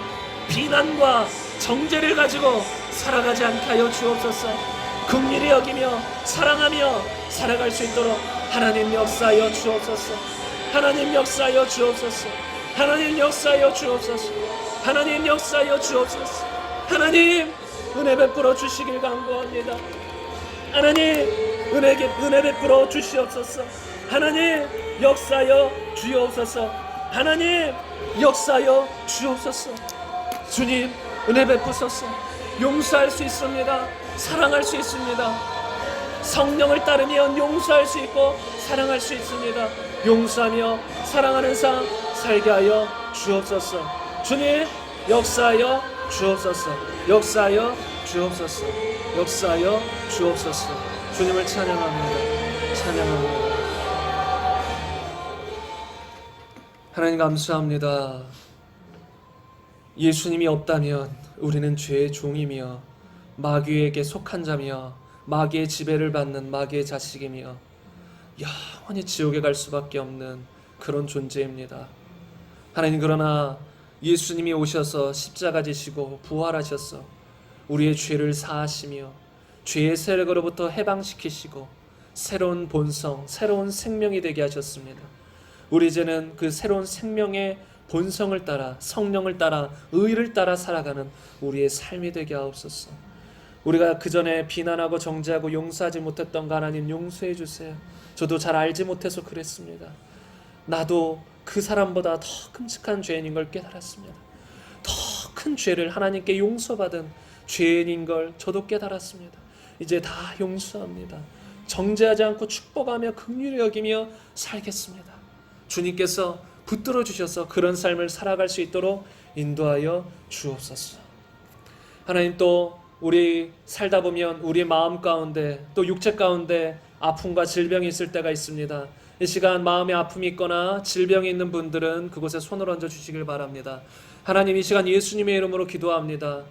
비난과 정죄를 가지고 살아가지 않게 하여 주옵소서. 긍휼히 여기며 사랑하며 살아갈 수 있도록 하나님 역사하여 주옵소서. 하나님 역사하여 주옵소서. 하나님 역사하여 주옵소서. 하나님 역사하여 주옵소서. 하나님 은혜 베풀어 주시길 간구합니다. 하나님 은혜 베풀어 주시옵소서. 하나님 역사하여 주옵소서. 하나님 역사하여 주옵소서. 주님 은혜 베푸소서. 용서할 수 있습니다. 사랑할 수 있습니다. 성령을 따르면 용서할 수 있고 사랑할 수 있습니다. 용서하며 사랑하는 삶 살게 하여 주옵소서. 주님 역사하여 주옵소서. 역사하여 주옵소서. 역사하여 주옵소서. 주님을 찬양합니다. 찬양합니다. 하나님 감사합니다. 예수님이 없다면 우리는 죄의 종이며 마귀에게 속한 자며 마귀의 지배를 받는 마귀의 자식이며 영원히 지옥에 갈 수밖에 없는 그런 존재입니다. 하나님 그러나 예수님이 오셔서 십자가 지시고 부활하셔서 우리의 죄를 사하시며 죄의 세력으로부터 해방시키시고 새로운 본성, 새로운 생명이 되게 하셨습니다. 우리 이제는 그 새로운 생명의 본성을 따라 성령을 따라 의를 따라 살아가는 우리의 삶이 되게 하옵소서. 우리가 그전에 비난하고 정죄하고 용서하지 못했던 거 하나님 용서해 주세요. 저도 잘 알지 못해서 그랬습니다. 나도 그 사람보다 더 끔찍한 죄인인 걸 깨달았습니다. 더 큰 죄를 하나님께 용서받은 죄인인 걸 저도 깨달았습니다. 이제 다 용서합니다. 정죄하지 않고 축복하며 긍휼히 여기며 살겠습니다. 주님께서 붙들어 주셔서 그런 삶을 살아갈 수 있도록 인도하여 주옵소서. 하나님 또 우리 살다 보면 우리의 마음 가운데 또 육체 가운데 아픔과 질병이 있을 때가 있습니다. 이 시간 마음에 아픔이 있거나 질병이 있는 분들은 그곳에 손을 얹어 주시길 바랍니다. 하나님, 이 시간 예수님의 이름으로 기도합니다.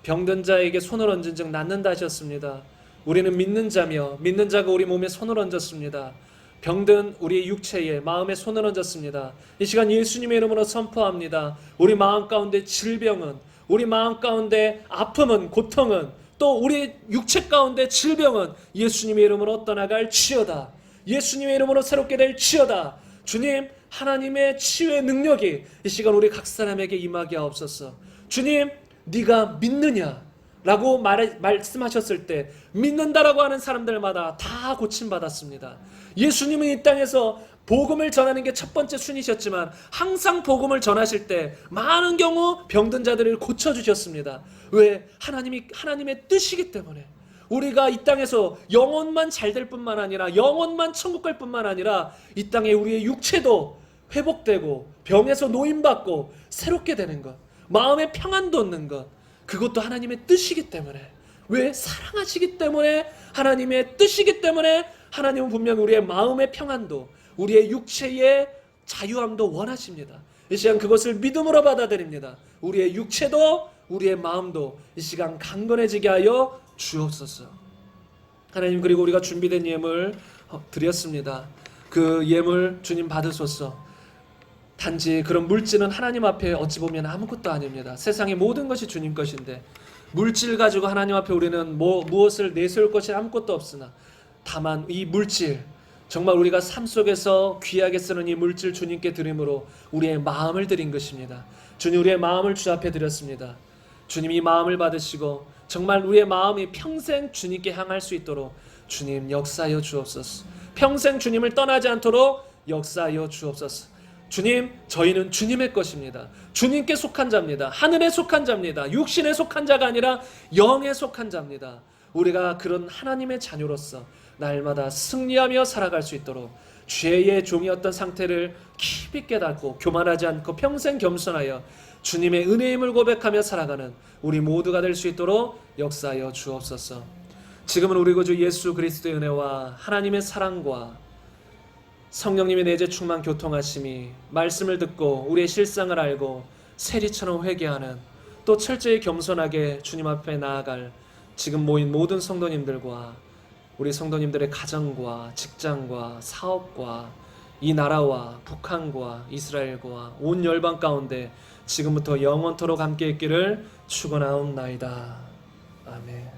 병든 자에게 손을 얹은 즉 낫는다 하셨습니다. 우리는 믿는 자며 믿는 자가 우리 몸에 손을 얹었습니다. 병든 우리의 육체에 마음에 손을 얹었습니다. 이 시간 예수님의 이름으로 선포합니다. 우리 마음 가운데 질병은, 우리 마음 가운데 아픔은, 고통은, 또 우리 육체 가운데 질병은 예수님의 이름으로 떠나갈 치여다. 예수님의 이름으로 새롭게 될 치여다. 주님, 하나님의 치유의 능력이 이 시간 우리 각 사람에게 임하게 하옵소서. 주님, 네가 믿느냐? 라고 말씀하셨을 때 믿는다라고 하는 사람들마다 다 고침받았습니다. 예수님은 이 땅에서 복음을 전하는 게 첫 번째 순위셨지만 항상 복음을 전하실 때 많은 경우 병든 자들을 고쳐주셨습니다. 왜? 하나님의 뜻이기 때문에. 우리가 이 땅에서 영혼만 잘 될 뿐만 아니라, 영혼만 천국 갈 뿐만 아니라 이 땅에 우리의 육체도 회복되고 병에서 노임받고 새롭게 되는 것, 마음의 평안도 얻는 것, 그것도 하나님의 뜻이기 때문에. 왜? 사랑하시기 때문에, 하나님의 뜻이기 때문에 하나님은 분명 우리의 마음의 평안도, 우리의 육체의 자유함도 원하십니다. 이 시간 그것을 믿음으로 받아들입니다. 우리의 육체도 우리의 마음도 이 시간 강건해지게 하여 주옵소서. 하나님, 그리고 우리가 준비된 예물 드렸습니다. 그 예물 주님 받으소서. 단지 그런 물질은 하나님 앞에 어찌 보면 아무것도 아닙니다. 세상의 모든 것이 주님 것인데 물질 가지고 하나님 앞에 우리는 무엇을 내세울 것이 아무것도 없으나 다만 이 물질, 정말 우리가 삶 속에서 귀하게 쓰는 이 물질 주님께 드림으로 우리의 마음을 드린 것입니다. 주님, 우리의 마음을 주 앞에 드렸습니다. 주님, 이 마음을 받으시고 정말 우리의 마음이 평생 주님께 향할 수 있도록 주님 역사하여 주옵소서. 평생 주님을 떠나지 않도록 역사하여 주옵소서. 주님, 저희는 주님의 것입니다. 주님께 속한 자입니다. 하늘에 속한 자입니다. 육신에 속한 자가 아니라 영에 속한 자입니다. 우리가 그런 하나님의 자녀로서 날마다 승리하며 살아갈 수 있도록 죄의 종이었던 상태를 깊이 깨닫고 교만하지 않고 평생 겸손하여 주님의 은혜임을 고백하며 살아가는 우리 모두가 될 수 있도록 역사하여 주옵소서. 지금은 우리 구주 예수 그리스도의 은혜와 하나님의 사랑과 성령님의 내재 충만 교통하심이 말씀을 듣고 우리의 실상을 알고 세리처럼 회개하는, 또 철저히 겸손하게 주님 앞에 나아갈 지금 모인 모든 성도님들과 우리 성도님들의 가정과 직장과 사업과 이 나라와 북한과 이스라엘과 온 열방 가운데 지금부터 영원토록 함께 있기를 축원하옵나이다. 아멘.